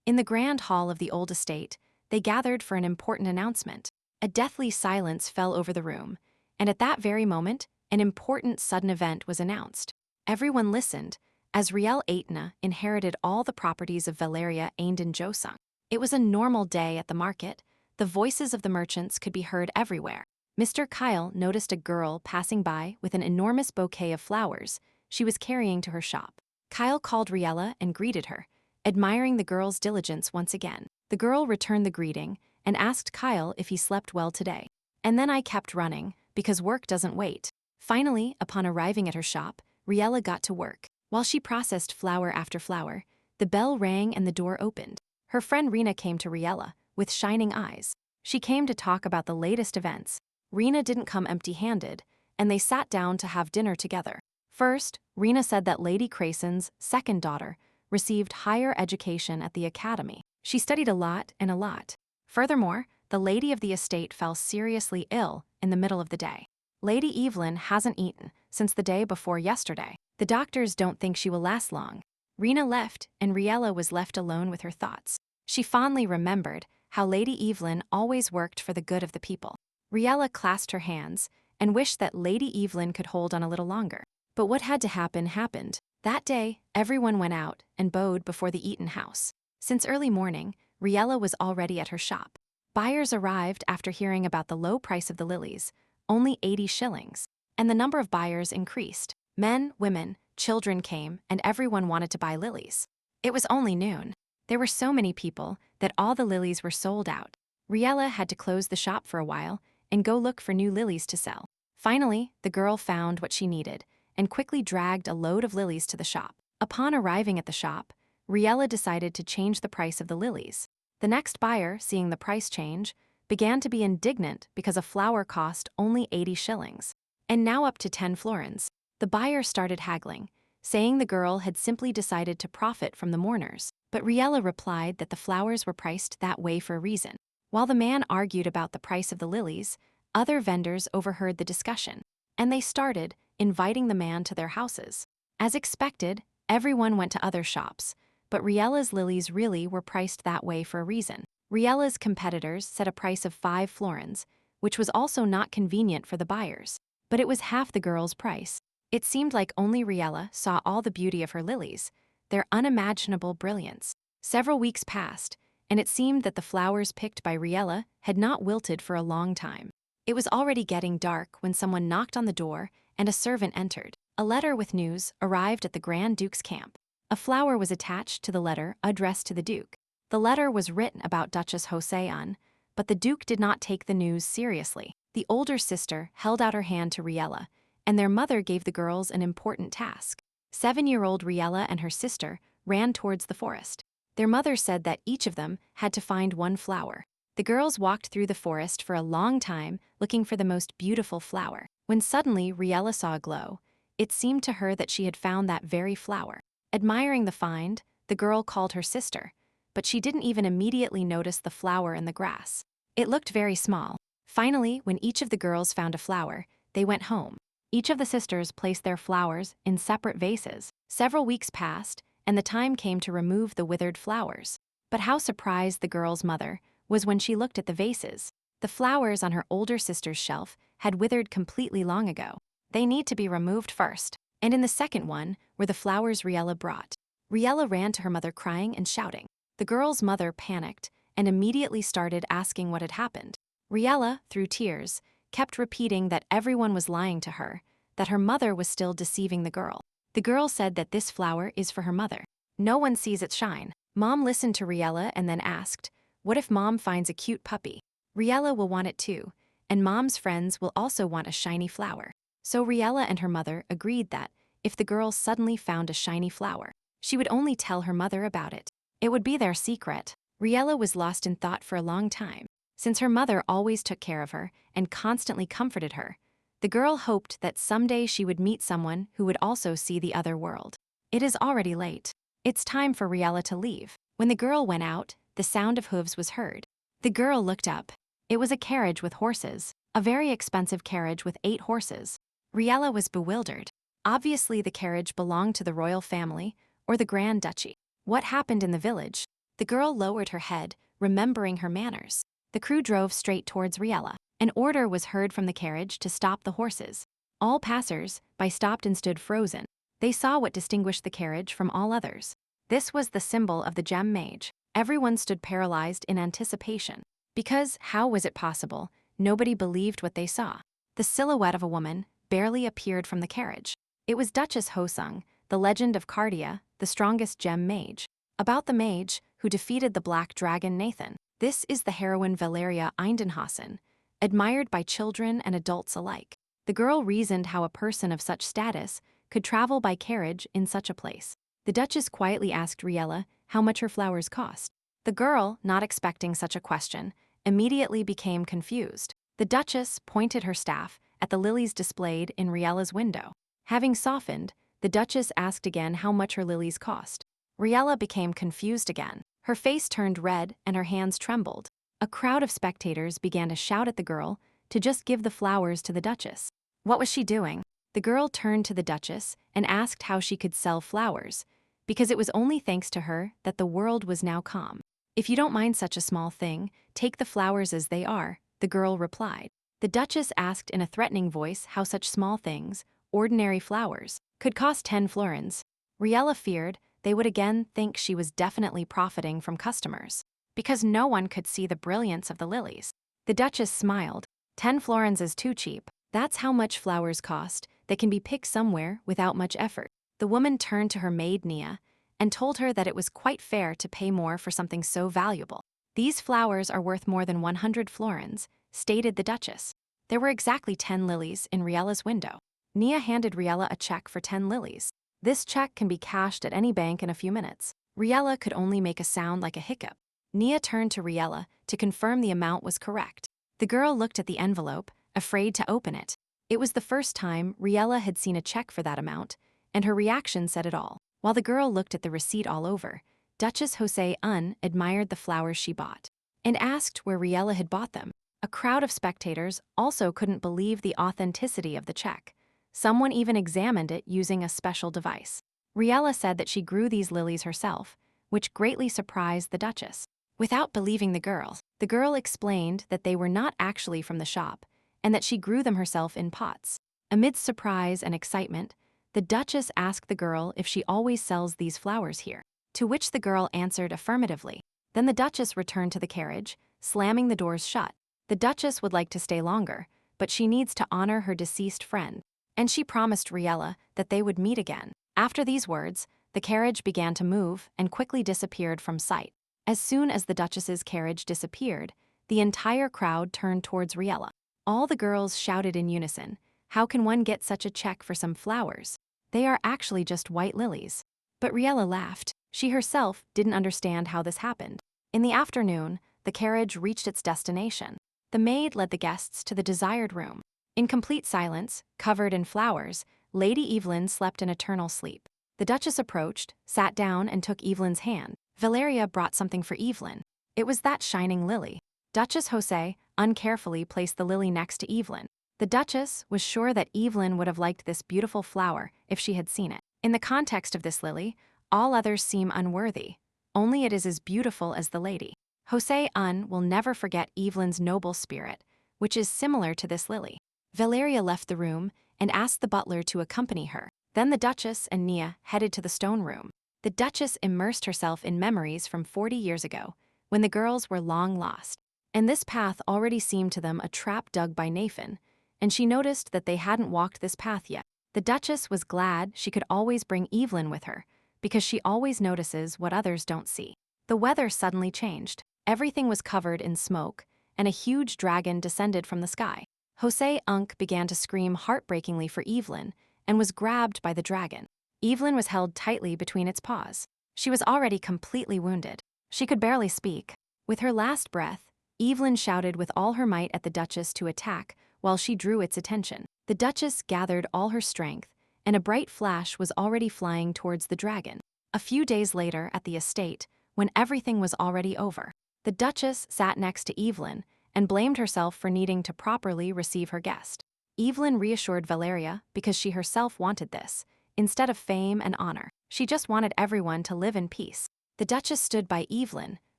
In the grand hall of the old estate, they gathered for an important announcement. A deathly silence fell over the room, and at that very moment, an important sudden event was announced. Everyone listened, as Riela Ainden inherited all the properties of Riela Ainden Joseung. It was a normal day at the market. The voices of the merchants could be heard everywhere. Mr. Kyle noticed a girl passing by with an enormous bouquet of flowers she was carrying to her shop. Kyle called Riela and greeted her, admiring the girl's diligence once again. The girl returned the greeting and asked Kyle if he slept well today. And then I kept running, because work doesn't wait. Finally, upon arriving at her shop, Riela got to work. While she processed flower after flower, the bell rang and the door opened. Her friend Rena came to Riela, with shining eyes. She came to talk about the latest events. Rena didn't come empty-handed, and they sat down to have dinner together. First, Rena said that Lady Crayson's second daughter received higher education at the academy. She studied a lot and a lot. Furthermore, the lady of the estate fell seriously ill in the middle of the day. Lady Evelyn hasn't eaten since the day before yesterday. The doctors don't think she will last long. Rena left, and Riela was left alone with her thoughts. She fondly remembered how Lady Evelyn always worked for the good of the people. Riela clasped her hands and wished that Lady Evelyn could hold on a little longer. But what had to happen happened. That day, everyone went out and bowed before the Eaton house. Since early morning, Riela was already at her shop. Buyers arrived after hearing about the low price of the lilies, only 80 shillings, and the number of buyers increased. Men, women, children came, and everyone wanted to buy lilies. It was only noon. There were so many people that all the lilies were sold out. Riela had to close the shop for a while and go look for new lilies to sell. Finally, the girl found what she needed and quickly dragged a load of lilies to the shop. Upon arriving at the shop, Riela decided to change the price of the lilies. The next buyer, seeing the price change, began to be indignant because a flower cost only 80 shillings, and now up to 10 florins. The buyer started haggling, saying the girl had simply decided to profit from the mourners. But Riela replied that the flowers were priced that way for a reason. While the man argued about the price of the lilies, other vendors overheard the discussion, and they started inviting the man to their houses. As expected, everyone went to other shops, but Riela's lilies really were priced that way for a reason. Riela's competitors set a price of 5 florins, which was also not convenient for the buyers, but it was half the girl's price. It seemed like only Riela saw all the beauty of her lilies, their unimaginable brilliance. Several weeks passed, and it seemed that the flowers picked by Riela had not wilted for a long time. It was already getting dark when someone knocked on the door and a servant entered. A letter with news arrived at the Grand Duke's camp. A flower was attached to the letter addressed to the Duke. The letter was written about Duchess Joseung, but the Duke did not take the news seriously. The older sister held out her hand to Riela, and their mother gave the girls an important task. 7-year-old Riela and her sister ran towards the forest. Their mother said that each of them had to find one flower. The girls walked through the forest for a long time looking for the most beautiful flower. When suddenly Riela saw a glow, it seemed to her that she had found that very flower. Admiring the find, the girl called her sister, but she didn't even immediately notice the flower in the grass. It looked very small. Finally, when each of the girls found a flower, they went home. Each of the sisters placed their flowers in separate vases. Several weeks passed, and the time came to remove the withered flowers. But how surprised the girl's mother was when she looked at the vases. The flowers on her older sister's shelf had withered completely long ago. They need to be removed first. And in the second one were the flowers Riela brought. Riela ran to her mother crying and shouting. The girl's mother panicked and immediately started asking what had happened. Riela, through tears, kept repeating that everyone was lying to her, that her mother was still deceiving the girl. The girl said that this flower is for her mother. No one sees it shine. Mom listened to Riela and then asked, what if Mom finds a cute puppy? Riela will want it too, and Mom's friends will also want a shiny flower. So Riela and her mother agreed that, if the girl suddenly found a shiny flower, she would only tell her mother about it. It would be their secret. Riela was lost in thought for a long time. Since her mother always took care of her and constantly comforted her, the girl hoped that someday she would meet someone who would also see the other world. It is already late. It's time for Riela to leave. When the girl went out, the sound of hooves was heard. The girl looked up. It was a carriage with horses, a very expensive carriage with 8 horses. Riela was bewildered. Obviously the carriage belonged to the royal family or the Grand Duchy. What happened in the village? The girl lowered her head, remembering her manners. The crew drove straight towards Riela. An order was heard from the carriage to stop the horses. All passers-by stopped and stood frozen. They saw what distinguished the carriage from all others. This was the symbol of the gem Mage. Everyone stood paralyzed in anticipation. Because, how was it possible, nobody believed what they saw. The silhouette of a woman barely appeared from the carriage. It was Duchess Joseung, the legend of Cardia, the strongest gem Mage. About the mage who defeated the black dragon Nathan. This is the heroine Riela Ainden Joseung, admired by children and adults alike. The girl reasoned how a person of such status could travel by carriage in such a place. The Duchess quietly asked Riela how much her flowers cost. The girl, not expecting such a question, immediately became confused. The Duchess pointed her staff at the lilies displayed in Riela's window. Having softened, the Duchess asked again how much her lilies cost. Riela became confused again. Her face turned red and her hands trembled. A crowd of spectators began to shout at the girl to just give the flowers to the Duchess. What was she doing? The girl turned to the Duchess and asked how she could sell flowers, because it was only thanks to her that the world was now calm. If you don't mind such a small thing, take the flowers as they are, the girl replied. The Duchess asked in a threatening voice how such small things, ordinary flowers, could cost 10 florins. Riela feared they would again think she was definitely profiting from customers, because no one could see the brilliance of the lilies. The Duchess smiled. 10 florins is too cheap. That's how much flowers cost that can be picked somewhere without much effort. The woman turned to her maid Nia and told her that it was quite fair to pay more for something so valuable. These flowers are worth more than 100 florins, stated the Duchess. There were exactly 10 lilies in Riela's window. Nia handed Riela a check for 10 lilies. This check can be cashed at any bank in a few minutes. Riela could only make a sound like a hiccup. Nia turned to Riela to confirm the amount was correct. The girl looked at the envelope, afraid to open it. It was the first time Riela had seen a check for that amount, and her reaction said it all. While the girl looked at the receipt all over, Duchess Joseung admired the flowers she bought and asked where Riela had bought them. A crowd of spectators also couldn't believe the authenticity of the check. Someone even examined it using a special device. Riela said that she grew these lilies herself, which greatly surprised the Duchess. Without believing the girl explained that they were not actually from the shop, and that she grew them herself in pots. Amidst surprise and excitement, the Duchess asked the girl if she always sells these flowers here, to which the girl answered affirmatively. Then the Duchess returned to the carriage, slamming the doors shut. The Duchess would like to stay longer, but she needs to honor her deceased friend, and she promised Riela that they would meet again. After these words, the carriage began to move and quickly disappeared from sight. As soon as the Duchess's carriage disappeared, the entire crowd turned towards Riela. All the girls shouted in unison, "How can one get such a check for some flowers? They are actually just white lilies." But Riela laughed. She herself didn't understand how this happened. In the afternoon, the carriage reached its destination. The maid led the guests to the desired room. In complete silence, covered in flowers, Lady Evelyn slept an eternal sleep. The Duchess approached, sat down and took Evelyn's hand. Valeria brought something for Evelyn. It was that shining lily. Duchess Joseung uncarefully placed the lily next to Evelyn. The Duchess was sure that Evelyn would have liked this beautiful flower if she had seen it. In the context of this lily, all others seem unworthy. Only it is as beautiful as the lady. Joseung will never forget Evelyn's noble spirit, which is similar to this lily. Valeria left the room and asked the butler to accompany her. Then the Duchess and Nia headed to the stone room. The Duchess immersed herself in memories from 40 years ago, when the girls were long lost. And this path already seemed to them a trap dug by Nathan, and she noticed that they hadn't walked this path yet. The Duchess was glad she could always bring Evelyn with her, because she always notices what others don't see. The weather suddenly changed. Everything was covered in smoke, and a huge dragon descended from the sky. Joseung began to scream heartbreakingly for Evelyn, and was grabbed by the dragon. Evelyn was held tightly between its paws. She was already completely wounded. She could barely speak. With her last breath, Evelyn shouted with all her might at the Duchess to attack while she drew its attention. The Duchess gathered all her strength, and a bright flash was already flying towards the dragon. A few days later at the estate, when everything was already over, the Duchess sat next to Evelyn and blamed herself for needing to properly receive her guest. Evelyn reassured Valeria because she herself wanted this. Instead of fame and honor, she just wanted everyone to live in peace. The Duchess stood by Evelyn,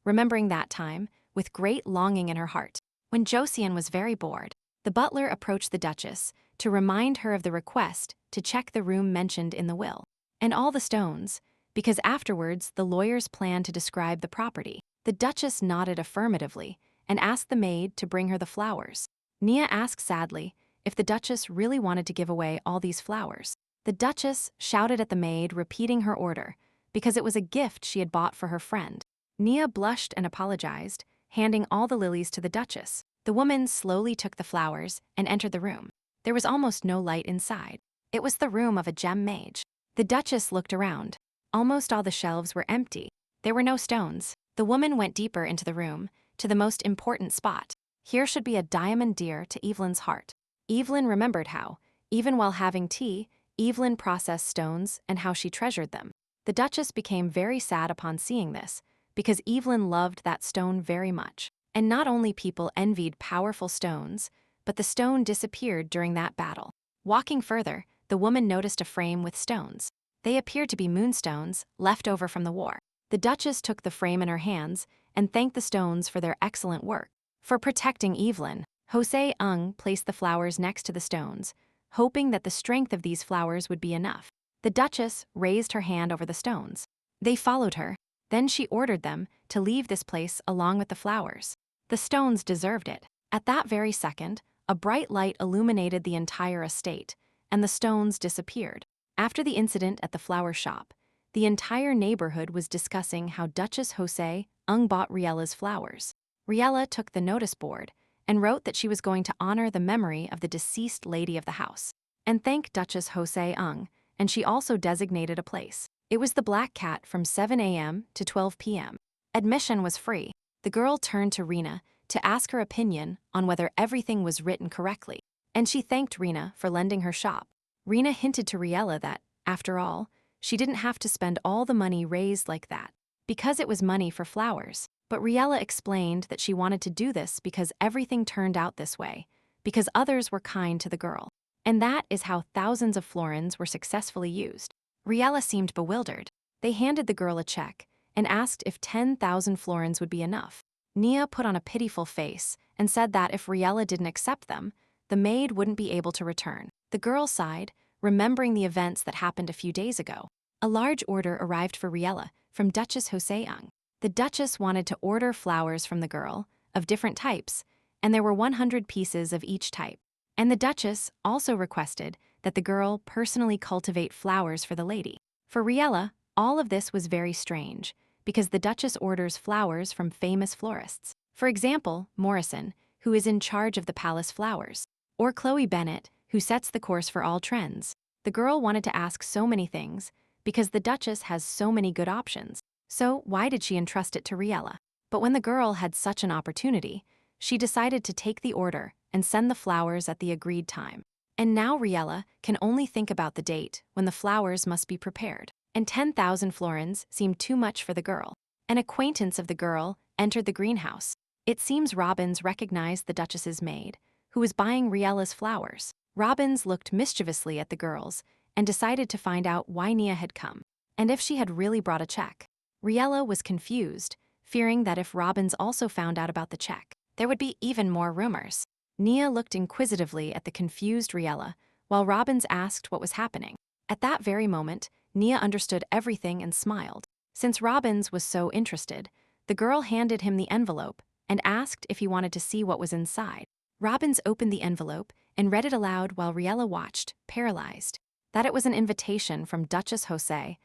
remembering that time, with great longing in her heart. When Joseon was very bored, the butler approached the Duchess to remind her of the request to check the room mentioned in the will, and all the stones, because afterwards the lawyers planned to describe the property. The Duchess nodded affirmatively and asked the maid to bring her the flowers. Nia asked sadly if the Duchess really wanted to give away all these flowers. The Duchess shouted at the maid, repeating her order, because it was a gift she had bought for her friend. Nia blushed and apologized, handing all the lilies to the Duchess. The woman slowly took the flowers and entered the room. There was almost no light inside. It was the room of a gem mage. The Duchess looked around. Almost all the shelves were empty. There were no stones. The woman went deeper into the room, to the most important spot. Here should be a diamond dear to Evelyn's heart. Evelyn remembered how, even while having tea, Evelyn processed stones and how she treasured them. The Duchess became very sad upon seeing this, because Evelyn loved that stone very much. And not only people envied powerful stones, but the stone disappeared during that battle. Walking further, the woman noticed a frame with stones. They appeared to be moonstones, left over from the war. The Duchess took the frame in her hands and thanked the stones for their excellent work. For protecting Evelyn, Joseung placed the flowers next to the stones, hoping that the strength of these flowers would be enough. The Duchess raised her hand over the stones. They followed her. Then she ordered them to leave this place along with the flowers. The stones deserved it. At that very second, a bright light illuminated the entire estate, and the stones disappeared. After the incident at the flower shop, the entire neighborhood was discussing how Duchess Joseung bought Riela's flowers. Riela took the notice board and wrote that she was going to honor the memory of the deceased lady of the house and thank Duchess Joseung, and she also designated a place. It was the Black Cat from 7 a.m. to 12 p.m. Admission was free. The girl turned to Rena to ask her opinion on whether everything was written correctly, and she thanked Rena for lending her shop. Rena hinted to Riela that, after all, she didn't have to spend all the money raised like that, because it was money for flowers. But Riela explained that she wanted to do this because everything turned out this way, because others were kind to the girl. And that is how thousands of florins were successfully used. Riela seemed bewildered. They handed the girl a check and asked if 10,000 florins would be enough. Nia put on a pitiful face and said that if Riela didn't accept them, the maid wouldn't be able to return. The girl sighed, remembering the events that happened a few days ago. A large order arrived for Riela from Duchess Joseung. The Duchess wanted to order flowers from the girl, of different types, and there were 100 pieces of each type. And the Duchess also requested that the girl personally cultivate flowers for the lady. For Riela, all of this was very strange, because the Duchess orders flowers from famous florists. For example, Morrison, who is in charge of the palace flowers, or Chloe Bennett, who sets the course for all trends. The girl wanted to ask so many things, because the Duchess has so many good options. So why did she entrust it to Riela? But when the girl had such an opportunity, she decided to take the order and send the flowers at the agreed time. And now Riela can only think about the date when the flowers must be prepared. And 10,000 florins seemed too much for the girl. An acquaintance of the girl entered the greenhouse. It seems Robbins recognized the Duchess's maid, who was buying Riela's flowers. Robbins looked mischievously at the girls and decided to find out why Nia had come, and if she had really brought a check. Riela was confused, fearing that if Robbins also found out about the check, there would be even more rumors. Nia looked inquisitively at the confused Riela, while Robbins asked what was happening. At that very moment, Nia understood everything and smiled. Since Robbins was so interested, the girl handed him the envelope and asked if he wanted to see what was inside. Robbins opened the envelope and read it aloud while Riela watched, paralyzed. That it was an invitation from Duchess Joseung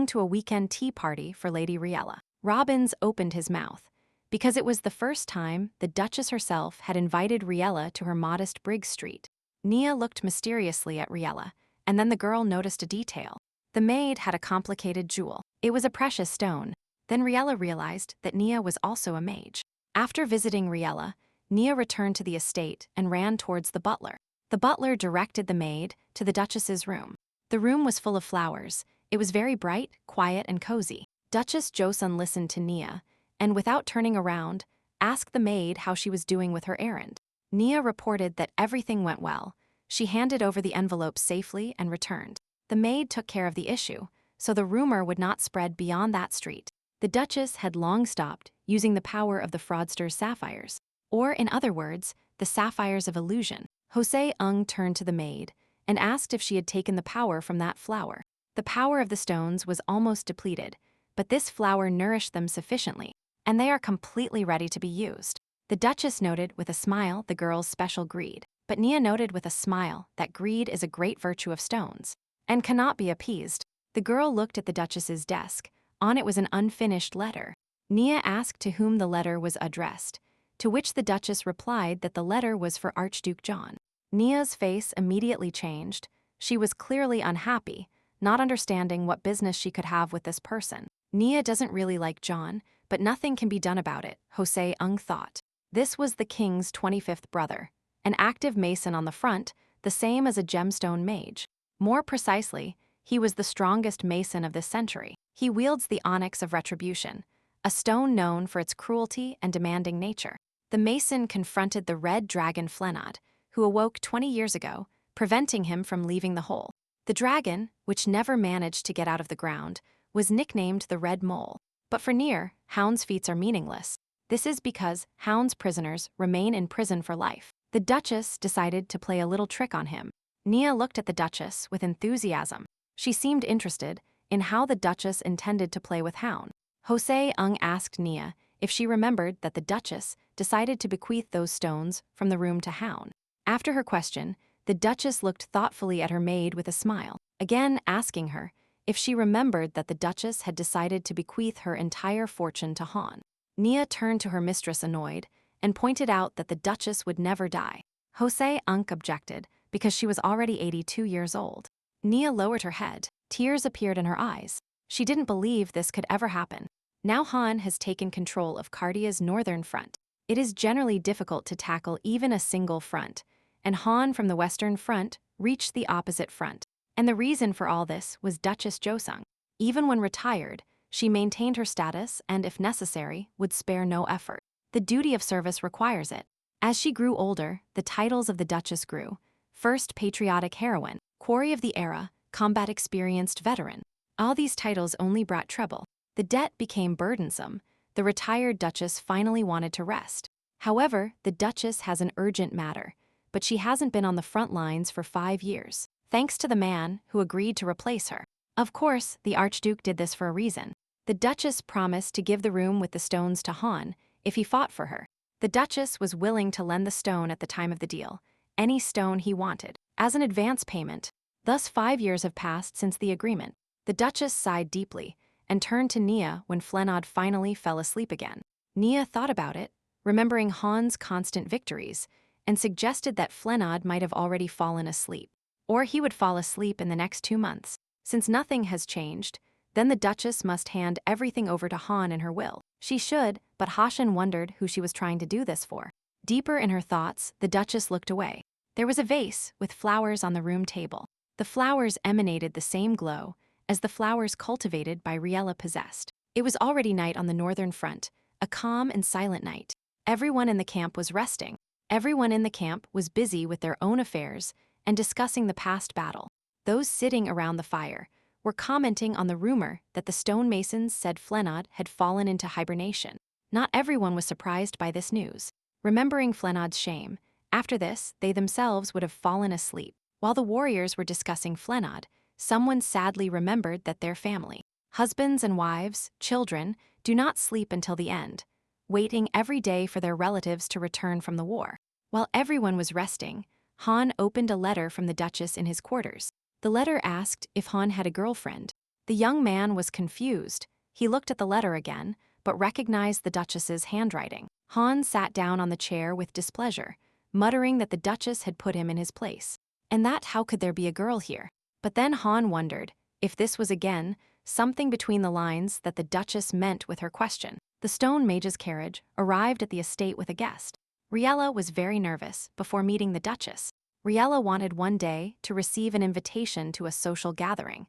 to a weekend tea party for Lady Riela. Robbins opened his mouth, because it was the first time the Duchess herself had invited Riela to her modest Briggs Street. Nia looked mysteriously at Riela, and then the girl noticed a detail. The maid had a complicated jewel. It was a precious stone. Then Riela realized that Nia was also a mage. After visiting Riela, Nia returned to the estate and ran towards the butler. The butler directed the maid to the Duchess's room. The room was full of flowers. It was very bright, quiet, and cozy. Duchess Joseon listened to Nia, and without turning around, asked the maid how she was doing with her errand. Nia reported that everything went well. She handed over the envelope safely and returned. The maid took care of the issue, so the rumor would not spread beyond that street. The Duchess had long stopped using the power of the fraudster's sapphires, or in other words, the sapphires of illusion. Joseung turned to the maid and asked if she had taken the power from that flower. The power of the stones was almost depleted, but this flower nourished them sufficiently, and they are completely ready to be used. The Duchess noted with a smile the girl's special greed, but Nia noted with a smile that greed is a great virtue of stones and cannot be appeased. The girl looked at the Duchess's desk. On it was an unfinished letter. Nia asked to whom the letter was addressed, to which the Duchess replied that the letter was for Archduke John. Nia's face immediately changed. She was clearly unhappy, not understanding what business she could have with this person. Nia doesn't really like John, but nothing can be done about it, Joseung thought. This was the king's 25th brother, an active mason on the front, the same as a gemstone mage. More precisely, he was the strongest mason of this century. He wields the onyx of retribution, a stone known for its cruelty and demanding nature. The mason confronted the red dragon Flenad, who awoke 20 years ago, preventing him from leaving the hole. The dragon, which never managed to get out of the ground, was nicknamed the Red Mole. But for Nier, Hound's feats are meaningless. This is because Hound's prisoners remain in prison for life. The Duchess decided to play a little trick on him. Nia looked at the Duchess with enthusiasm. She seemed interested in how the Duchess intended to play with Hound. Joseung asked Nia if she remembered that the Duchess decided to bequeath those stones from the room to Hound. After her question, the Duchess looked thoughtfully at her maid with a smile, again asking her if she remembered that the Duchess had decided to bequeath her entire fortune to Han. Nia turned to her mistress annoyed and pointed out that the Duchess would never die. Joseung objected because she was already 82 years old. Nia lowered her head. Tears appeared in her eyes. She didn't believe this could ever happen. Now Han has taken control of Cardia's northern front. It is generally difficult to tackle even a single front, and Han from the western front reached the opposite front. And the reason for all this was Duchess Joseung. Even when retired, she maintained her status and, if necessary, would spare no effort. The duty of service requires it. As she grew older, the titles of the Duchess grew. First, patriotic heroine, quarry of the era, combat-experienced veteran. All these titles only brought trouble. The debt became burdensome. The retired Duchess finally wanted to rest. However, the Duchess has an urgent matter, but she hasn't been on the front lines for 5 years, thanks to the man who agreed to replace her. Of course, the Archduke did this for a reason. The Duchess promised to give the room with the stones to Han if he fought for her. The Duchess was willing to lend the stone at the time of the deal, any stone he wanted, as an advance payment. Thus 5 years have passed since the agreement. The Duchess sighed deeply and turned to Nia when Flenad finally fell asleep again. Nia thought about it, remembering Han's constant victories, and suggested that Flenad might have already fallen asleep, or he would fall asleep in the next 2 months. Since nothing has changed, then the Duchess must hand everything over to Han in her will. She should, but Hashan wondered who she was trying to do this for. Deeper in her thoughts, the Duchess looked away. There was a vase with flowers on the room table. The flowers emanated the same glow as the flowers cultivated by Riela possessed. It was already night on the northern front, a calm and silent night. Everyone in the camp was resting. Everyone in the camp was busy with their own affairs and discussing the past battle. Those sitting around the fire were commenting on the rumor that the stonemasons said Flenad had fallen into hibernation. Not everyone was surprised by this news. Remembering Flenad's shame, after this, they themselves would have fallen asleep. While the warriors were discussing Flenad, someone sadly remembered that their family, husbands and wives, children, do not sleep until the end, waiting every day for their relatives to return from the war. While everyone was resting, Han opened a letter from the Duchess in his quarters. The letter asked if Han had a girlfriend. The young man was confused. He looked at the letter again, but recognized the Duchess's handwriting. Han sat down on the chair with displeasure, muttering that the Duchess had put him in his place. And that how could there be a girl here? But then Han wondered if this was again something between the lines that the Duchess meant with her question. The stone mage's carriage arrived at the estate with a guest. Riela was very nervous before meeting the Duchess. Riela wanted one day to receive an invitation to a social gathering,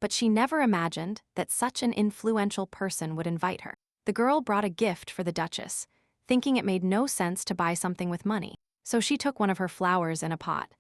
but she never imagined that such an influential person would invite her. The girl brought a gift for the Duchess, thinking it made no sense to buy something with money, so she took one of her flowers in a pot.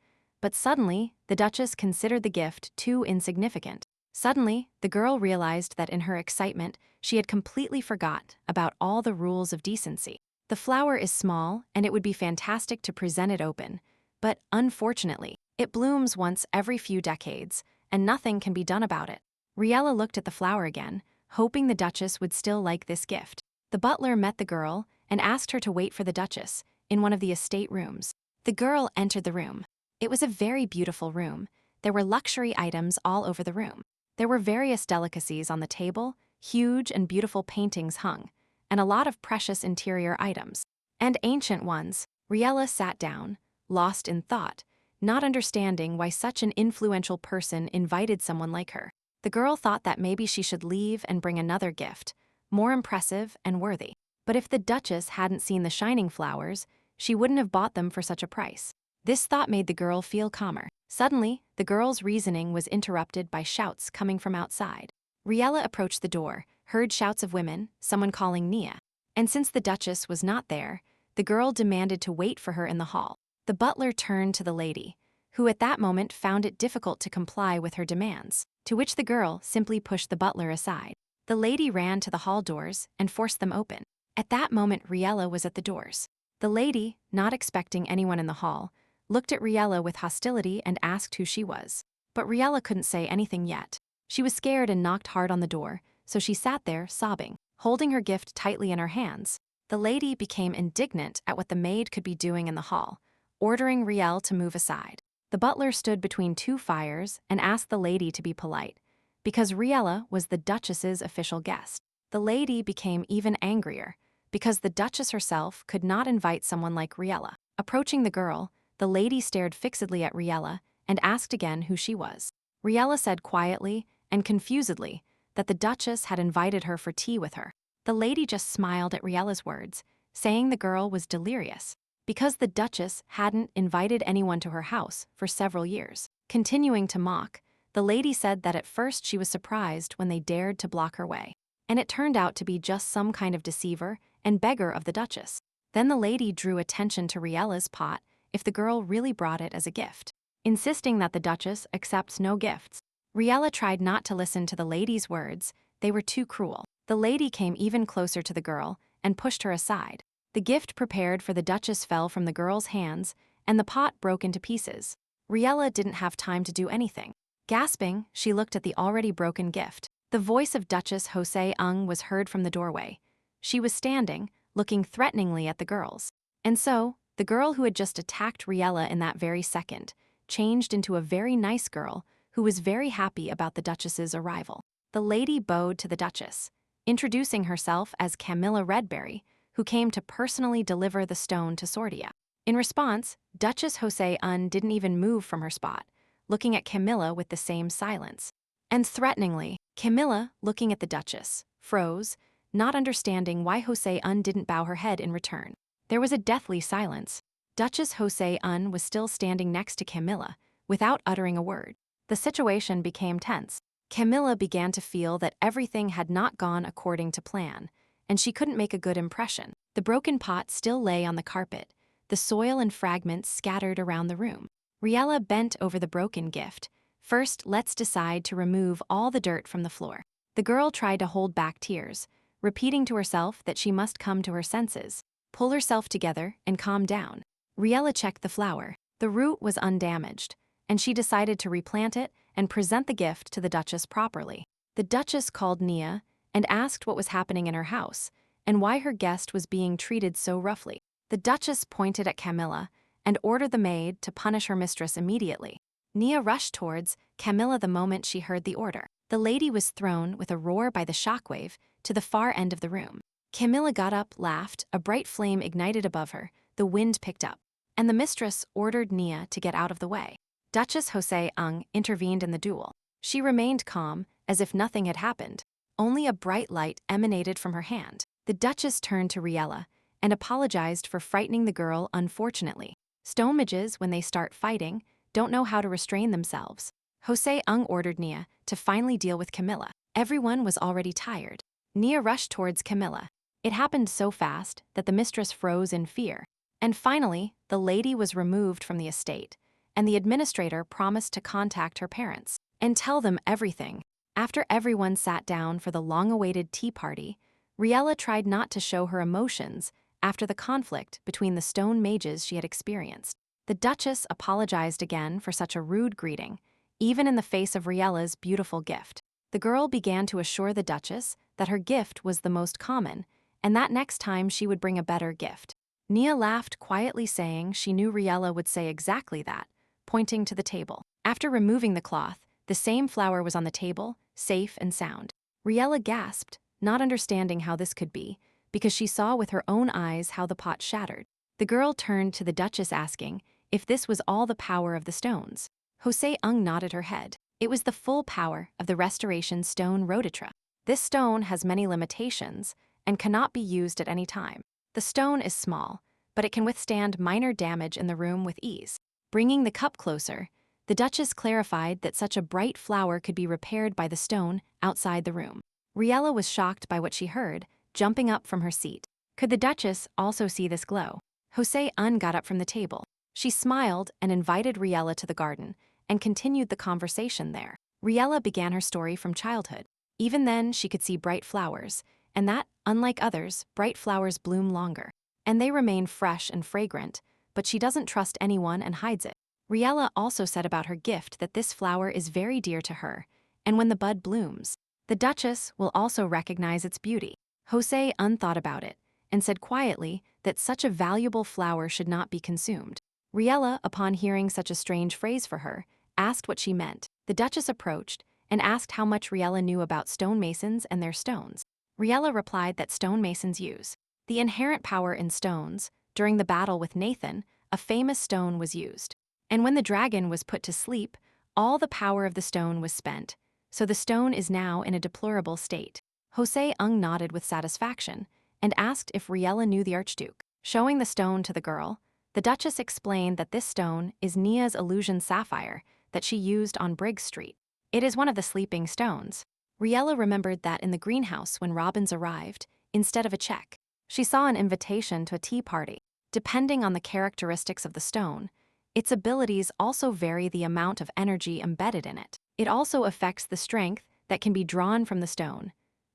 But suddenly, the Duchess considered the gift too insignificant. Suddenly, the girl realized that in her excitement, she had completely forgot about all the rules of decency. The flower is small, and it would be fantastic to present it open, but unfortunately, it blooms once every few decades, and nothing can be done about it. Riela looked at the flower again, hoping the Duchess would still like this gift. The butler met the girl and asked her to wait for the Duchess in one of the estate rooms. The girl entered the room. It was a very beautiful room. There were luxury items all over the room. There were various delicacies on the table, huge and beautiful paintings hung, and a lot of precious interior items. And ancient ones. Riela sat down, lost in thought, not understanding why such an influential person invited someone like her. The girl thought that maybe she should leave and bring another gift, more impressive and worthy. But if the Duchess hadn't seen the shining flowers, she wouldn't have bought them for such a price. This thought made the girl feel calmer. Suddenly, the girl's reasoning was interrupted by shouts coming from outside. Riela approached the door, heard shouts of women, someone calling Nia. And since the Duchess was not there, the girl demanded to wait for her in the hall. The butler turned to the lady, who at that moment found it difficult to comply with her demands, to which the girl simply pushed the butler aside. The lady ran to the hall doors and forced them open. At that moment, Riela was at the doors. The lady, not expecting anyone in the hall, looked at Riela with hostility and asked who she was. But Riela couldn't say anything yet. She was scared and knocked hard on the door, so she sat there, sobbing, holding her gift tightly in her hands. The lady became indignant at what the maid could be doing in the hall, ordering Riela to move aside. The butler stood between two fires and asked the lady to be polite, because Riela was the Duchess's official guest. The lady became even angrier, because the Duchess herself could not invite someone like Riela. Approaching the girl, the lady stared fixedly at Riela and asked again who she was. Riela said quietly and confusedly that the Duchess had invited her for tea with her. The lady just smiled at Riela's words, saying the girl was delirious, because the Duchess hadn't invited anyone to her house for several years. Continuing to mock, the lady said that at first she was surprised when they dared to block her way, and it turned out to be just some kind of deceiver and beggar of the Duchess. Then the lady drew attention to Riela's pot if the girl really brought it as a gift, insisting that the Duchess accepts no gifts. Riela tried not to listen to the lady's words, they were too cruel. The lady came even closer to the girl and pushed her aside. The gift prepared for the Duchess fell from the girl's hands, and the pot broke into pieces. Riela didn't have time to do anything. Gasping, she looked at the already broken gift. The voice of Duchess Joseung was heard from the doorway. She was standing, looking threateningly at the girls. And so, the girl who had just attacked Riela in that very second changed into a very nice girl who was very happy about the Duchess's arrival. The lady bowed to the Duchess, introducing herself as Camila Redberry, who came to personally deliver the stone to Sordia. In response, Duchess Joseung didn't even move from her spot, looking at Camila with the same silence. And threateningly, Camila, looking at the Duchess, froze, not understanding why Joseung didn't bow her head in return. There was a deathly silence. Duchess Joseung was still standing next to Camila, without uttering a word. The situation became tense. Camila began to feel that everything had not gone according to plan, and she couldn't make a good impression. The broken pot still lay on the carpet, the soil and fragments scattered around the room. Riela bent over the broken gift. First, let's decide to remove all the dirt from the floor. The girl tried to hold back tears, repeating to herself that she must come to her senses, pull herself together, and calm down. Riela checked the flower. The root was undamaged, and she decided to replant it and present the gift to the Duchess properly. The Duchess called Nia and asked what was happening in her house and why her guest was being treated so roughly. The Duchess pointed at Camila and ordered the maid to punish her mistress immediately. Nia rushed towards Camila the moment she heard the order. The lady was thrown with a roar by the shockwave to the far end of the room. Camila got up, laughed, a bright flame ignited above her, the wind picked up, and the mistress ordered Nia to get out of the way. Duchess Joseung intervened in the duel. She remained calm, as if nothing had happened. Only a bright light emanated from her hand. The Duchess turned to Riela and apologized for frightening the girl unfortunately. Stone mages, when they start fighting, don't know how to restrain themselves. Joseung ordered Nia to finally deal with Camila. Everyone was already tired. Nia rushed towards Camila. It happened so fast that the mistress froze in fear. And finally, the lady was removed from the estate, and the administrator promised to contact her parents and tell them everything. After everyone sat down for the long-awaited tea party, Riela tried not to show her emotions after the conflict between the stone mages she had experienced. The Duchess apologized again for such a rude greeting, even in the face of Riela's beautiful gift. The girl began to assure the Duchess that her gift was the most common, and that next time she would bring a better gift. Nia laughed quietly, saying she knew Riela would say exactly that, pointing to the table. After removing the cloth, the same flower was on the table, safe and sound. Riela gasped, not understanding how this could be, because she saw with her own eyes how the pot shattered. The girl turned to the Duchess, asking if this was all the power of the stones. Joseung nodded her head. It was the full power of the restoration stone rhoditra. This stone has many limitations and cannot be used at any time. The stone is small, but it can withstand minor damage in the room with ease. Bringing the cup closer, the Duchess clarified that such a bright flower could be repaired by the stone outside the room. Riela was shocked by what she heard, jumping up from her seat. Could the Duchess also see this glow? Joseung got up from the table. She smiled and invited Riela to the garden, and continued the conversation there. Riela began her story from childhood. Even then, she could see bright flowers, and that, unlike others, bright flowers bloom longer. And they remain fresh and fragrant, but she doesn't trust anyone and hides it. Riela also said about her gift that this flower is very dear to her, and when the bud blooms, the Duchess will also recognize its beauty. Joseung thought about it, and said quietly that such a valuable flower should not be consumed. Riela, upon hearing such a strange phrase for her, asked what she meant. The Duchess approached and asked how much Riela knew about stonemasons and their stones. Riela replied that stonemasons use the inherent power in stones. During the battle with Nathan, a famous stone was used. And when the dragon was put to sleep, all the power of the stone was spent, so the stone is now in a deplorable state. Joseung nodded with satisfaction and asked if Riela knew the Archduke. Showing the stone to the girl, the Duchess explained that this stone is Nia's illusion sapphire that she used on Briggs Street. It is one of the sleeping stones. Riela remembered that in the greenhouse when Robins arrived, instead of a check, she saw an invitation to a tea party. Depending on the characteristics of the stone, its abilities also vary the amount of energy embedded in it. It also affects the strength that can be drawn from the stone.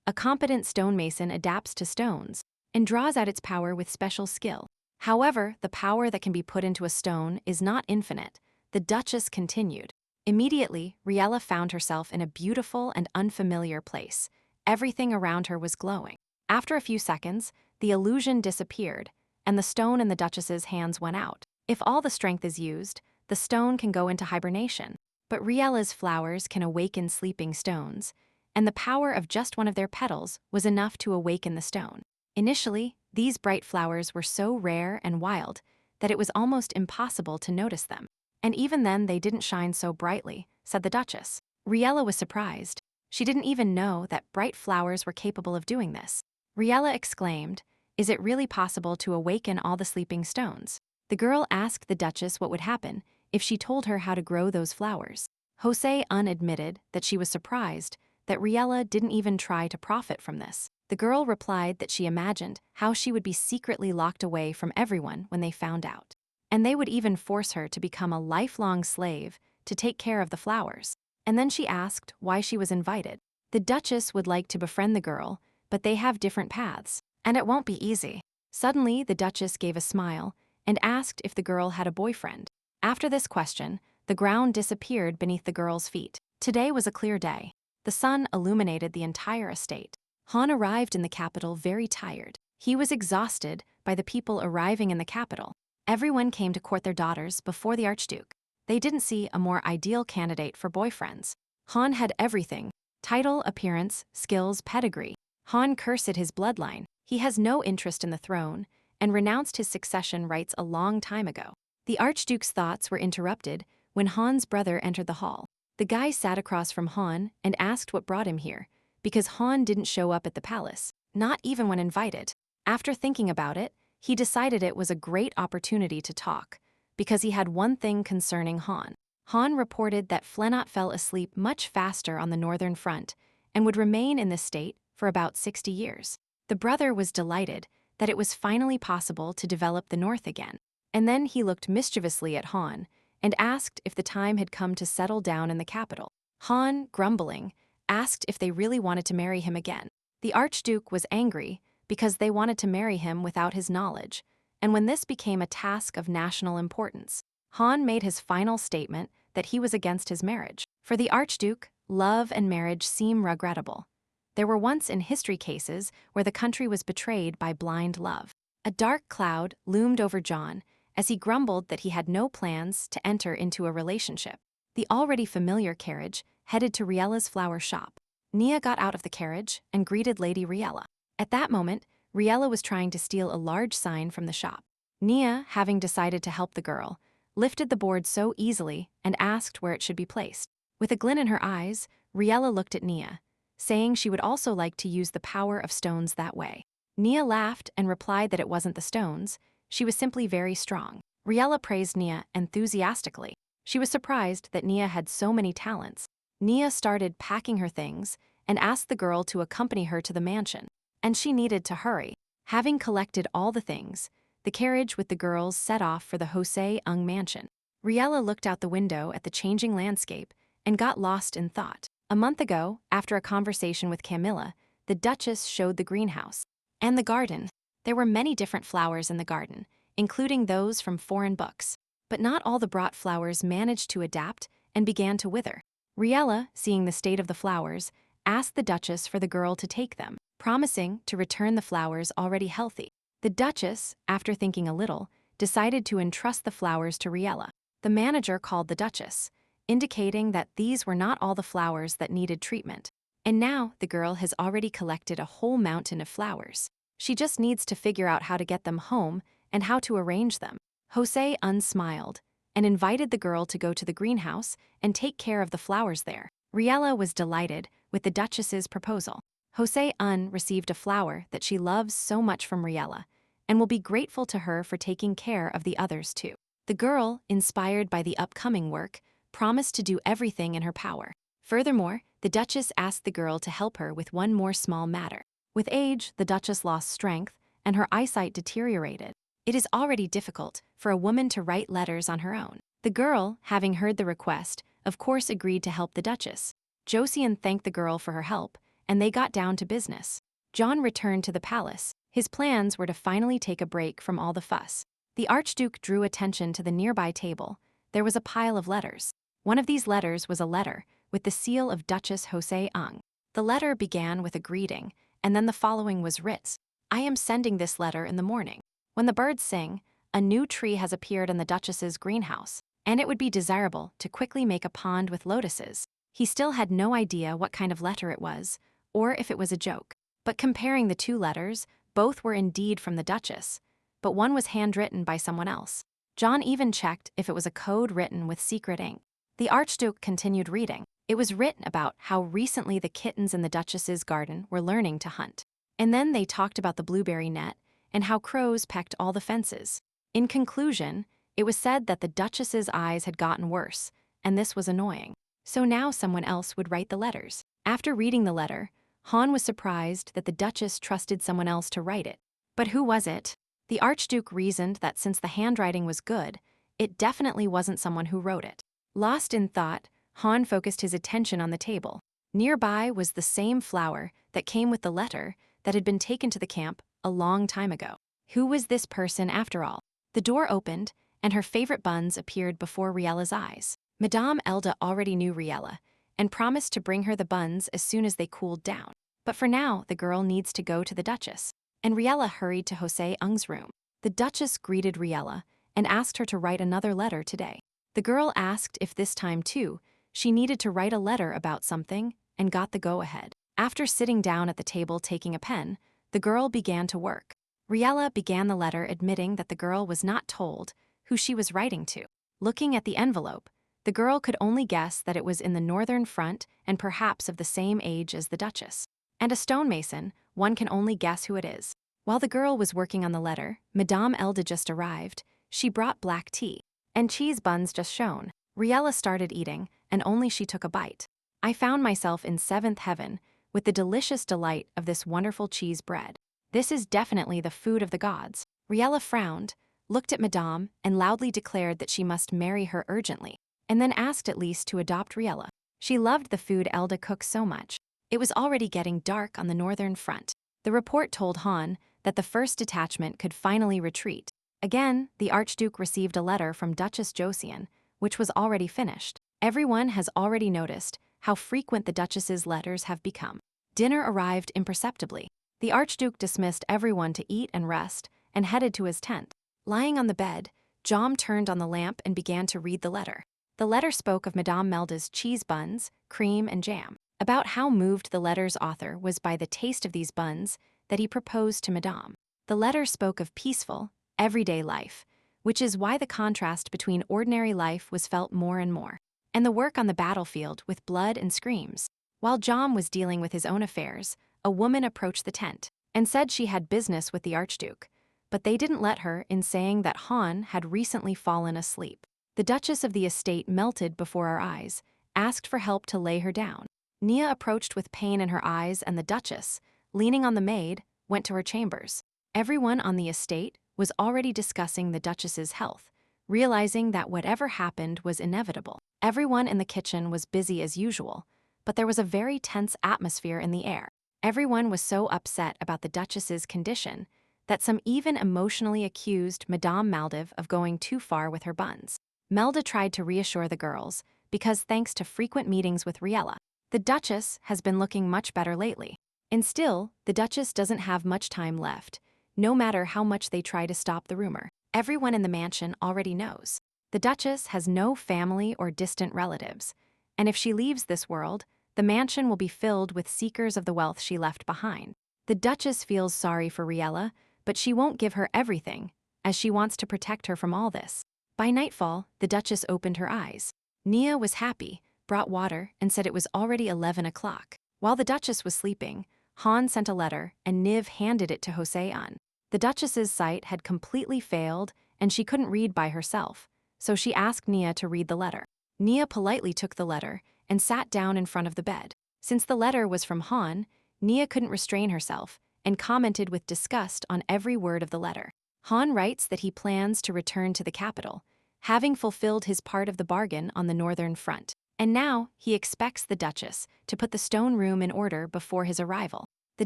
A competent stonemason adapts to stones and draws out its power with special skill. However, the power that can be put into a stone is not infinite, the Duchess continued. Immediately, Riela found herself in a beautiful and unfamiliar place. Everything around her was glowing. After a few seconds, the illusion disappeared, and the stone in the Duchess's hands went out. If all the strength is used, the stone can go into hibernation. But Riela's flowers can awaken sleeping stones, and the power of just one of their petals was enough to awaken the stone. Initially, these bright flowers were so rare and wild that it was almost impossible to notice them. And even then they didn't shine so brightly, said the Duchess. Riela was surprised. She didn't even know that bright flowers were capable of doing this. Riela exclaimed, "Is it really possible to awaken all the sleeping stones?" The girl asked the Duchess what would happen if she told her how to grow those flowers. Joseung admitted that she was surprised that Riela didn't even try to profit from this. The girl replied that she imagined how she would be secretly locked away from everyone when they found out. And they would even force her to become a lifelong slave to take care of the flowers. And then she asked why she was invited. The Duchess would like to befriend the girl, but they have different paths, and it won't be easy. Suddenly, the Duchess gave a smile and asked if the girl had a boyfriend. After this question, the ground disappeared beneath the girl's feet. Today was a clear day. The sun illuminated the entire estate. Han arrived in the capital very tired. He was exhausted by the people arriving in the capital. Everyone came to court their daughters before the Archduke. They didn't see a more ideal candidate for boyfriends. Han had everything: title, appearance, skills, pedigree. Han cursed his bloodline. He has no interest in the throne and renounced his succession rights a long time ago. The Archduke's thoughts were interrupted when Han's brother entered the hall. The guy sat across from Han and asked what brought him here, because Han didn't show up at the palace, not even when invited. After thinking about it, he decided it was a great opportunity to talk, because he had one thing concerning Han. Han reported that Flenot fell asleep much faster on the northern front and would remain in this state for about 60 years. The brother was delighted that it was finally possible to develop the north again. And then he looked mischievously at Han and asked if the time had come to settle down in the capital. Han, grumbling, asked if they really wanted to marry him again. The Archduke was angry because they wanted to marry him without his knowledge, and when this became a task of national importance, Han made his final statement that he was against his marriage. For the Archduke, love and marriage seem regrettable. There were once in history cases where the country was betrayed by blind love. A dark cloud loomed over John as he grumbled that he had no plans to enter into a relationship. The already familiar carriage headed to Riela's flower shop. Nia got out of the carriage and greeted Lady Riela. At that moment, Riela was trying to steal a large sign from the shop. Nia, having decided to help the girl, lifted the board so easily and asked where it should be placed. With a glint in her eyes, Riela looked at Nia, saying she would also like to use the power of stones that way. Nia laughed and replied that it wasn't the stones, she was simply very strong. Riela praised Nia enthusiastically. She was surprised that Nia had so many talents. Nia started packing her things and asked the girl to accompany her to the mansion, and she needed to hurry. Having collected all the things, the carriage with the girls set off for the Joseung mansion. Riela looked out the window at the changing landscape and got lost in thought. A month ago, after a conversation with Camila, the Duchess showed the greenhouse and the garden. There were many different flowers in the garden, including those from foreign books. But not all the brought flowers managed to adapt and began to wither. Riela, seeing the state of the flowers, asked the Duchess for the girl to take them, promising to return the flowers already healthy. The Duchess, after thinking a little, decided to entrust the flowers to Riela. The manager called the Duchess, indicating that these were not all the flowers that needed treatment. And now the girl has already collected a whole mountain of flowers. She just needs to figure out how to get them home and how to arrange them. Joseung smiled and invited the girl to go to the greenhouse and take care of the flowers there. Riela was delighted with the Duchess's proposal. Joseung received a flower that she loves so much from Riela and will be grateful to her for taking care of the others too. The girl, inspired by the upcoming work, promised to do everything in her power. Furthermore, the Duchess asked the girl to help her with one more small matter. With age, the Duchess lost strength and her eyesight deteriorated. It is already difficult for a woman to write letters on her own. The girl, having heard the request, of course agreed to help the Duchess. Joseung thanked the girl for her help, and they got down to business. John returned to the palace. His plans were to finally take a break from all the fuss. The Archduke drew attention to the nearby table. There was a pile of letters. One of these letters was a letter with the seal of Duchess Joseung. The letter began with a greeting, and then the following was written. I am sending this letter in the morning. When the birds sing, a new tree has appeared in the Duchess's greenhouse, and it would be desirable to quickly make a pond with lotuses. He still had no idea what kind of letter it was, or if it was a joke. But comparing the two letters, both were indeed from the Duchess, but one was handwritten by someone else. John even checked if it was a code written with secret ink. The Archduke continued reading. It was written about how recently the kittens in the Duchess's garden were learning to hunt. And then they talked about the blueberry net and how crows pecked all the fences. In conclusion, it was said that the Duchess's eyes had gotten worse, and this was annoying. So now someone else would write the letters. After reading the letter, Han was surprised that the Duchess trusted someone else to write it. But who was it? The Archduke reasoned that since the handwriting was good, it definitely wasn't someone who wrote it. Lost in thought, Han focused his attention on the table. Nearby was the same flower that came with the letter that had been taken to the camp a long time ago. Who was this person after all? The door opened, and her favorite buns appeared before Riela's eyes. Madame Elda already knew Riela and promised to bring her the buns as soon as they cooled down. But for now, the girl needs to go to the Duchess. And Riela hurried to Joseung's room. The Duchess greeted Riela and asked her to write another letter today. The girl asked if this time too, she needed to write a letter about something and got the go-ahead. After sitting down at the table taking a pen, the girl began to work. Riela began the letter admitting that the girl was not told who she was writing to. Looking at the envelope, the girl could only guess that it was in the northern front and perhaps of the same age as the Duchess. And a stonemason, one can only guess who it is. While the girl was working on the letter, Madame Elda just arrived. She brought black tea, and cheese buns just shown. Riela started eating, and only she took a bite. I found myself in seventh heaven with the delicious delight of this wonderful cheese bread. This is definitely the food of the gods. Riela frowned, looked at Madame, and loudly declared that she must marry her urgently, and then asked at least to adopt Riela. She loved the food Elda cooked so much. It was already getting dark on the northern front. The report told Han that the first detachment could finally retreat. Again, the Archduke received a letter from Duchess Joseung, which was already finished. Everyone has already noticed how frequent the Duchess's letters have become. Dinner arrived imperceptibly. The Archduke dismissed everyone to eat and rest and headed to his tent. Lying on the bed, Jom turned on the lamp and began to read the letter. The letter spoke of Madame Melda's cheese buns, cream, and jam. About how moved the letter's author was by the taste of these buns that he proposed to Madame. The letter spoke of peaceful, everyday life, which is why the contrast between ordinary life was felt more and more, and the work on the battlefield with blood and screams. While Jom was dealing with his own affairs, a woman approached the tent and said she had business with the Archduke, but they didn't let her in, saying that Han had recently fallen asleep. The Duchess of the estate melted before our eyes, asked for help to lay her down. Nia approached with pain in her eyes, and the Duchess, leaning on the maid, went to her chambers. Everyone on the estate was already discussing the Duchess's health, realizing that whatever happened was inevitable. Everyone in the kitchen was busy as usual, but there was a very tense atmosphere in the air. Everyone was so upset about the Duchess's condition that some even emotionally accused Madame Maldiv of going too far with her buns. Melda tried to reassure the girls because, thanks to frequent meetings with Riela, the Duchess has been looking much better lately. And still, the Duchess doesn't have much time left, no matter how much they try to stop the rumor. Everyone in the mansion already knows. The Duchess has no family or distant relatives, and if she leaves this world, the mansion will be filled with seekers of the wealth she left behind. The Duchess feels sorry for Riela, but she won't give her everything, as she wants to protect her from all this. By nightfall, the Duchess opened her eyes. Nia was happy, brought water, and said it was already 11 o'clock. While the Duchess was sleeping, Han sent a letter and Niv handed it to Joseon. The Duchess's sight had completely failed and she couldn't read by herself, so she asked Nia to read the letter. Nia politely took the letter and sat down in front of the bed. Since the letter was from Han, Nia couldn't restrain herself and commented with disgust on every word of the letter. Han writes that he plans to return to the capital, having fulfilled his part of the bargain on the northern front. And now he expects the Duchess to put the stone room in order before his arrival. The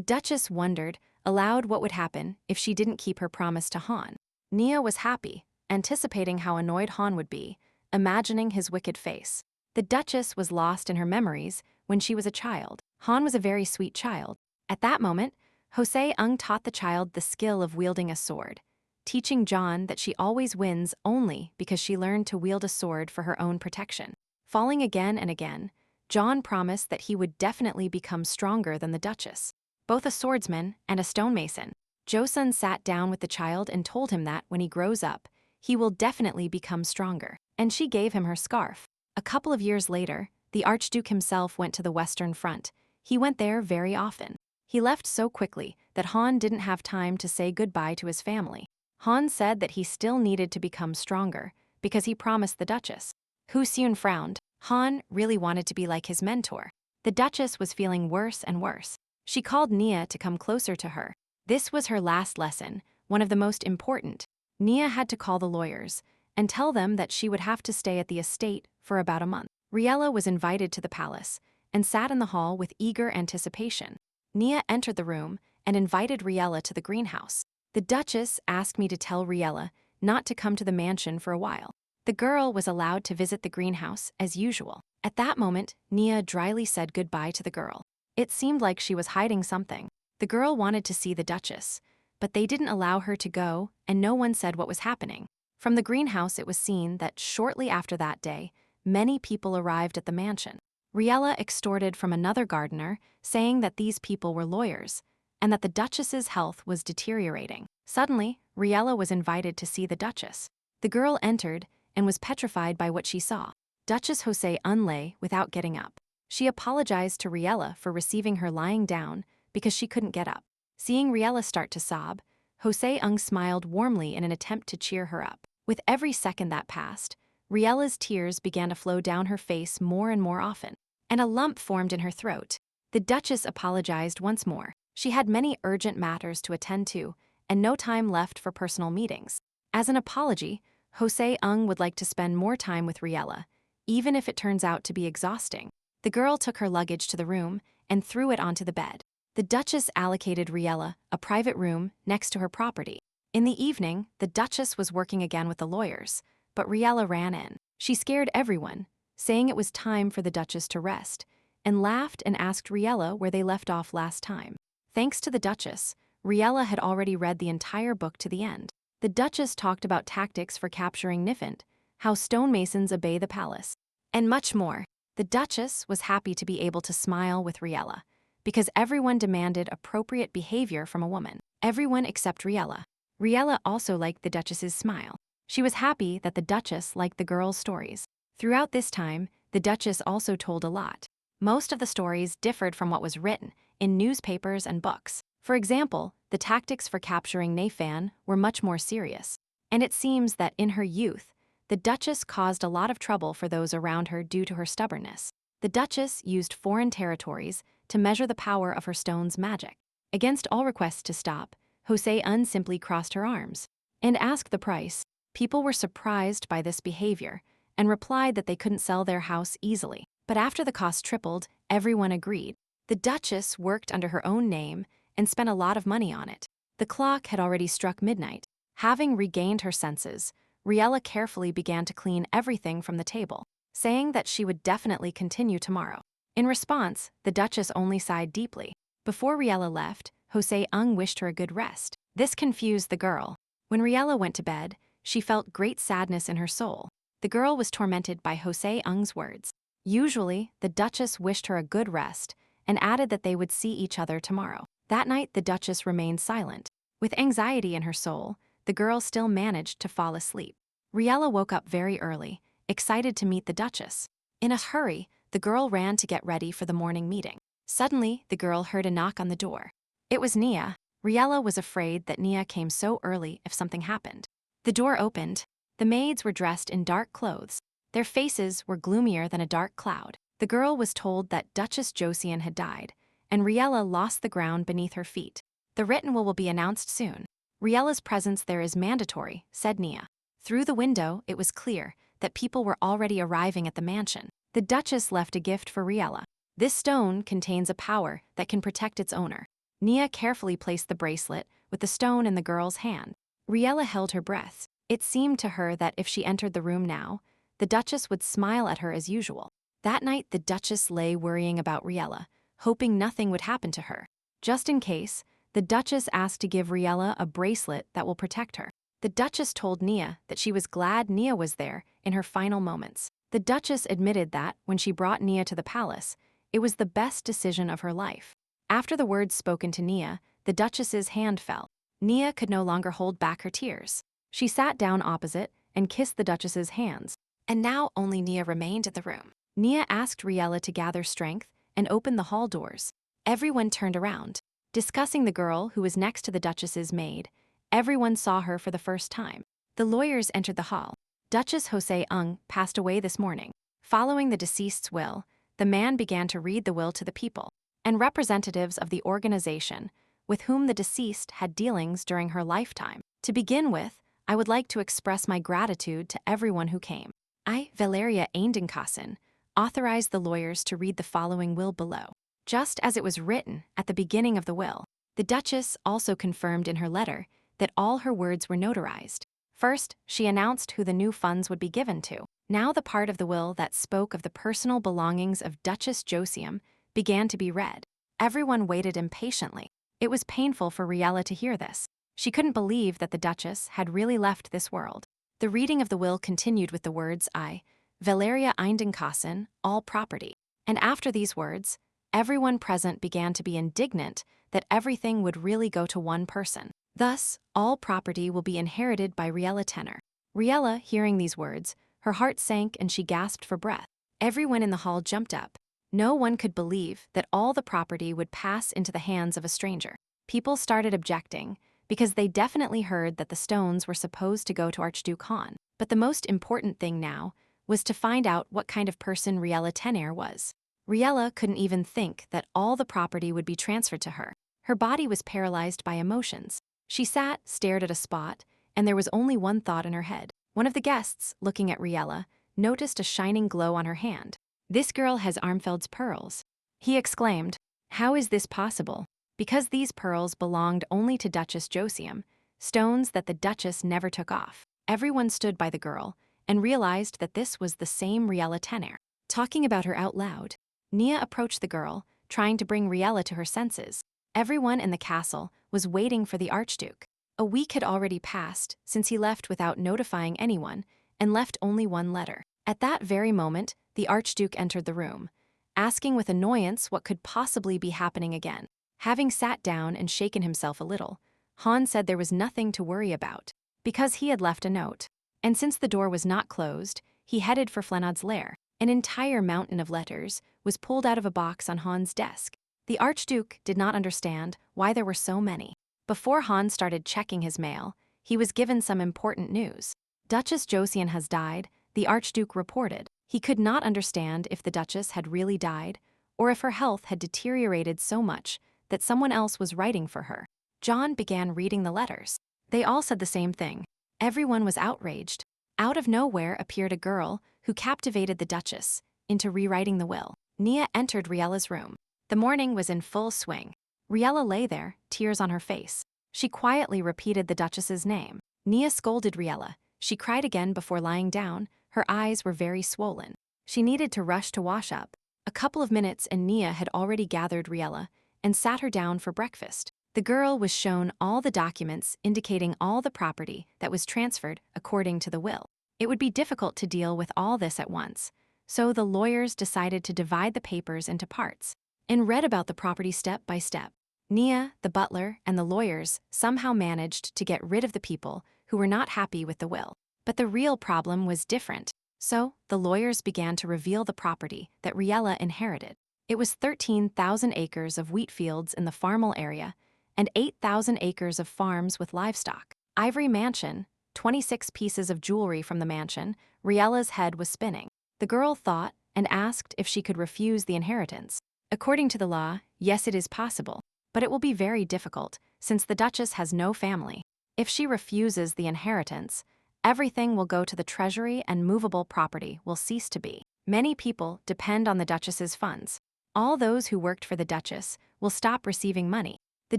Duchess wondered aloud what would happen if she didn't keep her promise to Han. Nia was happy, anticipating how annoyed Han would be, imagining his wicked face. The Duchess was lost in her memories when she was a child. Han was a very sweet child. At that moment, Joseung taught the child the skill of wielding a sword, teaching John that she always wins only because she learned to wield a sword for her own protection. Falling again and again, John promised that he would definitely become stronger than the Duchess, both a swordsman and a stonemason. Joseon sat down with the child and told him that when he grows up, he will definitely become stronger, and she gave him her scarf. A couple of years later, the Archduke himself went to the Western Front. He went there very often. He left so quickly that Han didn't have time to say goodbye to his family. Han said that he still needed to become stronger because he promised the Duchess. Joseon frowned. Han really wanted to be like his mentor. The Duchess was feeling worse and worse. She called Nia to come closer to her. This was her last lesson, one of the most important. Nia had to call the lawyers and tell them that she would have to stay at the estate for about a month. Riela was invited to the palace and sat in the hall with eager anticipation. Nia entered the room and invited Riela to the greenhouse. The Duchess asked me to tell Riela not to come to the mansion for a while. The girl was allowed to visit the greenhouse as usual. At that moment, Nia dryly said goodbye to the girl. It seemed like she was hiding something. The girl wanted to see the Duchess, but they didn't allow her to go, and no one said what was happening. From the greenhouse, it was seen that shortly after that day, many people arrived at the mansion. Riela extorted from another gardener, saying that these people were lawyers, and that the Duchess's health was deteriorating. Suddenly, Riela was invited to see the Duchess. The girl entered and was petrified by what she saw. Duchess Joseung lay without getting up. She apologized to Riela for receiving her lying down because she couldn't get up. Seeing Riela start to sob, Joseung smiled warmly in an attempt to cheer her up. With every second that passed, Riela's tears began to flow down her face more and more often, and a lump formed in her throat. The Duchess apologized once more. She had many urgent matters to attend to, and no time left for personal meetings. As an apology, Joseung would like to spend more time with Riela, even if it turns out to be exhausting. The girl took her luggage to the room and threw it onto the bed. The Duchess allocated Riela a private room next to her property. In the evening, the Duchess was working again with the lawyers, but Riela ran in. She scared everyone, saying it was time for the Duchess to rest, and laughed and asked Riela where they left off last time. Thanks to the Duchess, Riela had already read the entire book to the end. The Duchess talked about tactics for capturing Nifant, how stonemasons obey the palace, and much more. The Duchess was happy to be able to smile with Riela, because everyone demanded appropriate behavior from a woman. Everyone except Riela. Riela also liked the Duchess's smile. She was happy that the Duchess liked the girls' stories. Throughout this time, the Duchess also told a lot. Most of the stories differed from what was written in newspapers and books. For example, the tactics for capturing Nifan were much more serious. And it seems that in her youth, the Duchess caused a lot of trouble for those around her due to her stubbornness. The Duchess used foreign territories to measure the power of her stone's magic. Against all requests to stop, Joseung simply crossed her arms and asked the price. People were surprised by this behavior and replied that they couldn't sell their house easily. But after the cost tripled, everyone agreed. The Duchess worked under her own name and spent a lot of money on it. The clock had already struck midnight. Having regained her senses, Riela carefully began to clean everything from the table, saying that she would definitely continue tomorrow. In response, the Duchess only sighed deeply. Before Riela left, Joseung wished her a good rest. This confused the girl. When Riela went to bed, she felt great sadness in her soul. The girl was tormented by Joseung's words. Usually, the Duchess wished her a good rest and added that they would see each other tomorrow. That night, the Duchess remained silent. With anxiety in her soul, the girl still managed to fall asleep. Riela woke up very early, excited to meet the Duchess. In a hurry, the girl ran to get ready for the morning meeting. Suddenly, the girl heard a knock on the door. It was Nia. Riela was afraid that Nia came so early if something happened. The door opened. The maids were dressed in dark clothes. Their faces were gloomier than a dark cloud. The girl was told that Duchess Joseung had died, and Riela lost the ground beneath her feet. The written will be announced soon. Riela's presence there is mandatory, said Nia. Through the window, it was clear that people were already arriving at the mansion. The Duchess left a gift for Riela. This stone contains a power that can protect its owner. Nia carefully placed the bracelet with the stone in the girl's hand. Riela held her breath. It seemed to her that if she entered the room now, the Duchess would smile at her as usual. That night, the Duchess lay worrying about Riela, hoping nothing would happen to her. Just in case, the Duchess asked to give Riela a bracelet that will protect her. The Duchess told Nia that she was glad Nia was there in her final moments. The Duchess admitted that, when she brought Nia to the palace, it was the best decision of her life. After the words spoken to Nia, the Duchess's hand fell. Nia could no longer hold back her tears. She sat down opposite and kissed the Duchess's hands. And now only Nia remained in the room. Nia asked Riela to gather strength and open the hall doors. Everyone turned around. Discussing the girl who was next to the Duchess's maid, everyone saw her for the first time. The lawyers entered the hall. Duchess Joseung passed away this morning. Following the deceased's will, the man began to read the will to the people and representatives of the organization with whom the deceased had dealings during her lifetime. To begin with, I would like to express my gratitude to everyone who came. I, Riela Ainden Joseung, authorized the lawyers to read the following will below. Just as it was written at the beginning of the will, the Duchess also confirmed in her letter that all her words were notarized. First, she announced who the new funds would be given to. Now the part of the will that spoke of the personal belongings of Duchess Joseung began to be read. Everyone waited impatiently. It was painful for Riela to hear this. She couldn't believe that the Duchess had really left this world. The reading of the will continued with the words I, Riela Ainden Joseung, all property. And after these words, everyone present began to be indignant that everything would really go to one person. Thus, all property will be inherited by Riela Tenor. Riela, hearing these words, her heart sank and she gasped for breath. Everyone in the hall jumped up. No one could believe that all the property would pass into the hands of a stranger. People started objecting because they definitely heard that the stones were supposed to go to Archduke Han. But the most important thing now was to find out what kind of person Riela Tenor was. Riela couldn't even think that all the property would be transferred to her. Her body was paralyzed by emotions. She sat, stared at a spot, and there was only one thought in her head. One of the guests, looking at Riela, noticed a shining glow on her hand. "This girl has Armfeld's pearls," he exclaimed. How is this possible? Because these pearls belonged only to Duchess Joseung, stones that the Duchess never took off. Everyone stood by the girl and realized that this was the same Riela Tenner. Talking about her out loud, Nia approached the girl, trying to bring Riela to her senses. Everyone in the castle was waiting for the Archduke. A week had already passed since he left without notifying anyone and left only one letter. At that very moment, the Archduke entered the room, asking with annoyance what could possibly be happening again. Having sat down and shaken himself a little, Han said there was nothing to worry about, because he had left a note. And since the door was not closed, he headed for Flenod's lair. An entire mountain of letters was pulled out of a box on Han's desk. The Archduke did not understand why there were so many. Before Han started checking his mail, he was given some important news. Duchess Joseung has died, the Archduke reported. He could not understand if the Duchess had really died, or if her health had deteriorated so much that someone else was writing for her. John began reading the letters. They all said the same thing. Everyone was outraged. Out of nowhere appeared a girl who captivated the Duchess into rewriting the will. Nia entered Riela's room. The morning was in full swing. Riela lay there, tears on her face. She quietly repeated the Duchess's name. Nia scolded Riela. She cried again before lying down. Her eyes were very swollen. She needed to rush to wash up. A couple of minutes and Nia had already gathered Riela and sat her down for breakfast. The girl was shown all the documents indicating all the property that was transferred according to the will. It would be difficult to deal with all this at once, so the lawyers decided to divide the papers into parts and read about the property step by step. Nia, the butler, and the lawyers somehow managed to get rid of the people who were not happy with the will. But the real problem was different, so the lawyers began to reveal the property that Riela inherited. It was 13,000 acres of wheat fields in the farmal area and 8,000 acres of farms with livestock. Ivory mansion, 26 pieces of jewelry from the mansion. Riela's head was spinning. The girl thought and asked if she could refuse the inheritance. According to the law, yes, it is possible, but it will be very difficult since the Duchess has no family. If she refuses the inheritance, everything will go to the treasury and movable property will cease to be. Many people depend on the Duchess's funds. All those who worked for the Duchess will stop receiving money. The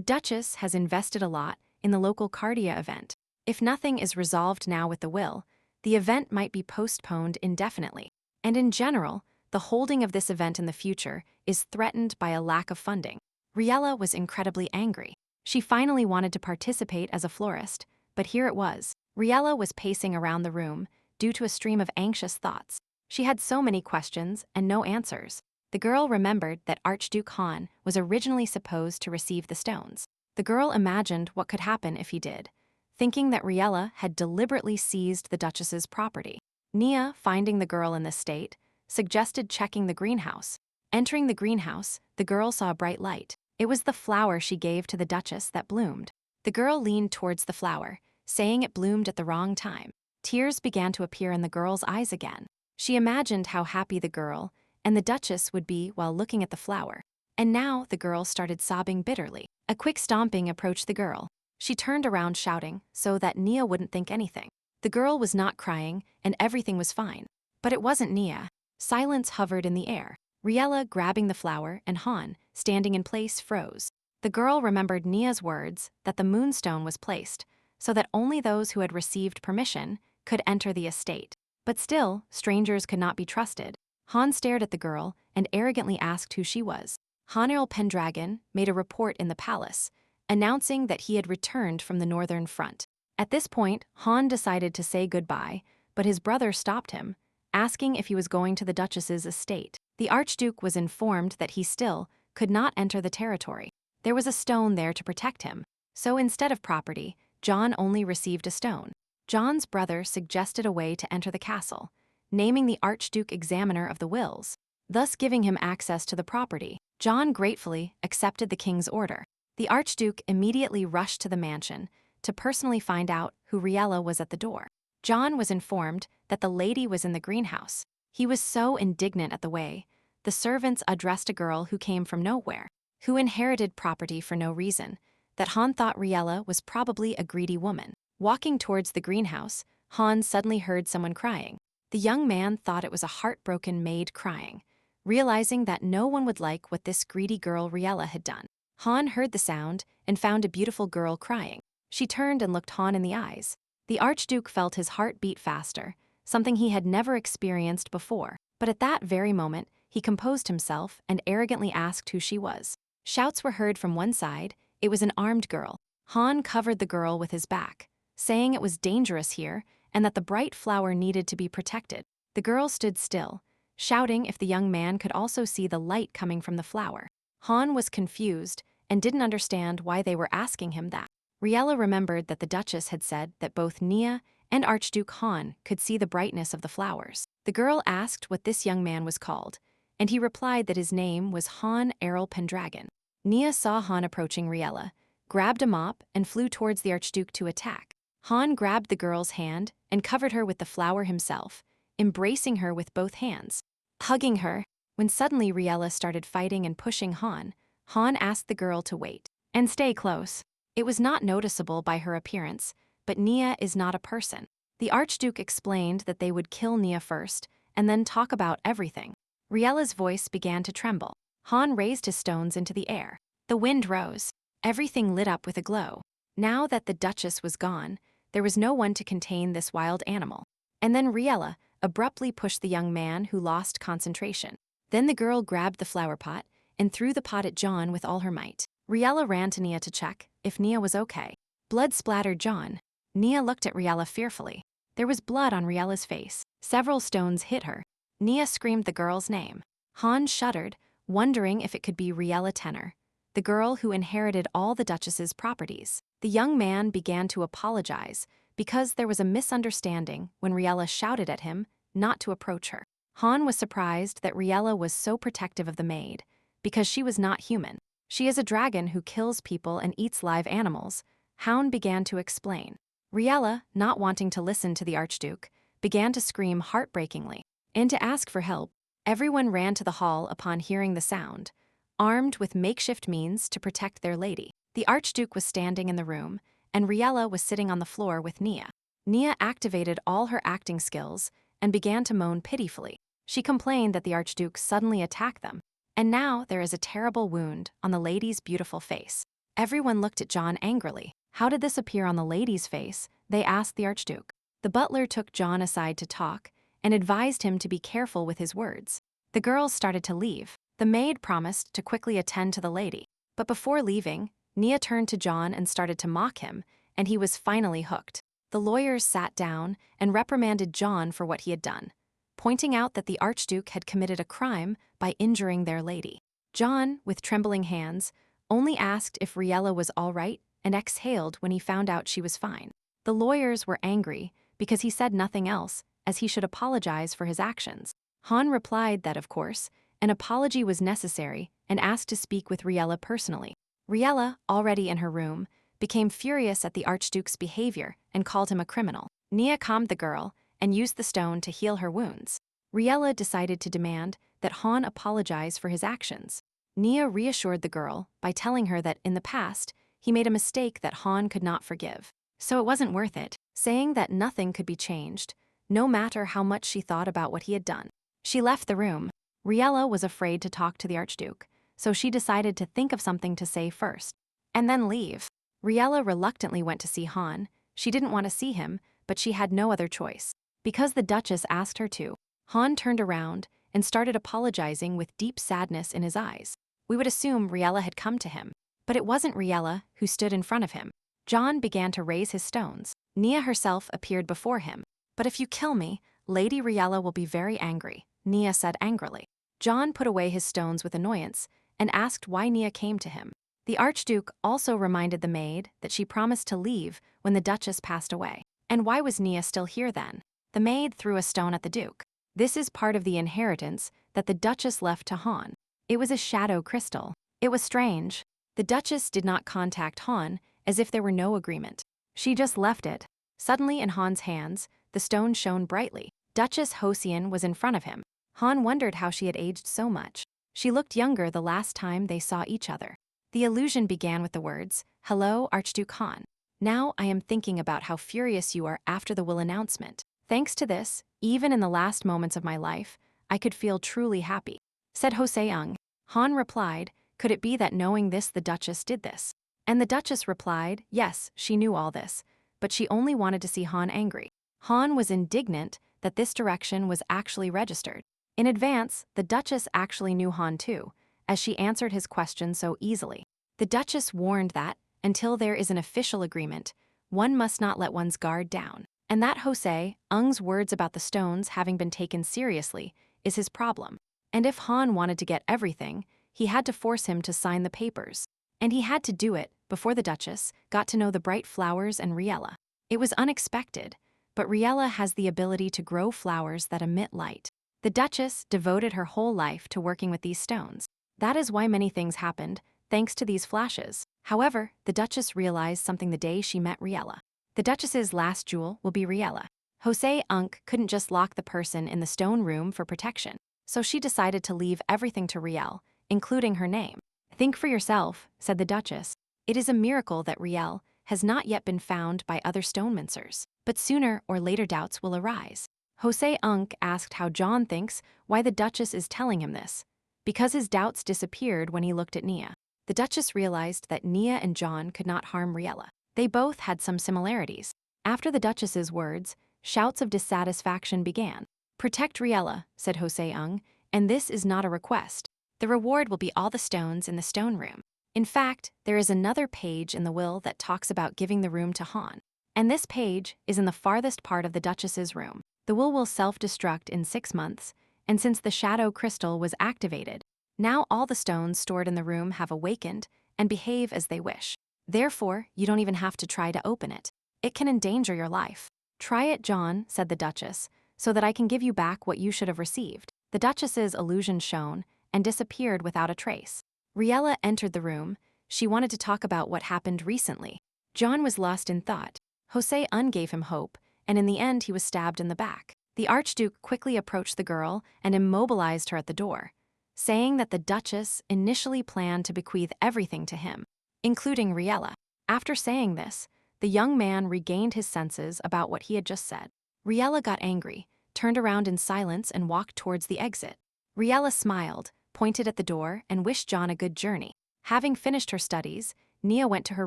Duchess has invested a lot in the local Cardia event. If nothing is resolved now with the will, the event might be postponed indefinitely. And in general, the holding of this event in the future is threatened by a lack of funding. Riela was incredibly angry. She finally wanted to participate as a florist, but here it was. Riela was pacing around the room due to a stream of anxious thoughts. She had so many questions and no answers. The girl remembered that Archduke Han was originally supposed to receive the stones. The girl imagined what could happen if he did, thinking that Riela had deliberately seized the Duchess's property. Nia, finding the girl in this state, suggested checking the greenhouse. Entering the greenhouse, the girl saw a bright light. It was the flower she gave to the Duchess that bloomed. The girl leaned towards the flower, saying it bloomed at the wrong time. Tears began to appear in the girl's eyes again. She imagined how happy the girl and the Duchess would be while looking at the flower. And now the girl started sobbing bitterly. A quick stomping approached the girl. She turned around shouting so that Nia wouldn't think anything. The girl was not crying and everything was fine. But it wasn't Nia. Silence hovered in the air. Riela grabbing the flower and Han, standing in place, froze. The girl remembered Nia's words that the moonstone was placed so that only those who had received permission could enter the estate. But still, strangers could not be trusted. Han stared at the girl and arrogantly asked who she was. Earl Pendragon made a report in the palace, announcing that he had returned from the Northern Front. At this point, Han decided to say goodbye, but his brother stopped him, asking if he was going to the Duchess's estate. The Archduke was informed that he still could not enter the territory. There was a stone there to protect him, so instead of property, John only received a stone. John's brother suggested a way to enter the castle, naming the Archduke examiner of the wills, thus giving him access to the property. John gratefully accepted the king's order. The Archduke immediately rushed to the mansion to personally find out who Riela was at the door. John was informed that the lady was in the greenhouse. He was so indignant at the way the servants addressed a girl who came from nowhere, who inherited property for no reason, that Han thought Riela was probably a greedy woman. Walking towards the greenhouse, Han suddenly heard someone crying. The young man thought it was a heartbroken maid crying. realizing that no one would like what this greedy girl Riela had done. Han heard the sound and found a beautiful girl crying. She turned and looked Han in the eyes. The Archduke felt his heart beat faster, something he had never experienced before. But at that very moment, he composed himself and arrogantly asked who she was. Shouts were heard from one side. It was an armed girl. Han covered the girl with his back, saying it was dangerous here and that the bright flower needed to be protected. The girl stood still, shouting if the young man could also see the light coming from the flower. Han was confused and didn't understand why they were asking him that. Riela remembered that the Duchess had said that both Nia and Archduke Han could see the brightness of the flowers. The girl asked what this young man was called, and he replied that his name was Han Errol Pendragon. Nia saw Han approaching Riela, grabbed a mop, and flew towards the Archduke to attack. Han grabbed the girl's hand and covered her with the flower himself, embracing her with both hands, hugging her. When suddenly Riela started fighting and pushing Han, Han asked the girl to wait and stay close. It was not noticeable by her appearance, but Nia is not a person. The Archduke explained that they would kill Nia first and then talk about everything. Riela's voice began to tremble. Han raised his stones into the air. The wind rose. Everything lit up with a glow. Now that the Duchess was gone, there was no one to contain this wild animal. And then Riela abruptly pushed the young man who lost concentration. Then the girl grabbed the flower pot and threw the pot at John with all her might. Riela ran to Nia to check if Nia was okay. Blood splattered John. Nia looked at Riela fearfully. There was blood on Riela's face. Several stones hit her. Nia screamed the girl's name. Han shuddered, wondering if it could be Riela Tenor, the girl who inherited all the Duchess's properties. The young man began to apologize because there was a misunderstanding when Riela shouted at him not to approach her. Han was surprised that Riela was so protective of the maid, because she was not human. She is a dragon who kills people and eats live animals, Han began to explain. Riela, not wanting to listen to the Archduke, began to scream heartbreakingly. And to ask for help, everyone ran to the hall upon hearing the sound, armed with makeshift means to protect their lady. The Archduke was standing in the room, and Riela was sitting on the floor with Nia. Nia activated all her acting skills and began to moan pitifully. She complained that the Archduke suddenly attacked them, and now there is a terrible wound on the lady's beautiful face. Everyone looked at John angrily. How did this appear on the lady's face? They asked the Archduke. The butler took John aside to talk and advised him to be careful with his words. The girls started to leave. The maid promised to quickly attend to the lady. But before leaving, Nia turned to John and started to mock him, and he was finally hooked. The lawyers sat down and reprimanded John for what he had done, pointing out that the Archduke had committed a crime by injuring their lady. John, with trembling hands, only asked if Riela was all right and exhaled when he found out she was fine. The lawyers were angry because he said nothing else, as he should apologize for his actions. Han replied that, of course, an apology was necessary and asked to speak with Riela personally. Riela, already in her room, became furious at the Archduke's behavior and called him a criminal. Nia calmed the girl and used the stone to heal her wounds. Riela decided to demand that Han apologize for his actions. Nia reassured the girl by telling her that in the past, he made a mistake that Han could not forgive. So it wasn't worth it, saying that nothing could be changed, no matter how much she thought about what he had done. She left the room. Riela was afraid to talk to the Archduke, so she decided to think of something to say first, and then leave. Riela reluctantly went to see Han. She didn't want to see him, but she had no other choice. Because the Duchess asked her to, Han turned around and started apologizing with deep sadness in his eyes. We would assume Riela had come to him, but it wasn't Riela who stood in front of him. John began to raise his stones. Nia herself appeared before him. But if you kill me, Lady Riela will be very angry, Nia said angrily. John put away his stones with annoyance and asked why Nia came to him. The Archduke also reminded the maid that she promised to leave when the Duchess passed away. And why was Nia still here then? The maid threw a stone at the Duke. This is part of the inheritance that the Duchess left to Han. It was a shadow crystal. It was strange. The Duchess did not contact Han as if there were no agreement. She just left it. Suddenly in Han's hands, the stone shone brightly. Duchess Hosien was in front of him. Han wondered how she had aged so much. She looked younger the last time they saw each other. The illusion began with the words, "Hello, Archduke Han. Now I am thinking about how furious you are after the will announcement. Thanks to this, even in the last moments of my life, I could feel truly happy." said Joseung. Han replied, could it be that knowing this the Duchess did this? And the Duchess replied, yes, she knew all this, but she only wanted to see Han angry. Han was indignant that this direction was actually registered. In advance, the Duchess actually knew Han too, as she answered his question so easily. The Duchess warned that, until there is an official agreement, one must not let one's guard down. And that Joseung's words about the stones having been taken seriously is his problem. And if Han wanted to get everything, he had to force him to sign the papers. And he had to do it before the Duchess got to know the bright flowers and Riela. It was unexpected, but Riela has the ability to grow flowers that emit light. The Duchess devoted her whole life to working with these stones. That is why many things happened, thanks to these flashes. However, the Duchess realized something the day she met Riela. The Duchess's last jewel will be Riela. Joseung couldn't just lock the person in the stone room for protection, so she decided to leave everything to Riel, including her name. Think for yourself, said the Duchess. It is a miracle that Riel has not yet been found by other stonemancers, but sooner or later doubts will arise. Joseung asked how John thinks why the Duchess is telling him this. Because his doubts disappeared when he looked at Nia. The Duchess realized that Nia and John could not harm Riela. They both had some similarities. After the Duchess's words, shouts of dissatisfaction began. Protect Riela, said Joseung, and this is not a request. The reward will be all the stones in the stone room. In fact, there is another page in the will that talks about giving the room to Han. And this page is in the farthest part of the Duchess's room. The will self-destruct in 6 months, and since the shadow crystal was activated, now all the stones stored in the room have awakened and behave as they wish. Therefore, you don't even have to try to open it. It can endanger your life. Try it, John, said the Duchess, so that I can give you back what you should have received. The Duchess's illusion shone and disappeared without a trace. Riela entered the room. She wanted to talk about what happened recently. John was lost in thought. Joseung gave him hope, and in the end he was stabbed in the back. The Archduke quickly approached the girl and immobilized her at the door, saying that the Duchess initially planned to bequeath everything to him, including Riela. After saying this, the young man regained his senses about what he had just said. Riela got angry, turned around in silence and walked towards the exit. Riela smiled, pointed at the door, and wished John a good journey. Having finished her studies, Nia went to her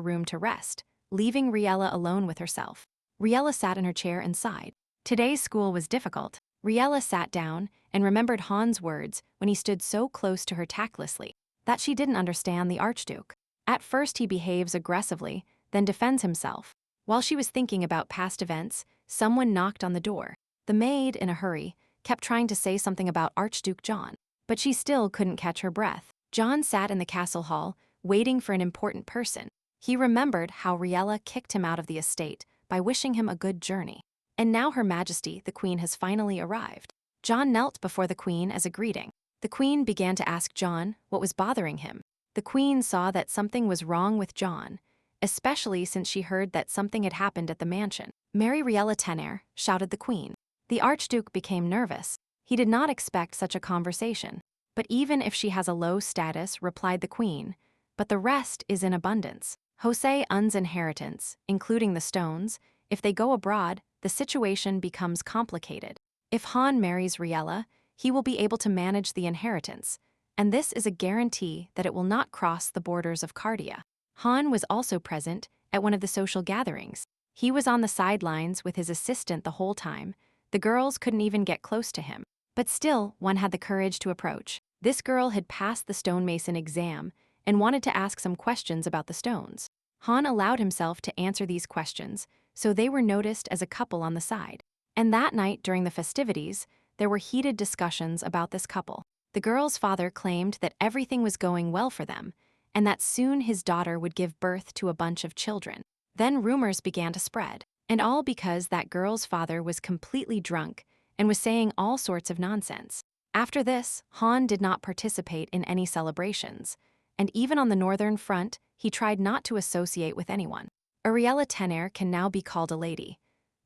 room to rest, leaving Riela alone with herself. Riela sat in her chair and sighed. Today's school was difficult. Riela sat down and remembered Han's words when he stood so close to her tactlessly, that she didn't understand the Archduke. At first he behaves aggressively, then defends himself. While she was thinking about past events, someone knocked on the door. The maid, in a hurry, kept trying to say something about Archduke John, but she still couldn't catch her breath. John sat in the castle hall, waiting for an important person. He remembered how Riela kicked him out of the estate by wishing him a good journey. And now Her Majesty, the Queen, has finally arrived. John knelt before the Queen as a greeting. The Queen began to ask John what was bothering him. The Queen saw that something was wrong with John, especially since she heard that something had happened at the mansion. Marry Riela Ainden, shouted the Queen. The Archduke became nervous. He did not expect such a conversation. But even if she has a low status, replied the Queen, but the rest is in abundance. Joseung's inheritance, including the stones, if they go abroad, the situation becomes complicated. If Han marries Riela, he will be able to manage the inheritance, and this is a guarantee that it will not cross the borders of Cardia. Han was also present at one of the social gatherings. He was on the sidelines with his assistant the whole time. The girls couldn't even get close to him. But still, one had the courage to approach. This girl had passed the stonemason exam and wanted to ask some questions about the stones. Han allowed himself to answer these questions, so they were noticed as a couple on the side. And that night during the festivities, there were heated discussions about this couple. The girl's father claimed that everything was going well for them, and that soon his daughter would give birth to a bunch of children. Then rumors began to spread, and all because that girl's father was completely drunk and was saying all sorts of nonsense. After this, Han did not participate in any celebrations, and even on the Northern Front, he tried not to associate with anyone. Riela Ainden can now be called a lady,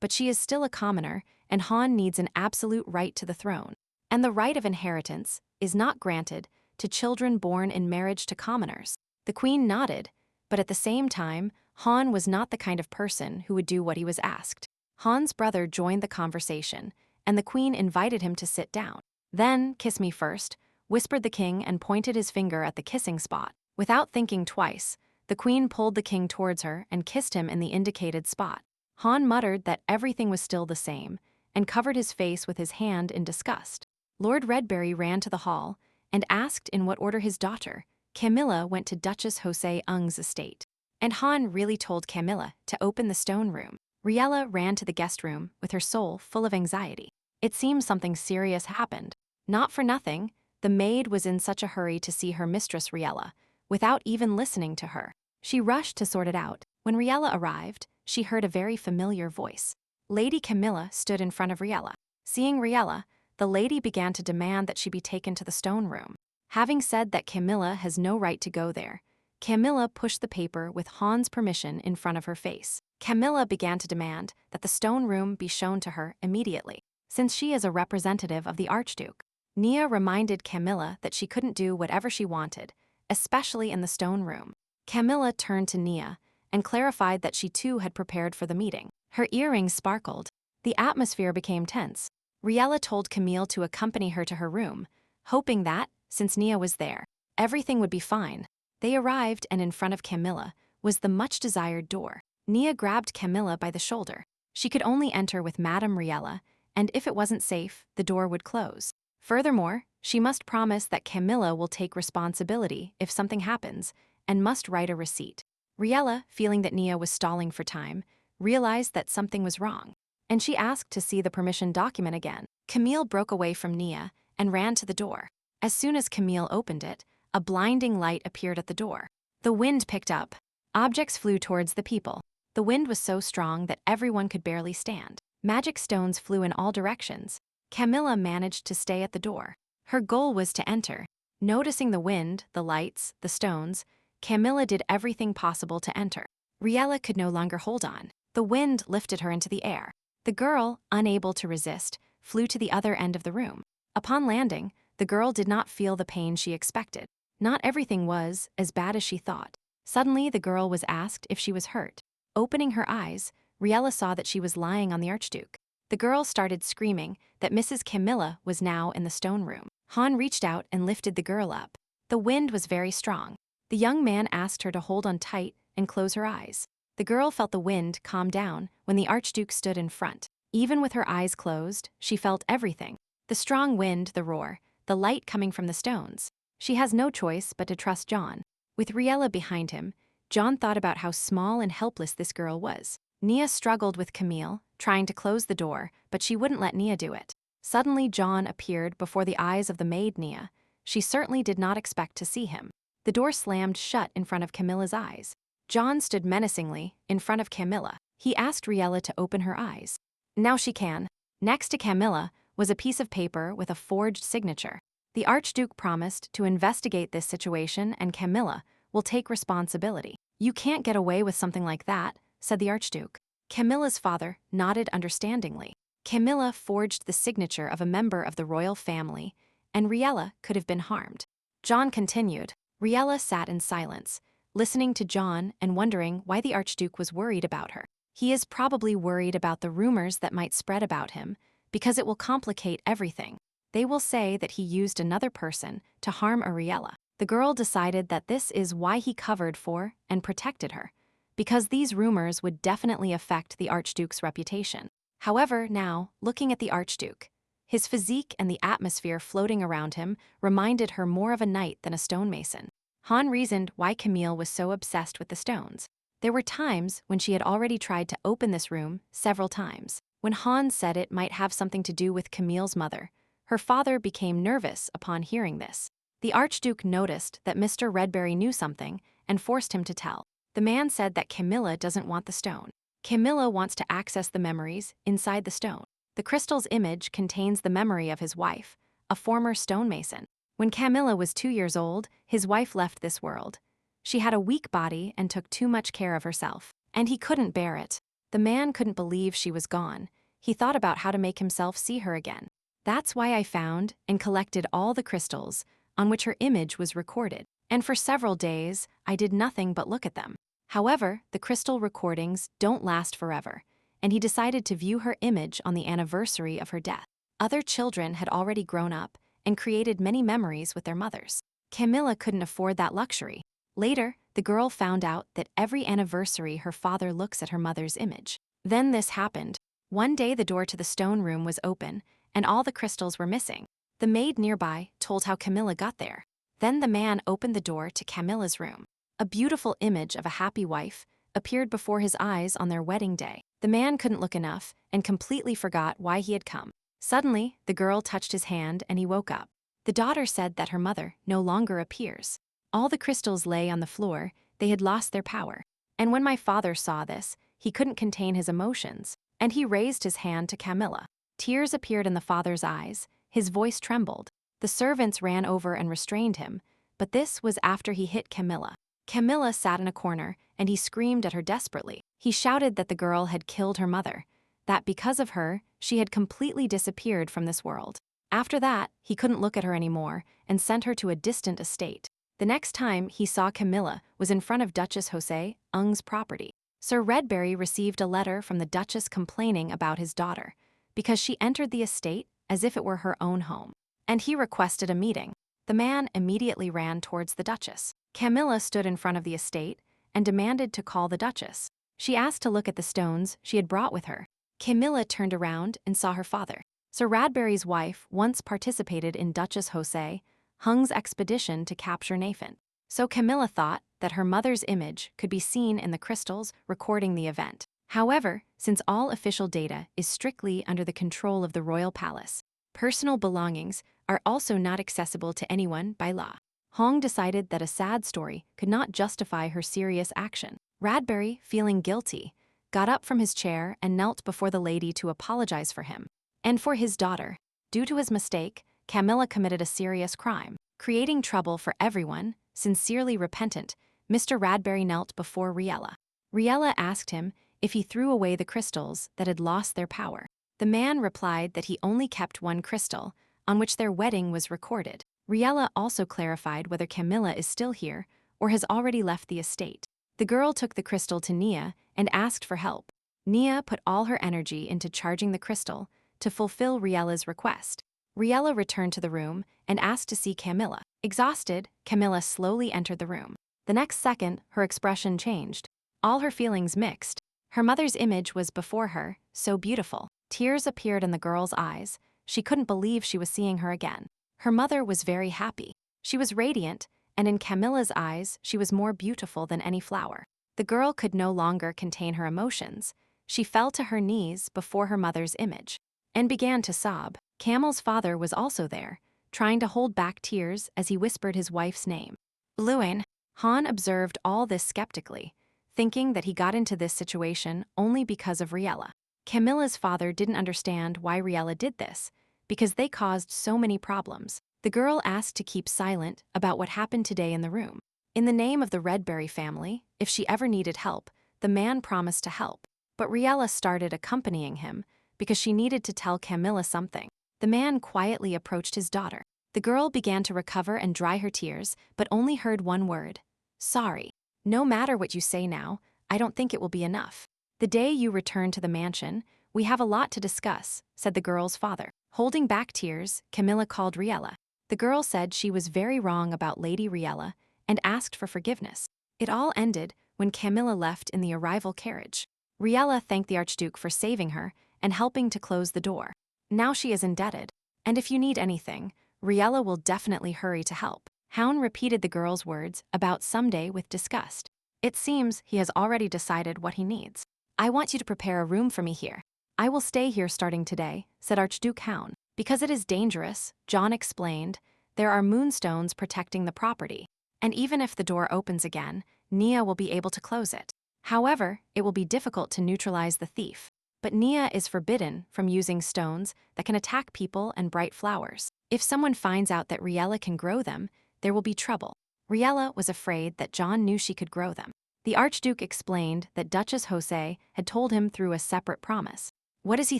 but she is still a commoner, and Han needs an absolute right to the throne. And the right of inheritance is not granted to children born in marriage to commoners. The Queen nodded, but at the same time, Han was not the kind of person who would do what he was asked. Han's brother joined the conversation, and the Queen invited him to sit down. Then, kiss me first, whispered the king and pointed his finger at the kissing spot. Without thinking twice, the queen pulled the king towards her and kissed him in the indicated spot. Han muttered that everything was still the same and covered his face with his hand in disgust. Lord Redberry ran to the hall and asked in what order his daughter, Camila, went to Duchess Joseung's estate. And Han really told Camila to open the stone room. Riela ran to the guest room with her soul full of anxiety. It seemed something serious happened. Not for nothing, the maid was in such a hurry to see her mistress Riela, without even listening to her. She rushed to sort it out. When Riela arrived, she heard a very familiar voice. Lady Camila stood in front of Riela. Seeing Riela, the lady began to demand that she be taken to the stone room. Having said that Camila has no right to go there, Camila pushed the paper with Han's permission in front of her face. Camila began to demand that the stone room be shown to her immediately, since she is a representative of the Archduke. Nia reminded Camila that she couldn't do whatever she wanted, especially in the stone room. Camila turned to Nia and clarified that she too had prepared for the meeting. Her earrings sparkled. The atmosphere became tense. Riela told Camille to accompany her to her room, hoping that, since Nia was there, everything would be fine. They arrived, and in front of Camila was the much-desired door. Nia grabbed Camila by the shoulder. She could only enter with Madame Riela, and if it wasn't safe, the door would close. Furthermore, she must promise that Camila will take responsibility if something happens, and must write a receipt. Riela, feeling that Nia was stalling for time, realized that something was wrong, and she asked to see the permission document again. Camille broke away from Nia and ran to the door. As soon as Camille opened it, a blinding light appeared at the door. The wind picked up. Objects flew towards the people. The wind was so strong that everyone could barely stand. Magic stones flew in all directions. Camila managed to stay at the door. Her goal was to enter. Noticing the wind, the lights, the stones, Camila did everything possible to enter. Riela could no longer hold on. The wind lifted her into the air. The girl, unable to resist, flew to the other end of the room. Upon landing, the girl did not feel the pain she expected. Not everything was as bad as she thought. Suddenly, the girl was asked if she was hurt. Opening her eyes, Riela saw that she was lying on the Archduke. The girl started screaming that Mrs. Camila was now in the stone room. Han reached out and lifted the girl up. The wind was very strong. The young man asked her to hold on tight and close her eyes. The girl felt the wind calm down when the Archduke stood in front. Even with her eyes closed, she felt everything. The strong wind, the roar, the light coming from the stones. She has no choice but to trust John. With Riela behind him, John thought about how small and helpless this girl was. Nia struggled with Camille, trying to close the door, but she wouldn't let Nia do it. Suddenly John appeared before the eyes of the maid Nia. She certainly did not expect to see him. The door slammed shut in front of Camilla's eyes. John stood menacingly in front of Camila. He asked Riela to open her eyes. Now she can. Next to Camila was a piece of paper with a forged signature. The Archduke promised to investigate this situation, and Camila will take responsibility. You can't get away with something like that, said the Archduke. Camilla's father nodded understandingly. Camila forged the signature of a member of the royal family, and Riela could have been harmed. John continued. Riela sat in silence, listening to John and wondering why the Archduke was worried about her. He is probably worried about the rumors that might spread about him, because it will complicate everything. They will say that he used another person to harm Riela. The girl decided that this is why he covered for and protected her, because these rumors would definitely affect the Archduke's reputation. However, now, looking at the Archduke, his physique and the atmosphere floating around him reminded her more of a knight than a stonemason. Han reasoned why Camille was so obsessed with the stones. There were times when she had already tried to open this room several times. When Han said it might have something to do with Camille's mother, her father became nervous upon hearing this. The Archduke noticed that Mr. Redberry knew something and forced him to tell. The man said that Camila doesn't want the stone. Camila wants to access the memories inside the stone. The crystal's image contains the memory of his wife, a former stonemason. When Camila was 2 years old, his wife left this world. She had a weak body and took too much care of herself, and he couldn't bear it. The man couldn't believe she was gone. He thought about how to make himself see her again. That's why I found and collected all the crystals on which her image was recorded, and for several days, I did nothing but look at them. However, the crystal recordings don't last forever, and he decided to view her image on the anniversary of her death. Other children had already grown up and created many memories with their mothers. Camila couldn't afford that luxury. Later, the girl found out that every anniversary her father looks at her mother's image. Then this happened. One day the door to the stone room was open, and all the crystals were missing. The maid nearby told how Camila got there. Then the man opened the door to Camila's room. A beautiful image of a happy wife appeared before his eyes on their wedding day. The man couldn't look enough and completely forgot why he had come. Suddenly, the girl touched his hand and he woke up. The daughter said that her mother no longer appears. All the crystals lay on the floor, they had lost their power. And when my father saw this, he couldn't contain his emotions, and he raised his hand to Camila. Tears appeared in the father's eyes, his voice trembled. The servants ran over and restrained him, but this was after he hit Camila. Camila sat in a corner, and he screamed at her desperately. He shouted that the girl had killed her mother, that because of her, she had completely disappeared from this world. After that, he couldn't look at her anymore and sent her to a distant estate. The next time he saw Camila was in front of Duchess Joseung's property. Sir Redberry received a letter from the Duchess complaining about his daughter, because she entered the estate as if it were her own home. And he requested a meeting. The man immediately ran towards the Duchess. Camila stood in front of the estate and demanded to call the Duchess. She asked to look at the stones she had brought with her. Camila turned around and saw her father. Sir Radberry's wife once participated in Duchess Joseung's expedition to capture Nathan. So Camila thought that her mother's image could be seen in the crystals recording the event. However, since all official data is strictly under the control of the royal palace, personal belongings are also not accessible to anyone by law. Hong decided that a sad story could not justify her serious action. Radberry, feeling guilty, got up from his chair and knelt before the lady to apologize for him and for his daughter. Due to his mistake, Camila committed a serious crime, creating trouble for everyone. Sincerely repentant, Mr. Radberry knelt before Riela. Riela asked him if he threw away the crystals that had lost their power. The man replied that he only kept one crystal, on which their wedding was recorded. Riela also clarified whether Camila is still here or has already left the estate. The girl took the crystal to Nia and asked for help. Nia put all her energy into charging the crystal to fulfill Riela's request. Riela returned to the room and asked to see Camila. Exhausted, Camila slowly entered the room. The next second, her expression changed. All her feelings mixed. Her mother's image was before her, so beautiful. Tears appeared in the girl's eyes. She couldn't believe she was seeing her again. Her mother was very happy. She was radiant, and in Camila's eyes, she was more beautiful than any flower. The girl could no longer contain her emotions. She fell to her knees before her mother's image and began to sob. Camel's father was also there, trying to hold back tears as he whispered his wife's name. Luan. Han observed all this skeptically, thinking that he got into this situation only because of Riela. Camila's father didn't understand why Riela did this, because they caused so many problems. The girl asked to keep silent about what happened today in the room. In the name of the Redberry family, if she ever needed help, the man promised to help. But Riela started accompanying him because she needed to tell Camila something. The man quietly approached his daughter. The girl began to recover and dry her tears, but only heard one word: sorry. No matter what you say now, I don't think it will be enough. The day you return to the mansion, we have a lot to discuss, said the girl's father. Holding back tears, Camila called Riela. The girl said she was very wrong about Lady Riela and asked for forgiveness. It all ended when Camila left in the arrival carriage. Riela thanked the Archduke for saving her and helping to close the door. Now she is indebted, and if you need anything, Riela will definitely hurry to help. Hound repeated the girl's words about someday with disgust. It seems he has already decided what he needs. I want you to prepare a room for me here. I will stay here starting today, said Archduke Hound. Because it is dangerous, John explained, there are moonstones protecting the property. And even if the door opens again, Nia will be able to close it. However, it will be difficult to neutralize the thief. But Nia is forbidden from using stones that can attack people and bright flowers. If someone finds out that Riela can grow them, there will be trouble. Riela was afraid that John knew she could grow them. The Archduke explained that Duchess Jose had told him through a separate promise. What is he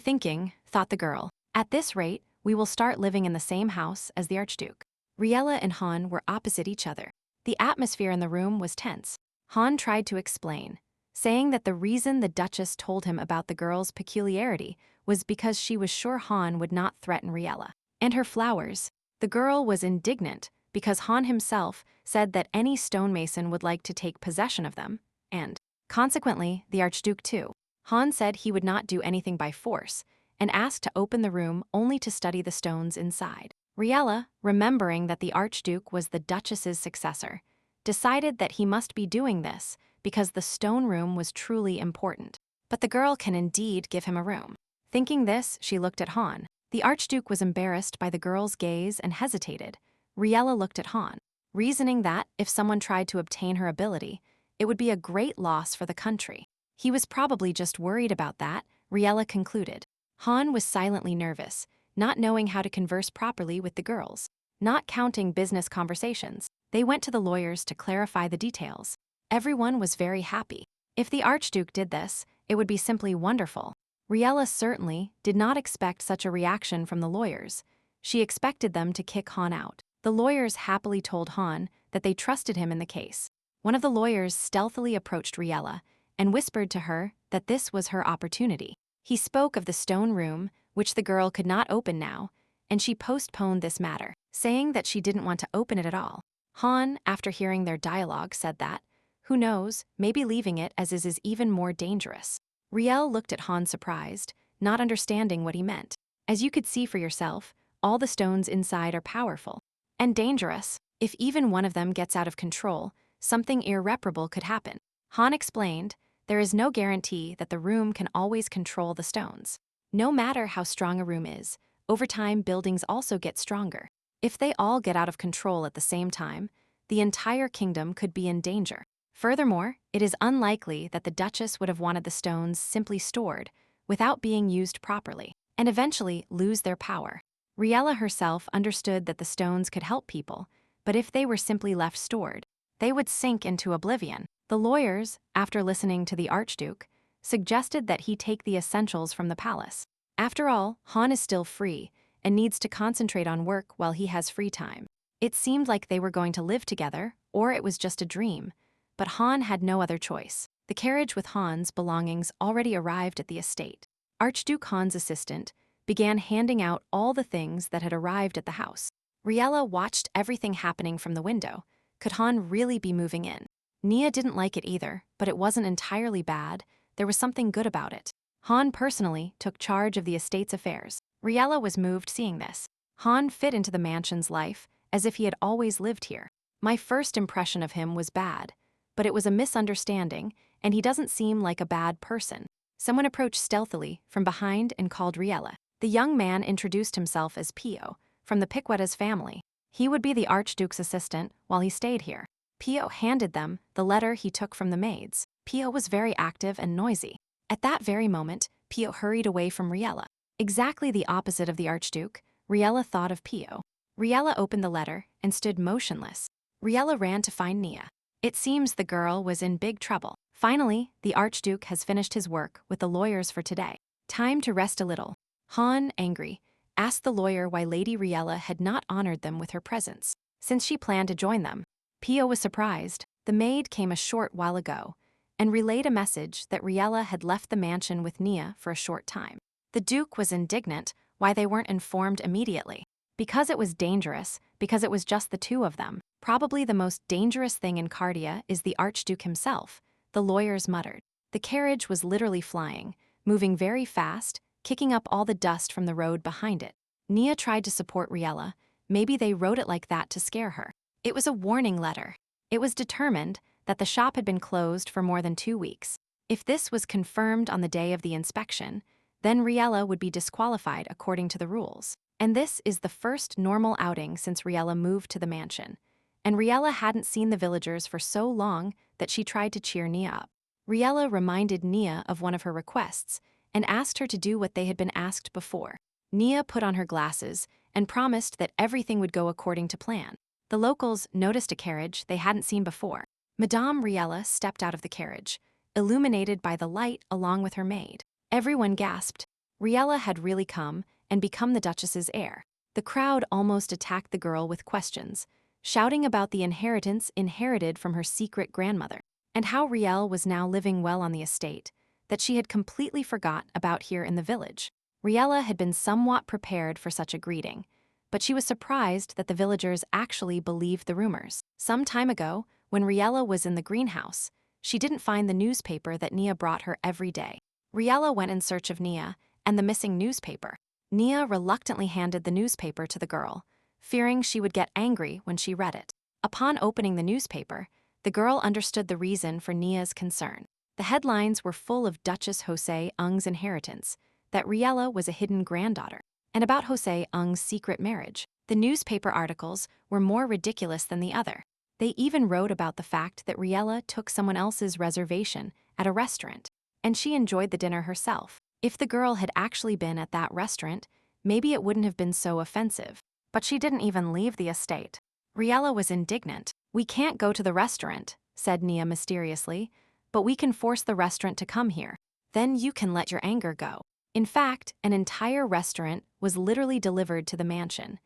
thinking? Thought the girl. At this rate, we will start living in the same house as the Archduke. Riela and Han were opposite each other. The atmosphere in the room was tense. Han tried to explain, saying that the reason the Duchess told him about the girl's peculiarity was because she was sure Han would not threaten Riela and her flowers. The girl was indignant because Han himself said that any stonemason would like to take possession of them, and, consequently, the Archduke too. Han said he would not do anything by force, and asked to open the room only to study the stones inside. Riela, remembering that the Archduke was the Duchess's successor, decided that he must be doing this because the stone room was truly important. But the girl can indeed give him a room. Thinking this, she looked at Han. The Archduke was embarrassed by the girl's gaze and hesitated. Riela looked at Han, reasoning that if someone tried to obtain her ability, it would be a great loss for the country. He was probably just worried about that, Riela concluded. Han was silently nervous, not knowing how to converse properly with the girls. Not counting business conversations, they went to the lawyers to clarify the details. Everyone was very happy. If the Archduke did this, it would be simply wonderful. Riela certainly did not expect such a reaction from the lawyers. She expected them to kick Han out. The lawyers happily told Han that they trusted him in the case. One of the lawyers stealthily approached Riela and whispered to her that this was her opportunity. He spoke of the stone room, which the girl could not open now, and she postponed this matter, saying that she didn't want to open it at all. Han, after hearing their dialogue, said that, who knows, maybe leaving it as is even more dangerous. Riel looked at Han surprised, not understanding what he meant. As you could see for yourself, all the stones inside are powerful and dangerous. If even one of them gets out of control, something irreparable could happen. Han explained, there is no guarantee that the room can always control the stones. No matter how strong a room is, over time buildings also get stronger. If they all get out of control at the same time, the entire kingdom could be in danger. Furthermore, it is unlikely that the Duchess would have wanted the stones simply stored, without being used properly, and eventually lose their power. Riela herself understood that the stones could help people, but if they were simply left stored, they would sink into oblivion. The lawyers, after listening to the Archduke, suggested that he take the essentials from the palace. After all, Han is still free, and needs to concentrate on work while he has free time. It seemed like they were going to live together, or it was just a dream. But Han had no other choice. The carriage with Han's belongings already arrived at the estate. Archduke Han's assistant began handing out all the things that had arrived at the house. Riela watched everything happening from the window. Could Han really be moving in? Nia didn't like it either, but it wasn't entirely bad. There was something good about it. Han personally took charge of the estate's affairs. Riela was moved seeing this. Han fit into the mansion's life as if he had always lived here. My first impression of him was bad, but it was a misunderstanding, and he doesn't seem like a bad person. Someone approached stealthily from behind and called Riela. The young man introduced himself as Pio, from the Piquetas family. He would be the Archduke's assistant while he stayed here. Pio handed them the letter he took from the maids. Pio was very active and noisy. At that very moment, Pio hurried away from Riela. Exactly the opposite of the Archduke, Riela thought of Pio. Riela opened the letter and stood motionless. Riela ran to find Nia. It seems the girl was in big trouble. Finally, the Archduke has finished his work with the lawyers for today. Time to rest a little. Han, angry, asked the lawyer why Lady Riela had not honored them with her presence, since she planned to join them. Pio was surprised. The maid came a short while ago and relayed a message that Riela had left the mansion with Nia for a short time. The Duke was indignant why they weren't informed immediately. Because it was dangerous, because it was just the two of them. Probably the most dangerous thing in Cardia is the Archduke himself, the lawyers muttered. The carriage was literally flying, moving very fast, kicking up all the dust from the road behind it. Nia tried to support Riela. Maybe they wrote it like that to scare her. It was a warning letter. It was determined that the shop had been closed for more than 2 weeks. If this was confirmed on the day of the inspection, then Riela would be disqualified according to the rules. And this is the first normal outing since Riela moved to the mansion. And Riela hadn't seen the villagers for so long that she tried to cheer Nia up. Riela reminded Nia of one of her requests and asked her to do what they had been asked before. Nia put on her glasses and promised that everything would go according to plan. The locals noticed a carriage they hadn't seen before. Madame Riela stepped out of the carriage, illuminated by the light along with her maid. Everyone gasped. Riela had really come and become the Duchess's heir. The crowd almost attacked the girl with questions, shouting about the inheritance inherited from her secret grandmother, and how Riel was now living well on the estate, that she had completely forgot about here in the village. Riela had been somewhat prepared for such a greeting, but she was surprised that the villagers actually believed the rumors. Some time ago, when Riela was in the greenhouse, she didn't find the newspaper that Nia brought her every day. Riela went in search of Nia and the missing newspaper. Nia reluctantly handed the newspaper to the girl, fearing she would get angry when she read it. Upon opening the newspaper, the girl understood the reason for Nia's concern. The headlines were full of Duchess Joseung's inheritance, that Riela was a hidden granddaughter, and about Joseung's secret marriage. The newspaper articles were more ridiculous than the other. They even wrote about the fact that Riela took someone else's reservation at a restaurant, and she enjoyed the dinner herself. If the girl had actually been at that restaurant, maybe it wouldn't have been so offensive. But she didn't even leave the estate. Riela was indignant. "We can't go to the restaurant," said Nia mysteriously, "but we can force the restaurant to come here. Then you can let your anger go." In fact, an entire restaurant was literally delivered to the mansion.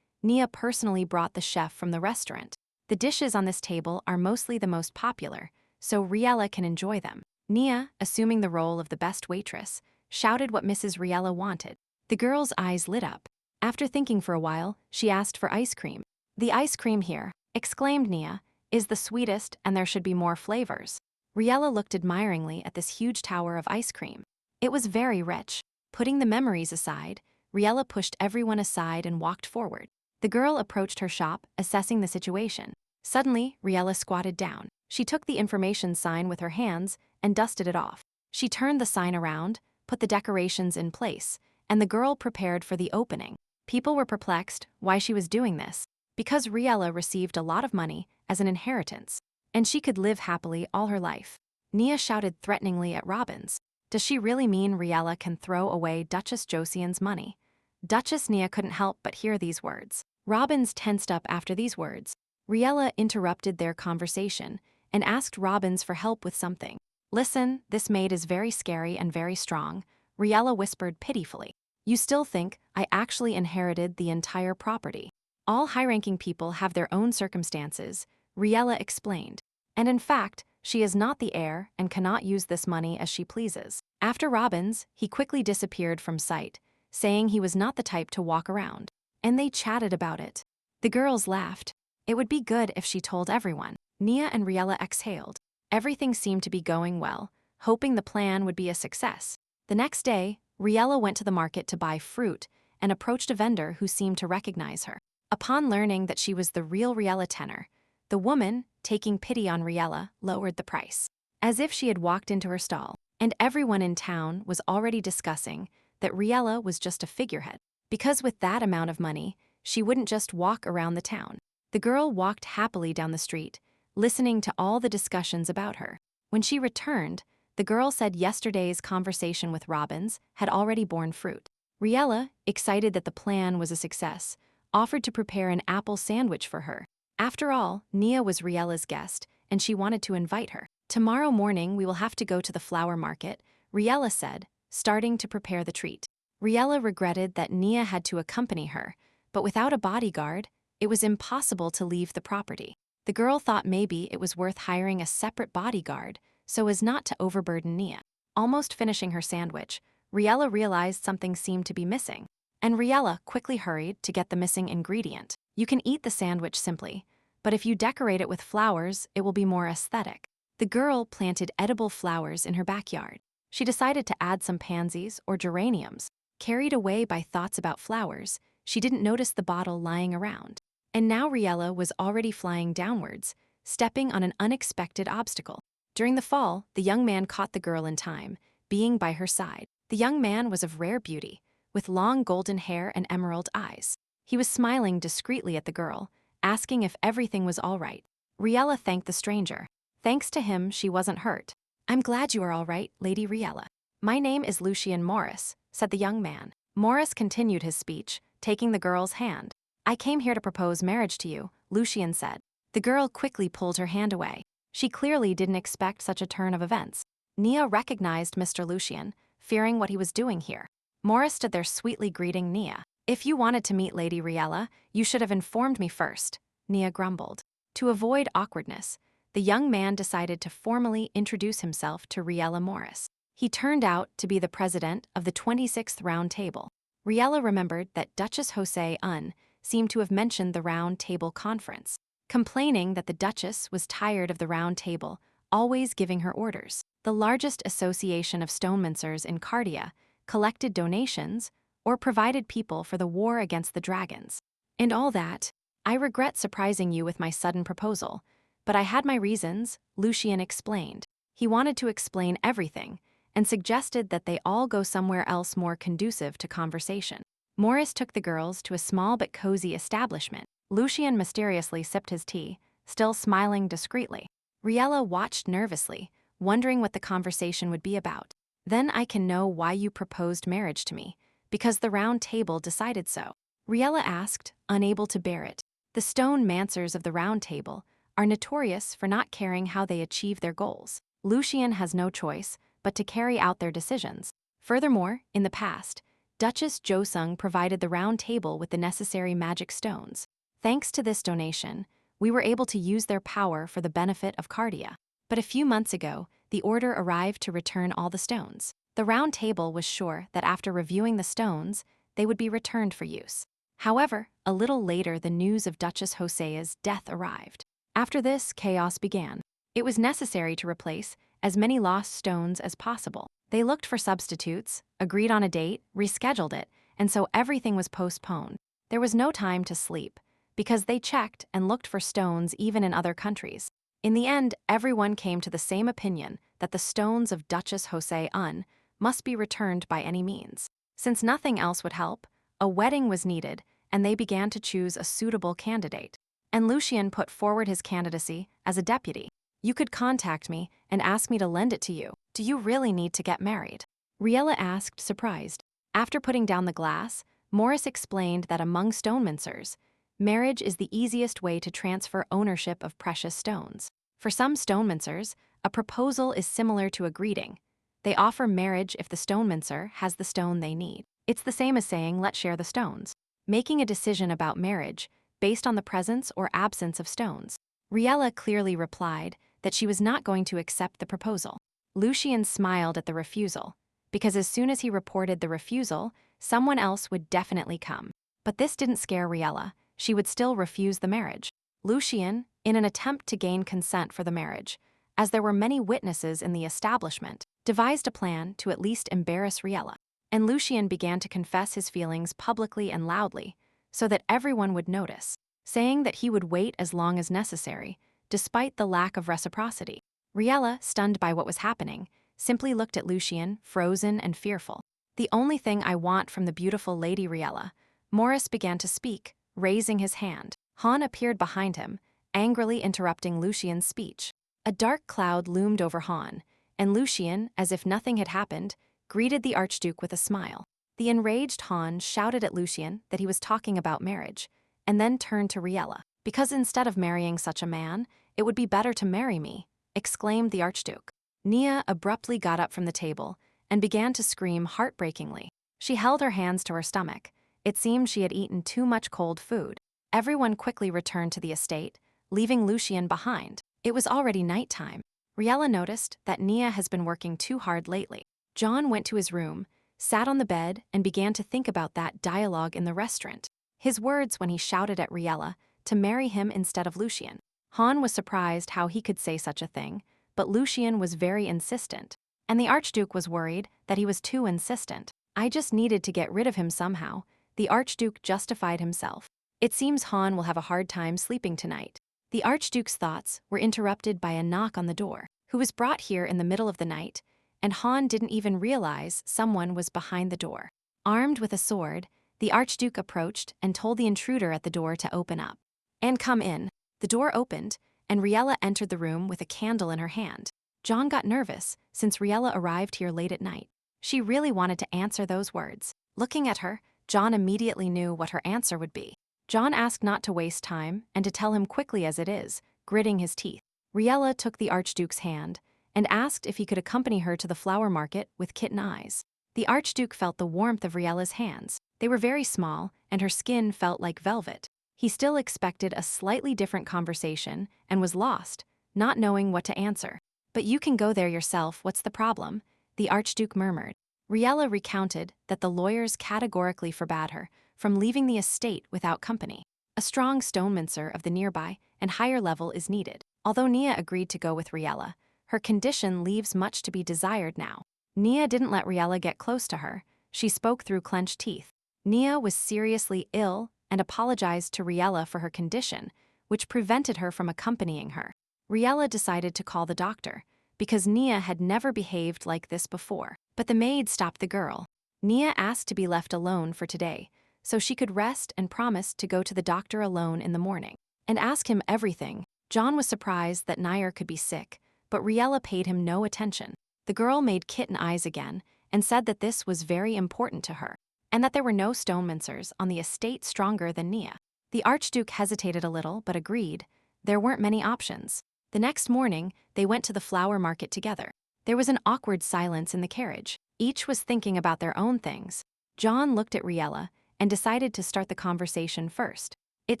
Nia personally brought the chef from the restaurant. The dishes on this table are mostly the most popular, so Riela can enjoy them. Nia, assuming the role of the best waitress, shouted what Mrs. Riela wanted. The girl's eyes lit up. After thinking for a while, she asked for ice cream. "The ice cream here," exclaimed Nia, "is the sweetest, and there should be more flavors." Riela looked admiringly at this huge tower of ice cream. It was very rich. Putting the memories aside, Riela pushed everyone aside and walked forward. The girl approached her shop, assessing the situation. Suddenly, Riela squatted down. She took the information sign with her hands and dusted it off. She turned the sign around, put the decorations in place, and the girl prepared for the opening. People were perplexed why she was doing this, because Riela received a lot of money as an inheritance, and she could live happily all her life. Nia shouted threateningly at Robbins. Does she really mean Riela can throw away Duchess Joseung's money? Duchess Nia couldn't help but hear these words. Robbins tensed up after these words. Riela interrupted their conversation and asked Robbins for help with something. "Listen, this maid is very scary and very strong," Riela whispered pitifully. "You still think I actually inherited the entire property?" "All high-ranking people have their own circumstances," Riela explained. "And in fact, she is not the heir and cannot use this money as she pleases." After Robbins, he quickly disappeared from sight, saying he was not the type to walk around. And they chatted about it. The girls laughed. It would be good if she told everyone. Nia and Riela exhaled. Everything seemed to be going well, hoping the plan would be a success. The next day, Riela went to the market to buy fruit and approached a vendor who seemed to recognize her. Upon learning that she was the real Riela tenor, the woman, taking pity on Riela, lowered the price, as if she had walked into her stall. And everyone in town was already discussing that Riela was just a figurehead, because with that amount of money, she wouldn't just walk around the town. The girl walked happily down the street, listening to all the discussions about her. When she returned, the girl said yesterday's conversation with Robbins had already borne fruit. Riela, excited that the plan was a success, offered to prepare an apple sandwich for her. After all, Nia was Riela's guest, and she wanted to invite her. "Tomorrow morning we will have to go to the flower market," Riela said, starting to prepare the treat. Riela regretted that Nia had to accompany her, but without a bodyguard, it was impossible to leave the property. The girl thought maybe it was worth hiring a separate bodyguard so as not to overburden Nia. Almost finishing her sandwich, Riela realized something seemed to be missing, and Riela quickly hurried to get the missing ingredient. You can eat the sandwich simply, but if you decorate it with flowers, it will be more aesthetic. The girl planted edible flowers in her backyard. She decided to add some pansies or geraniums. Carried away by thoughts about flowers, she didn't notice the bottle lying around. And now Riela was already flying downwards, stepping on an unexpected obstacle. During the fall, the young man caught the girl in time, being by her side. The young man was of rare beauty, with long golden hair and emerald eyes. He was smiling discreetly at the girl, asking if everything was all right. Riela thanked the stranger. Thanks to him, she wasn't hurt. "I'm glad you are all right, Lady Riela. My name is Lucien Morris," said the young man. Morris continued his speech, taking the girl's hand. "I came here to propose marriage to you," Lucien said. The girl quickly pulled her hand away. She clearly didn't expect such a turn of events. Nia recognized Mr. Lucien, fearing what he was doing here. Morris stood there sweetly greeting Nia. "If you wanted to meet Lady Riela, you should have informed me first," Nia grumbled. To avoid awkwardness, the young man decided to formally introduce himself to Riela Morris. He turned out to be the president of the 26th Round Table. Riela remembered that Duchess Joseung seemed to have mentioned the Round Table Conference, complaining that the Duchess was tired of the Round Table always giving her orders. The largest association of stonemancers in Cardia collected donations or provided people for the war against the dragons. And all that, I regret surprising you with my sudden proposal, but I had my reasons, Lucien explained. He wanted to explain everything and suggested that they all go somewhere else more conducive to conversation. Morris took the girls to a small but cozy establishment. Lucien mysteriously sipped his tea, still smiling discreetly. Riela watched nervously, wondering what the conversation would be about. Then I can know why you proposed marriage to me, because the Round Table decided so. Riela asked, unable to bear it. The stone mancers of the Round Table are notorious for not caring how they achieve their goals. Lucien has no choice but to carry out their decisions. Furthermore, in the past, Duchess Joseung provided the Round Table with the necessary magic stones. Thanks to this donation, we were able to use their power for the benefit of Cardia. But a few months ago, the order arrived to return all the stones. The Round Table was sure that after reviewing the stones, they would be returned for use. However, a little later the news of Duchess Josea's death arrived. After this, chaos began. It was necessary to replace as many lost stones as possible. They looked for substitutes, agreed on a date, rescheduled it, and so everything was postponed. There was no time to sleep, because they checked and looked for stones even in other countries. In the end, everyone came to the same opinion that the stones of Duchess Joseung must be returned by any means. Since nothing else would help, a wedding was needed, and they began to choose a suitable candidate. And Lucien put forward his candidacy as a deputy. You could contact me and ask me to lend it to you. Do you really need to get married? Riela asked, surprised. After putting down the glass, Morris explained that among stonemancers, marriage is the easiest way to transfer ownership of precious stones. For some stonemancers, a proposal is similar to a greeting. They offer marriage if the stonemancer has the stone they need. It's the same as saying, let's share the stones. Making a decision about marriage based on the presence or absence of stones. Riela clearly replied that she was not going to accept the proposal. Lucien smiled at the refusal, because as soon as he reported the refusal, someone else would definitely come. But this didn't scare Riela. She would still refuse the marriage. Lucien, in an attempt to gain consent for the marriage, as there were many witnesses in the establishment, devised a plan to at least embarrass Riela. And Lucien began to confess his feelings publicly and loudly, so that everyone would notice, saying that he would wait as long as necessary, despite the lack of reciprocity. Riela, stunned by what was happening, simply looked at Lucien, frozen and fearful. The only thing I want from the beautiful Lady Riela. Morris began to speak, raising his hand. Han appeared behind him, angrily interrupting Lucien's speech. A dark cloud loomed over Han, and Lucien, as if nothing had happened, greeted the Archduke with a smile. The enraged Han shouted at Lucien that he was talking about marriage, and then turned to Riela. Because instead of marrying such a man, it would be better to marry me, exclaimed the Archduke. Nia abruptly got up from the table and began to scream heartbreakingly. She held her hands to her stomach. It seemed she had eaten too much cold food. Everyone quickly returned to the estate, leaving Lucien behind. It was already nighttime. Riela noticed that Nia has been working too hard lately. John went to his room, sat on the bed, and began to think about that dialogue in the restaurant. His words when he shouted at Riela to marry him instead of Lucien. Han was surprised how he could say such a thing, but Lucien was very insistent. And the Archduke was worried that he was too insistent. I just needed to get rid of him somehow, the Archduke justified himself. It seems Han will have a hard time sleeping tonight. The Archduke's thoughts were interrupted by a knock on the door, who was brought here in the middle of the night, and Han didn't even realize someone was behind the door. Armed with a sword, the Archduke approached and told the intruder at the door to open up. And come in. The door opened, and Riela entered the room with a candle in her hand. John got nervous since Riela arrived here late at night. She really wanted to answer those words. Looking at her, John immediately knew what her answer would be. John asked not to waste time and to tell him quickly as it is, gritting his teeth. Riela took the Archduke's hand and asked if he could accompany her to the flower market with kitten eyes. The Archduke felt the warmth of Riela's hands. They were very small, and her skin felt like velvet. He still expected a slightly different conversation and was lost, not knowing what to answer. But you can go there yourself, what's the problem? The Archduke murmured. Riela recounted that the lawyers categorically forbade her from leaving the estate without company. A strong stonemancer of the nearby and higher level is needed. Although Nia agreed to go with Riela, her condition leaves much to be desired now. Nia didn't let Riela get close to her. She spoke through clenched teeth. Nia was seriously ill and apologized to Riela for her condition, which prevented her from accompanying her. Riela decided to call the doctor, because Nia had never behaved like this before. But the maid stopped the girl. Nia asked to be left alone for today, so she could rest and promised to go to the doctor alone in the morning and ask him everything. John was surprised that Nair could be sick, but Riela paid him no attention. The girl made kitten eyes again and said that this was very important to her, and that there were no stonemancers on the estate stronger than Nia. The Archduke hesitated a little but agreed. There weren't many options. The next morning, they went to the flower market together. There was an awkward silence in the carriage. Each was thinking about their own things. John looked at Riela and decided to start the conversation first. It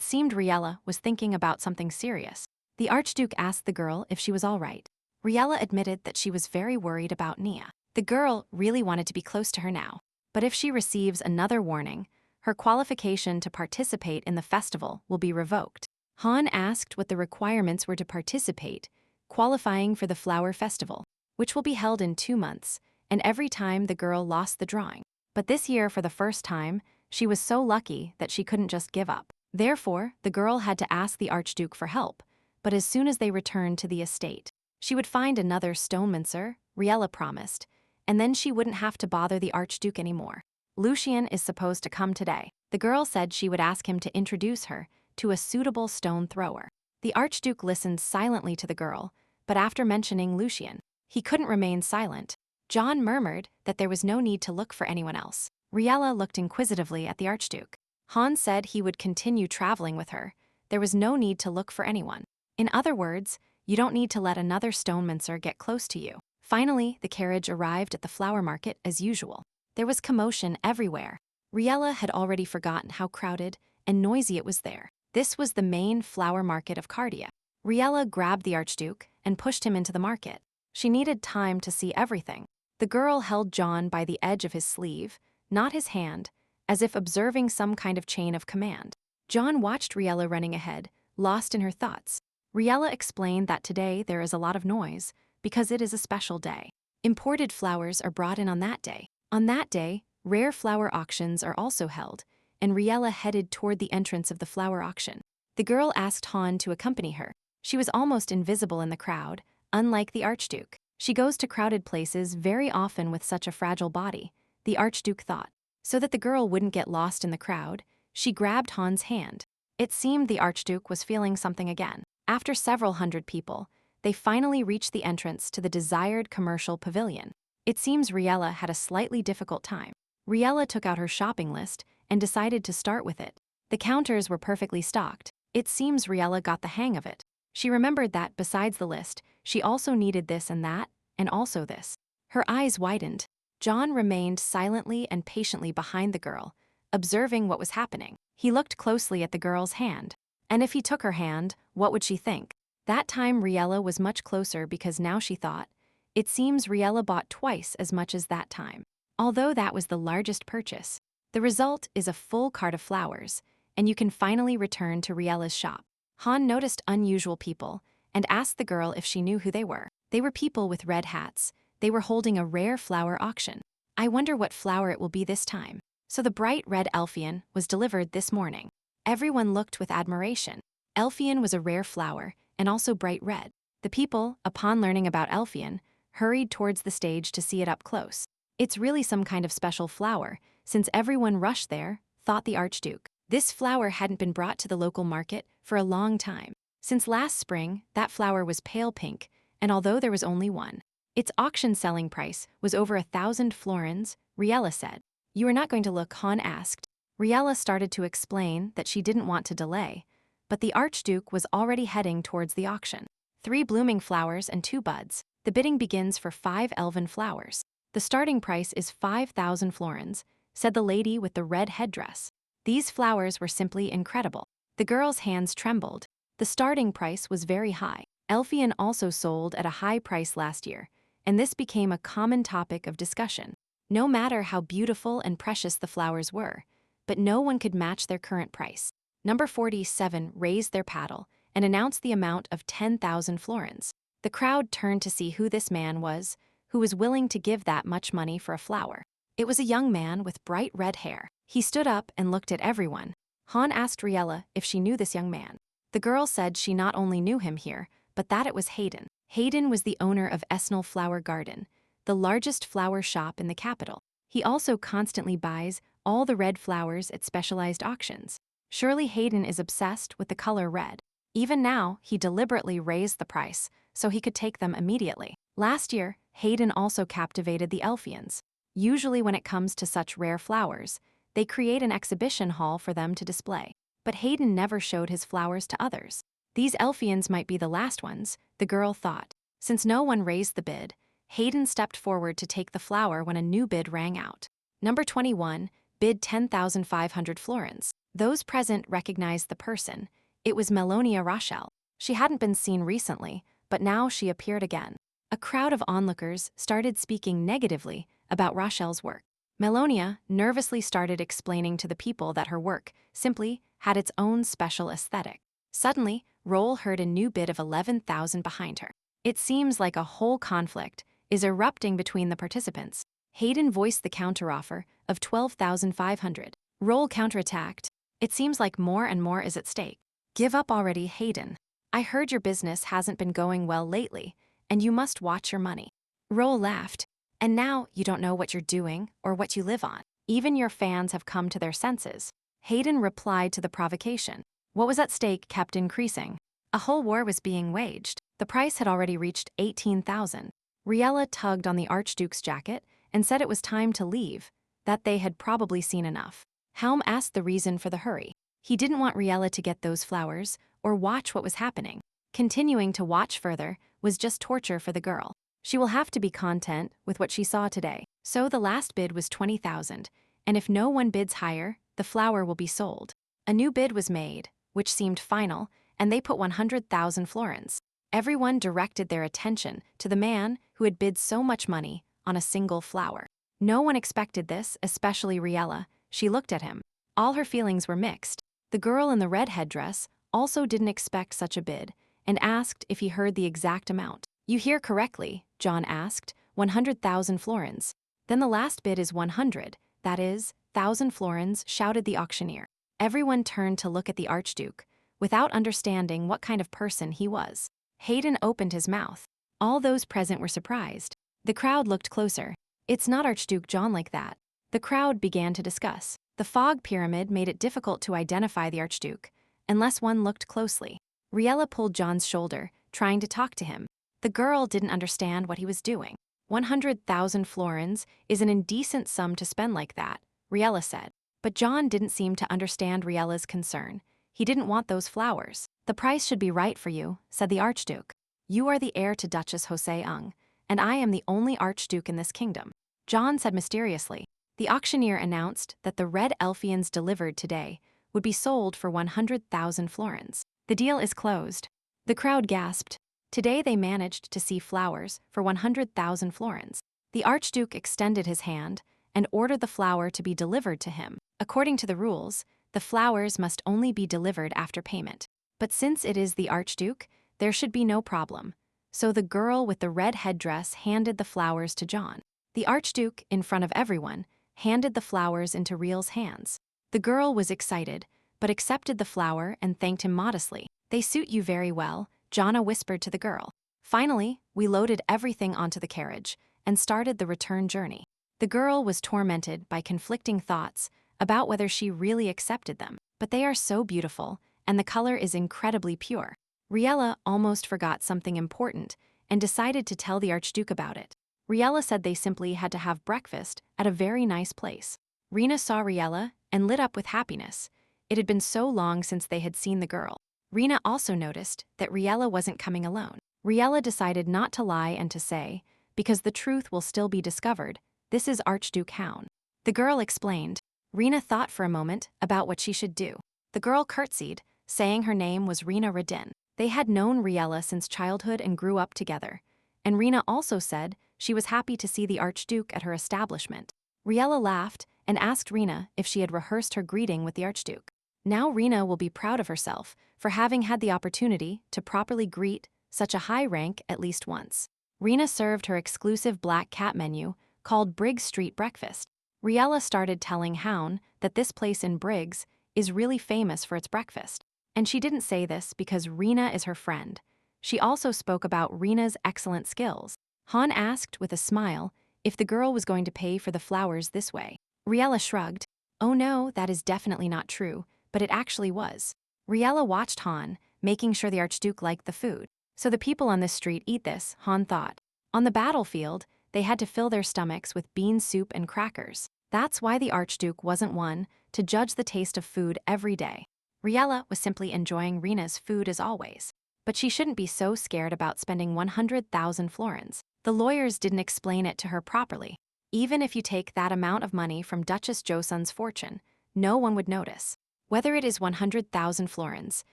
seemed Riela was thinking about something serious. The Archduke asked the girl if she was all right. Riela admitted that she was very worried about Nia. The girl really wanted to be close to her now. But if she receives another warning, her qualification to participate in the festival will be revoked. Han asked what the requirements were to participate, qualifying for the flower festival, which will be held in 2 months, and every time the girl lost the drawing. But this year, for the first time, she was so lucky that she couldn't just give up. Therefore, the girl had to ask the Archduke for help, but as soon as they returned to the estate, she would find another stonemancer, Riela promised, and then she wouldn't have to bother the Archduke anymore. Lucien is supposed to come today. The girl said she would ask him to introduce her to a suitable stone thrower. The Archduke listened silently to the girl, but after mentioning Lucien, he couldn't remain silent. John murmured that there was no need to look for anyone else. Riela looked inquisitively at the Archduke. Han said he would continue traveling with her. There was no need to look for anyone. In other words, you don't need to let another stonemancer get close to you. Finally, the carriage arrived at the flower market as usual. There was commotion everywhere. Riela had already forgotten how crowded and noisy it was there. This was the main flower market of Cardia. Riela grabbed the Archduke and pushed him into the market. She needed time to see everything. The girl held John by the edge of his sleeve, not his hand, as if observing some kind of chain of command. John watched Riela running ahead, lost in her thoughts. Riela explained that today there is a lot of noise because it is a special day. Imported flowers are brought in on that day. On that day, rare flower auctions are also held, and Riela headed toward the entrance of the flower auction. The girl asked Han to accompany her. She was almost invisible in the crowd, unlike the Archduke. She goes to crowded places very often with such a fragile body, the Archduke thought. So that the girl wouldn't get lost in the crowd, she grabbed Han's hand. It seemed the Archduke was feeling something again. After several hundred people, they finally reached the entrance to the desired commercial pavilion. It seems Riela had a slightly difficult time. Riela took out her shopping list and decided to start with it. The counters were perfectly stocked. It seems Riela got the hang of it. She remembered that, besides the list, she also needed this and that, and also this. Her eyes widened. John remained silently and patiently behind the girl, observing what was happening. He looked closely at the girl's hand. And if he took her hand, what would she think? That time Riela was much closer because now she thought, it seems Riela bought twice as much as that time. Although that was the largest purchase, the result is a full cart of flowers, and you can finally return to Riela's shop. Han noticed unusual people and asked the girl if she knew who they were. They were people with red hats. They were holding a rare flower auction. I wonder what flower it will be this time. So the bright red Elfian was delivered this morning. Everyone looked with admiration. Elfian was a rare flower and also bright red. The people, upon learning about Elfian, hurried towards the stage to see it up close. It's really some kind of special flower, since everyone rushed there, thought the Archduke. This flower hadn't been brought to the local market for a long time. Since last spring, that flower was pale pink, and although there was only one, its auction selling price was over 1,000 florins, Riela said. You are not going to look, Han asked. Riela started to explain that she didn't want to delay, but the Archduke was already heading towards the auction. 3 blooming flowers and 2 buds. The bidding begins for 5 elven flowers. The starting price is 5,000 florins, said the lady with the red headdress. These flowers were simply incredible. The girl's hands trembled. The starting price was very high. Elfian also sold at a high price last year, and this became a common topic of discussion. no matter how beautiful and precious the flowers were, but no one could match their current price. Number 47 raised their paddle and announced the amount of 10,000 florins. The crowd turned to see who this man was, who was willing to give that much money for a flower. It was a young man with bright red hair. He stood up and looked at everyone. Han asked Riela if she knew this young man. The girl said she not only knew him here, but that it was Hayden. Hayden was the owner of Esnell Flower Garden, the largest flower shop in the capital. He also constantly buys all the red flowers at specialized auctions. Surely Hayden is obsessed with the color red. Even now, he deliberately raised the price so he could take them immediately. Last year, Hayden also captivated the Elfians. Usually when it comes to such rare flowers, they create an exhibition hall for them to display. But Hayden never showed his flowers to others. These Elfians might be the last ones, the girl thought. Since no one raised the bid, Hayden stepped forward to take the flower when a new bid rang out. Number 21 bid 10,500 florins. Those present recognized the person. It was Melonia Rochelle. She hadn't been seen recently, but now she appeared again. A crowd of onlookers started speaking negatively about Rochelle's work. Melonia nervously started explaining to the people that her work simply had its own special aesthetic. Suddenly, Roll heard a new bid of 11,000 behind her. It seems like a whole conflict is erupting between the participants. Hayden voiced the counteroffer of 12,500. Roll counterattacked. It seems like more and more is at stake. Give up already, Hayden. I heard your business hasn't been going well lately, and you must watch your money. Roll laughed. And now you don't know what you're doing or what you live on. Even your fans have come to their senses. Hayden replied to the provocation. What was at stake kept increasing. A whole war was being waged. The price had already reached 18,000. Riela tugged on the Archduke's jacket and said it was time to leave, that they had probably seen enough. Helm asked the reason for the hurry. He didn't want Riela to get those flowers or watch what was happening. Continuing to watch further was just torture for the girl. She will have to be content with what she saw today. So the last bid was 20,000, and if no one bids higher, the flower will be sold. A new bid was made, which seemed final, and they put 100,000 florins. Everyone directed their attention to the man who had bid so much money on a single flower. No one expected this, especially Riela. She looked at him. All her feelings were mixed. The girl in the red headdress also didn't expect such a bid and asked if he heard the exact amount. You hear correctly, John asked, 100,000 florins. Then the last bid is 100, that is, 1,000 florins, shouted the auctioneer. Everyone turned to look at the Archduke, without understanding what kind of person he was. Hayden opened his mouth. All those present were surprised. The crowd looked closer. It's not Archduke John like that. The crowd began to discuss. The fog pyramid made it difficult to identify the Archduke, unless one looked closely. Riela pulled John's shoulder, trying to talk to him. The girl didn't understand what he was doing. 100,000 florins is an indecent sum to spend like that, Riela said. But John didn't seem to understand Riela's concern. He didn't want those flowers. The price should be right for you, said the Archduke. You are the heir to Duchess Joseung, and I am the only Archduke in this kingdom. John said mysteriously. The auctioneer announced that the red Elfians delivered today would be sold for 100,000 florins. The deal is closed. The crowd gasped. Today they managed to see flowers for 100,000 florins. The Archduke extended his hand and ordered the flower to be delivered to him. According to the rules, the flowers must only be delivered after payment. But since it is the Archduke, there should be no problem. So the girl with the red headdress handed the flowers to John. The Archduke, in front of everyone, handed the flowers into Riel's hands. The girl was excited, but accepted the flower and thanked him modestly. They suit you very well, Jonna whispered to the girl. Finally, we loaded everything onto the carriage and started the return journey. The girl was tormented by conflicting thoughts about whether she really accepted them. But they are so beautiful, and the color is incredibly pure. Riela almost forgot something important and decided to tell the Archduke about it. Riela said they simply had to have breakfast at a very nice place. Rina saw Riela and lit up with happiness. It had been so long since they had seen the girl. Rina also noticed that Riela wasn't coming alone. Riela decided not to lie and to say, because the truth will still be discovered, this is Archduke Houn. The girl explained. Rina thought for a moment about what she should do. The girl curtsied, saying her name was Rina Radin. They had known Riela since childhood and grew up together. And Rina also said she was happy to see the Archduke at her establishment. Riela laughed and asked Rena if she had rehearsed her greeting with the Archduke. Now Rena will be proud of herself for having had the opportunity to properly greet such a high rank at least once. Rena served her exclusive black cat menu called Briggs Street Breakfast. Riela started telling Houn that this place in Briggs is really famous for its breakfast. And she didn't say this because Rena is her friend. She also spoke about Rena's excellent skills. Han asked with a smile if the girl was going to pay for the flowers this way. Riela shrugged. Oh no, that is definitely not true, but it actually was. Riela watched Han, making sure the Archduke liked the food. So the people on this street eat this, Han thought. On the battlefield, they had to fill their stomachs with bean soup and crackers. That's why the Archduke wasn't one to judge the taste of food every day. Riela was simply enjoying Rena's food as always. But she shouldn't be so scared about spending 100,000 florins. The lawyers didn't explain it to her properly. Even if you take that amount of money from Duchess Joseung's fortune, no one would notice. Whether it is 100,000 florins,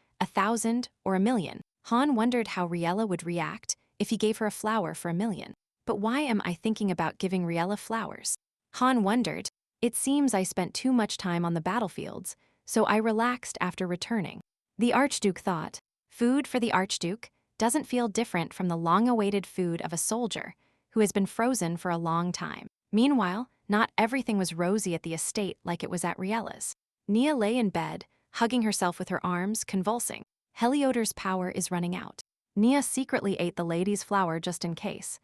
1,000, or 1,000,000, Han wondered how Riela would react if he gave her a flower for 1,000,000. But why am I thinking about giving Riela flowers? Han wondered. It seems I spent too much time on the battlefields, so I relaxed after returning. The Archduke thought. Food for the Archduke doesn't feel different from the long-awaited food of a soldier who has been frozen for a long time. Meanwhile, not everything was rosy at the estate like it was at Riela's. Nia lay in bed, hugging herself with her arms, convulsing. Heliodor's power is running out. Nia secretly ate the lady's flower just in case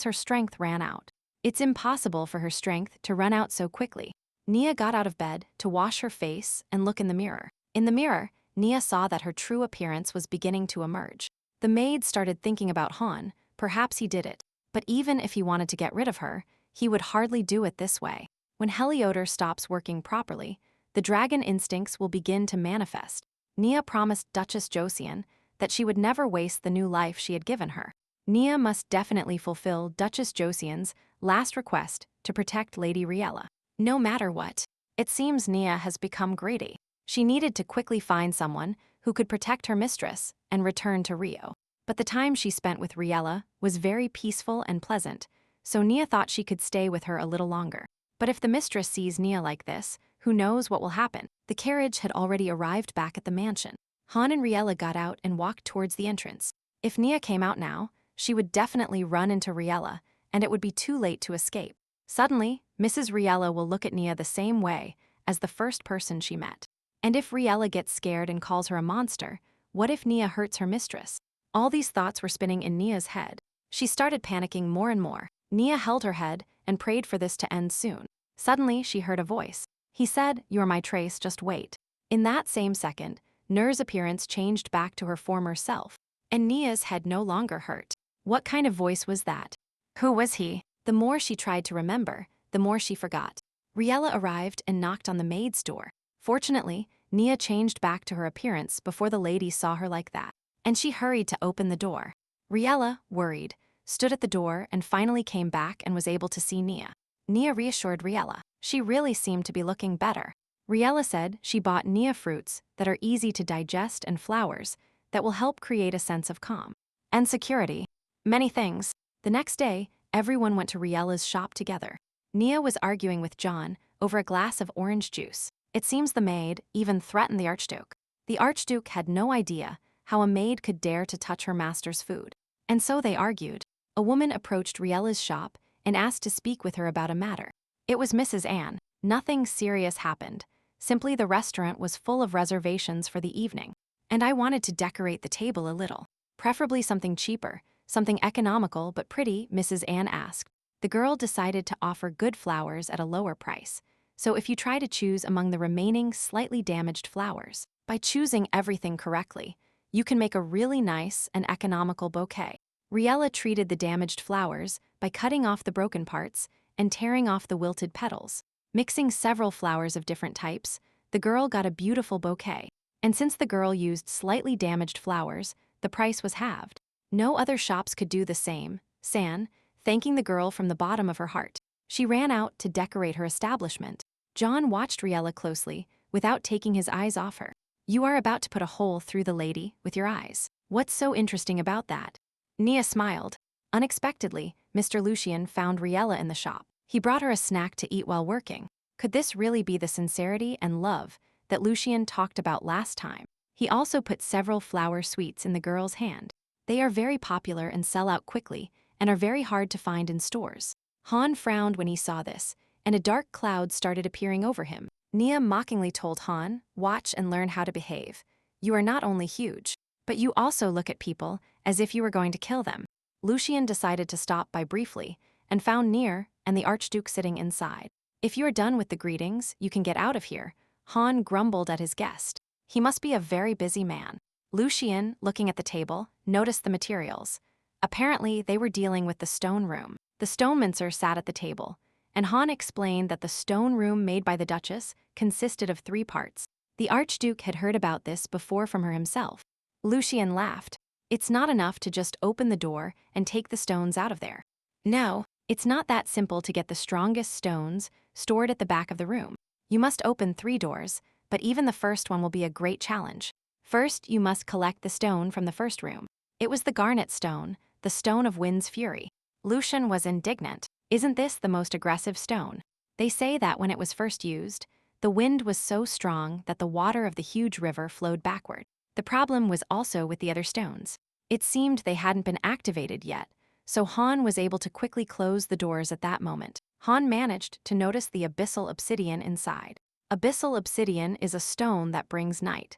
her strength ran out. It's impossible for her strength to run out so quickly. Nia got out of bed to wash her face and look in the mirror. In the mirror, Nia saw that her true appearance was beginning to emerge. The maid started thinking about Han, perhaps he did it. But even if he wanted to get rid of her, he would hardly do it this way. When Heliodor stops working properly, the dragon instincts will begin to manifest. Nia promised Duchess Joseung that she would never waste the new life she had given her. Nia must definitely fulfill Duchess Joseung's last request to protect Lady Riela. No matter what, it seems Nia has become greedy. She needed to quickly find someone who could protect her mistress and return to Rio. But the time she spent with Riela was very peaceful and pleasant, so Nia thought she could stay with her a little longer. But if the mistress sees Nia like this, who knows what will happen? The carriage had already arrived back at the mansion. Han and Riela got out and walked towards the entrance. If Nia came out now, she would definitely run into Riela, and it would be too late to escape. Suddenly, Mrs. Riela will look at Nia the same way as the first person she met. And if Riela gets scared and calls her a monster, what if Nia hurts her mistress? All these thoughts were spinning in Nia's head. She started panicking more and more. Nia held her head and prayed for this to end soon. Suddenly, she heard a voice. He said, "You're my trace, just wait." In that same second, Nur's appearance changed back to her former self, and Nia's head no longer hurt. What kind of voice was that? Who was he? The more she tried to remember, the more she forgot. Riela arrived and knocked on the maid's door. Fortunately, Nia changed back to her appearance before the lady saw her like that, and she hurried to open the door. Riela, worried, stood at the door and finally came back and was able to see Nia. Nia reassured Riela. She really seemed to be looking better. Riela said she bought Nia fruits that are easy to digest and flowers that will help create a sense of calm and security. Many things. The next day, everyone went to Riela's shop together. Nia was arguing with John over a glass of orange juice. It seems the maid even threatened the Archduke. The Archduke had no idea how a maid could dare to touch her master's food. And so they argued. A woman approached Riela's shop and asked to speak with her about a matter. It was Mrs. Anne. Nothing serious happened. Simply the restaurant was full of reservations for the evening. And I wanted to decorate the table a little. Preferably something cheaper, something economical but pretty, Mrs. Anne asked. The girl decided to offer good flowers at a lower price. So if you try to choose among the remaining slightly damaged flowers, by choosing everything correctly, you can make a really nice and economical bouquet. Riela treated the damaged flowers by cutting off the broken parts and tearing off the wilted petals. Mixing several flowers of different types, the girl got a beautiful bouquet. And since the girl used slightly damaged flowers, the price was halved. No other shops could do the same, San, thanking the girl from the bottom of her heart. She ran out to decorate her establishment. John watched Riela closely, without taking his eyes off her. You are about to put a hole through the lady with your eyes. What's so interesting about that? Nia smiled. Unexpectedly, Mr. Lucien found Riela in the shop. He brought her a snack to eat while working. Could this really be the sincerity and love that Lucien talked about last time? He also put several flower sweets in the girl's hand. They are very popular and sell out quickly and are very hard to find in stores. Han frowned when he saw this, and a dark cloud started appearing over him. Nia mockingly told Han, "Watch and learn how to behave. You are not only huge, but you also look at people as if you were going to kill them." Lucien decided to stop by briefly and found Nier and the Archduke sitting inside. "If you are done with the greetings, you can get out of here," Han grumbled at his guest. He must be a very busy man. Lucien, looking at the table, noticed the materials. Apparently, they were dealing with the stone room. The stonemancer sat at the table, and Han explained that the stone room made by the Duchess consisted of 3 parts. The Archduke had heard about this before from her himself. Lucien laughed. "It's not enough to just open the door and take the stones out of there. No, it's not that simple to get the strongest stones stored at the back of the room. You must open 3 doors, but even the first one will be a great challenge. First, you must collect the stone from the first room." It was the garnet stone, the stone of wind's fury. Lucien was indignant. "Isn't this the most aggressive stone? They say that when it was first used, the wind was so strong that the water of the huge river flowed backward. The problem was also with the other stones. It seemed they hadn't been activated yet, so Han was able to quickly close the doors at that moment. Han managed to notice the abyssal obsidian inside. Abyssal obsidian is a stone that brings night.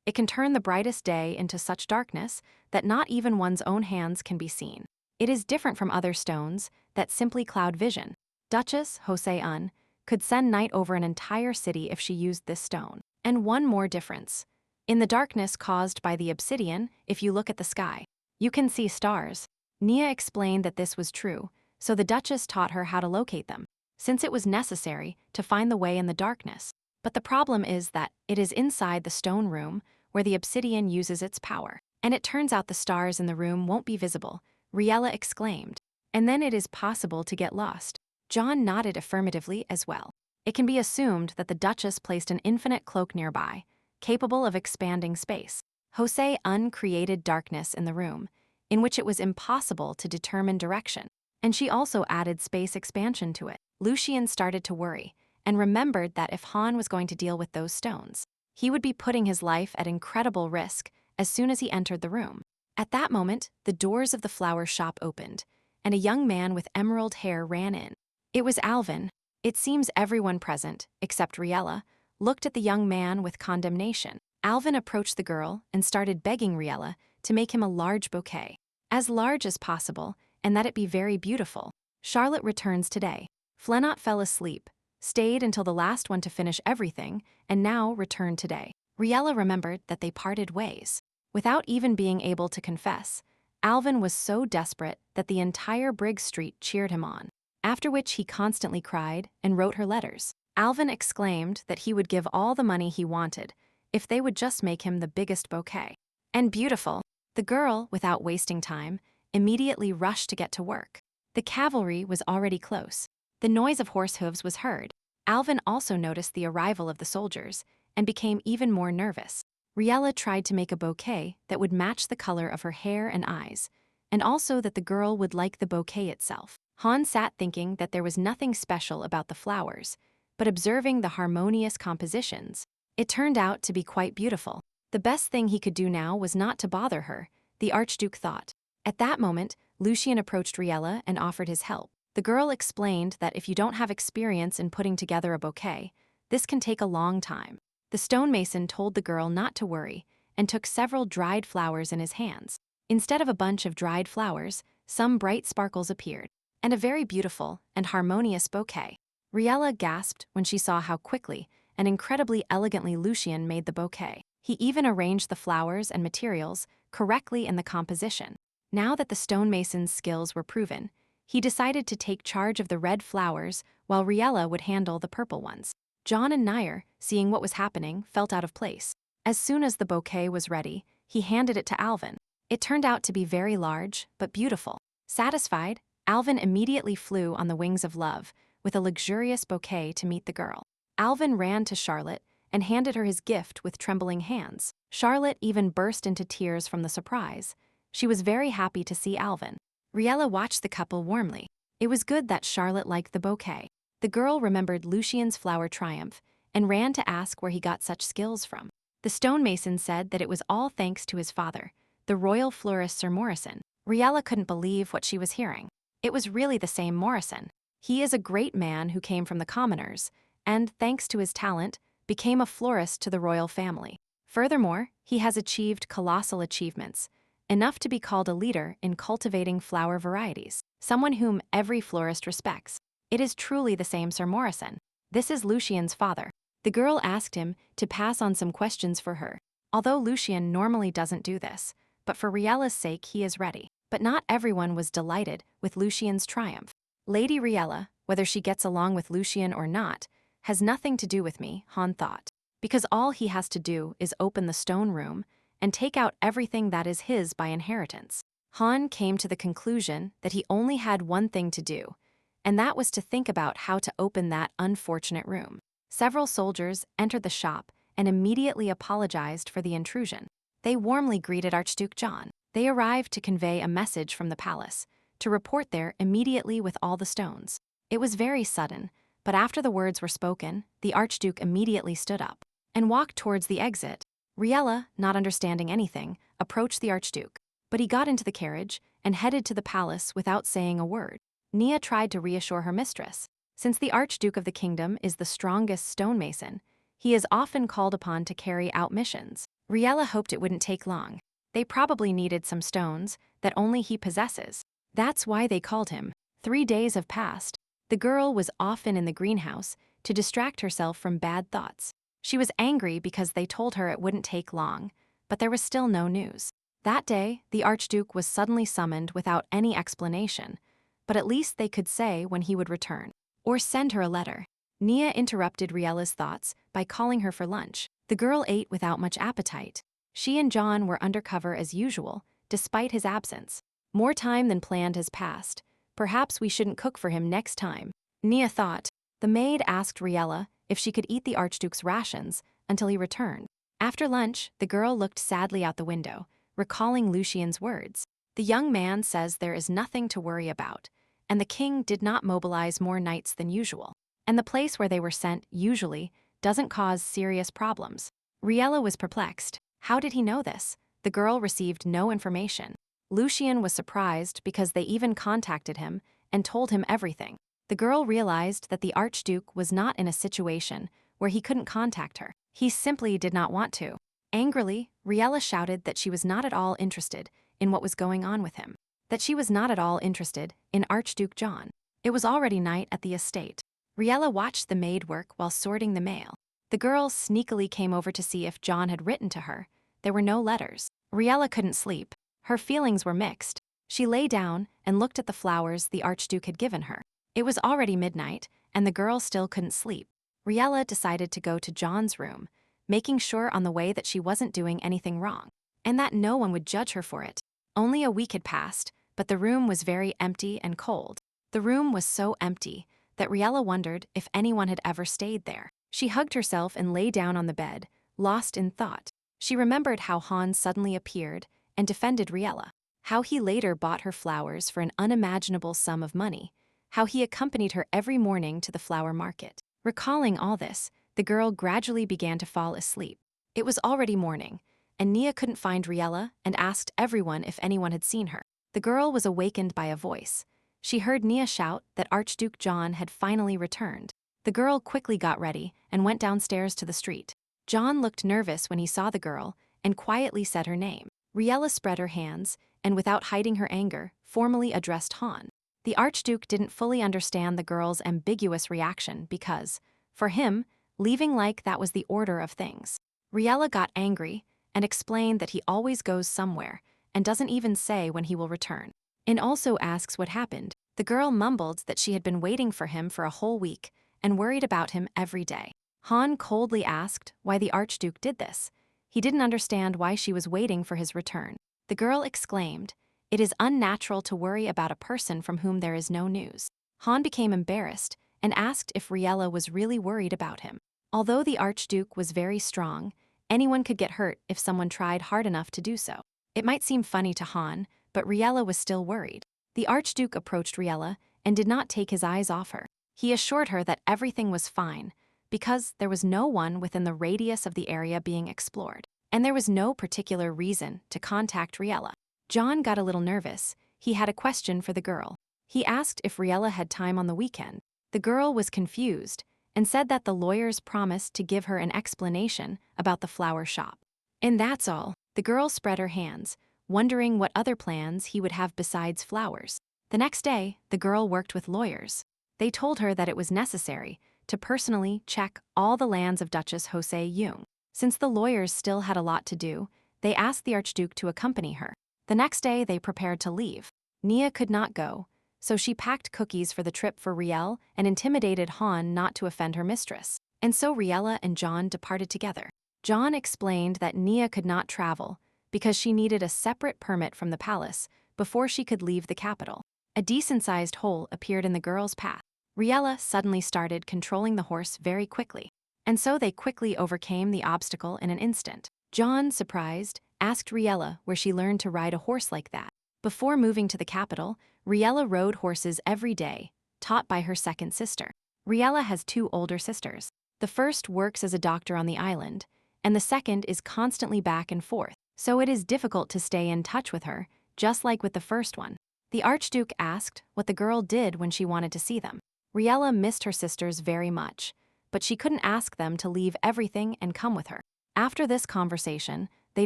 It can turn the brightest day into such darkness that not even one's own hands can be seen. It is different from other stones that simply cloud vision. Duchess Joseung could send night over an entire city if she used this stone. And one more difference. In the darkness caused by the obsidian, if you look at the sky, you can see stars. Nia explained that this was true, so the Duchess taught her how to locate them, since it was necessary to find the way in the darkness. But the problem is that it is inside the stone room where the obsidian uses its power. And it turns out the stars in the room won't be visible, Riela exclaimed. And then it is possible to get lost. John nodded affirmatively as well. It can be assumed that the Duchess placed an infinite cloak nearby, capable of expanding space. Joseung created darkness in the room, in which it was impossible to determine direction. And she also added space expansion to it. Lucien started to worry, and remembered that if Han was going to deal with those stones, he would be putting his life at incredible risk as soon as he entered the room. At that moment, the doors of the flower shop opened, and a young man with emerald hair ran in. It was Alvin. It seems everyone present, except Riela, looked at the young man with condemnation. Alvin approached the girl and started begging Riela to make him a large bouquet, as large as possible, and that it be very beautiful. Charlotte returns today. Flenot fell asleep, stayed until the last one to finish everything, and now returned today. Riela remembered that they parted ways. Without even being able to confess, Alvin was so desperate that the entire Briggs Street cheered him on, after which he constantly cried and wrote her letters. Alvin exclaimed that he would give all the money he wanted if they would just make him the biggest bouquet. And beautiful. The girl, without wasting time, immediately rushed to get to work. The cavalry was already close. The noise of horse hooves was heard. Alvin also noticed the arrival of the soldiers and became even more nervous. Riela tried to make a bouquet that would match the color of her hair and eyes, and also that the girl would like the bouquet itself. Han sat thinking that there was nothing special about the flowers, but observing the harmonious compositions, it turned out to be quite beautiful. The best thing he could do now was not to bother her, the Archduke thought. At that moment, Lucien approached Riela and offered his help. The girl explained that if you don't have experience in putting together a bouquet, this can take a long time. The stonemason told the girl not to worry and took several dried flowers in his hands. Instead of a bunch of dried flowers, some bright sparkles appeared, and a very beautiful and harmonious bouquet. Riela gasped when she saw how quickly and incredibly elegantly Lucien made the bouquet. He even arranged the flowers and materials correctly in the composition. Now that the stonemason's skills were proven, he decided to take charge of the red flowers while Riela would handle the purple ones. John and Nair, seeing what was happening, felt out of place. As soon as the bouquet was ready, he handed it to Alvin. It turned out to be very large, but beautiful. Satisfied, Alvin immediately flew on the wings of love, with a luxurious bouquet to meet the girl. Alvin ran to Charlotte and handed her his gift with trembling hands. Charlotte even burst into tears from the surprise. She was very happy to see Alvin. Riela watched the couple warmly. It was good that Charlotte liked the bouquet. The girl remembered Lucien's flower triumph and ran to ask where he got such skills from. The stonemason said that it was all thanks to his father, the royal florist Sir Morrison. Riela couldn't believe what she was hearing. It was really the same Morrison. He is a great man who came from the commoners, and, thanks to his talent, became a florist to the royal family. Furthermore, he has achieved colossal achievements, enough to be called a leader in cultivating flower varieties, someone whom every florist respects. It is truly the same Sir Morrison. This is Lucien's father. The girl asked him to pass on some questions for her, although Lucien normally doesn't do this, but for Riela's sake he is ready. But not everyone was delighted with Lucien's triumph. Lady Riela, whether she gets along with Lucien or not, has nothing to do with me, Han thought, because all he has to do is open the stone room and take out everything that is his by inheritance. Han came to the conclusion that he only had one thing to do, and that was to think about how to open that unfortunate room. Several soldiers entered the shop and immediately apologized for the intrusion. They warmly greeted Archduke John. They arrived to convey a message from the palace, to report there immediately with all the stones. It was very sudden, but after the words were spoken, the Archduke immediately stood up and walked towards the exit. Riela, not understanding anything, approached the Archduke, but he got into the carriage and headed to the palace without saying a word. Nia tried to reassure her mistress. Since the Archduke of the kingdom is the strongest stonemason, he is often called upon to carry out missions. Riela hoped it wouldn't take long. They probably needed some stones that only he possesses. That's why they called him. 3 days have passed. The girl was often in the greenhouse to distract herself from bad thoughts. She was angry because they told her it wouldn't take long, but there was still no news. That day, the Archduke was suddenly summoned without any explanation, but at least they could say when he would return, or send her a letter. Nia interrupted Riela's thoughts by calling her for lunch. The girl ate without much appetite. She and John were undercover as usual, despite his absence. More time than planned has passed. Perhaps we shouldn't cook for him next time, Nia thought. The maid asked Riela if she could eat the Archduke's rations until he returned. After lunch, the girl looked sadly out the window, recalling Lucien's words. The young man says there is nothing to worry about, and the king did not mobilize more knights than usual, and the place where they were sent usually doesn't cause serious problems. Riela was perplexed. How did he know this? The girl received no information. Lucien was surprised because they even contacted him and told him everything. The girl realized that the Archduke was not in a situation where he couldn't contact her. He simply did not want to. Angrily, Riela shouted that she was not at all interested in what was going on with him, that she was not at all interested in Archduke John. It was already night at the estate. Riela watched the maid work while sorting the mail. The girl sneakily came over to see if John had written to her. There were no letters. Riela couldn't sleep. Her feelings were mixed. She lay down and looked at the flowers the Archduke had given her. It was already midnight, and the girl still couldn't sleep. Riela decided to go to John's room, making sure on the way that she wasn't doing anything wrong, and that no one would judge her for it. Only a week had passed, but the room was very empty and cold. The room was so empty that Riela wondered if anyone had ever stayed there. She hugged herself and lay down on the bed, lost in thought. She remembered how Han suddenly appeared and defended Riela, how he later bought her flowers for an unimaginable sum of money, how he accompanied her every morning to the flower market. Recalling all this, the girl gradually began to fall asleep. It was already morning, and Nia couldn't find Riela and asked everyone if anyone had seen her. The girl was awakened by a voice. She heard Nia shout that Archduke John had finally returned. The girl quickly got ready and went downstairs to the street. John looked nervous when he saw the girl and quietly said her name. Riela spread her hands and, without hiding her anger, formally addressed Han. The Archduke didn't fully understand the girl's ambiguous reaction because, for him, leaving like that was the order of things. Riela got angry and explained that he always goes somewhere and doesn't even say when he will return, and also asks what happened. The girl mumbled that she had been waiting for him for a whole week and worried about him every day. Han coldly asked why the Archduke did this. He didn't understand why she was waiting for his return. The girl exclaimed, "It is unnatural to worry about a person from whom there is no news." Han became embarrassed and asked if Riela was really worried about him. Although the Archduke was very strong, anyone could get hurt if someone tried hard enough to do so. It might seem funny to Han, but Riela was still worried. The Archduke approached Riela and did not take his eyes off her. He assured her that everything was fine, because there was no one within the radius of the area being explored, and there was no particular reason to contact Riela. John got a little nervous. He had a question for the girl. He asked if Riela had time on the weekend. The girl was confused and said that the lawyers promised to give her an explanation about the flower shop. And that's all. The girl spread her hands, wondering what other plans he would have besides flowers. The next day, the girl worked with lawyers. They told her that it was necessary to personally check all the lands of Duchess Joseung. Since the lawyers still had a lot to do, they asked the Archduke to accompany her. The next day, they prepared to leave. Nia could not go, so she packed cookies for the trip for Riel and intimidated Han not to offend her mistress. And so Riela and John departed together. John explained that Nia could not travel because she needed a separate permit from the palace before she could leave the capital. A decent-sized hole appeared in the girl's path. Riela suddenly started controlling the horse very quickly, and so they quickly overcame the obstacle in an instant. John, surprised, asked Riela where she learned to ride a horse like that. Before moving to the capital, Riela rode horses every day, taught by her second sister. Riela has two older sisters. The first works as a doctor on the island, and the second is constantly back and forth, so it is difficult to stay in touch with her, just like with the first one. The Archduke asked what the girl did when she wanted to see them. Riela missed her sisters very much, but she couldn't ask them to leave everything and come with her. After this conversation, they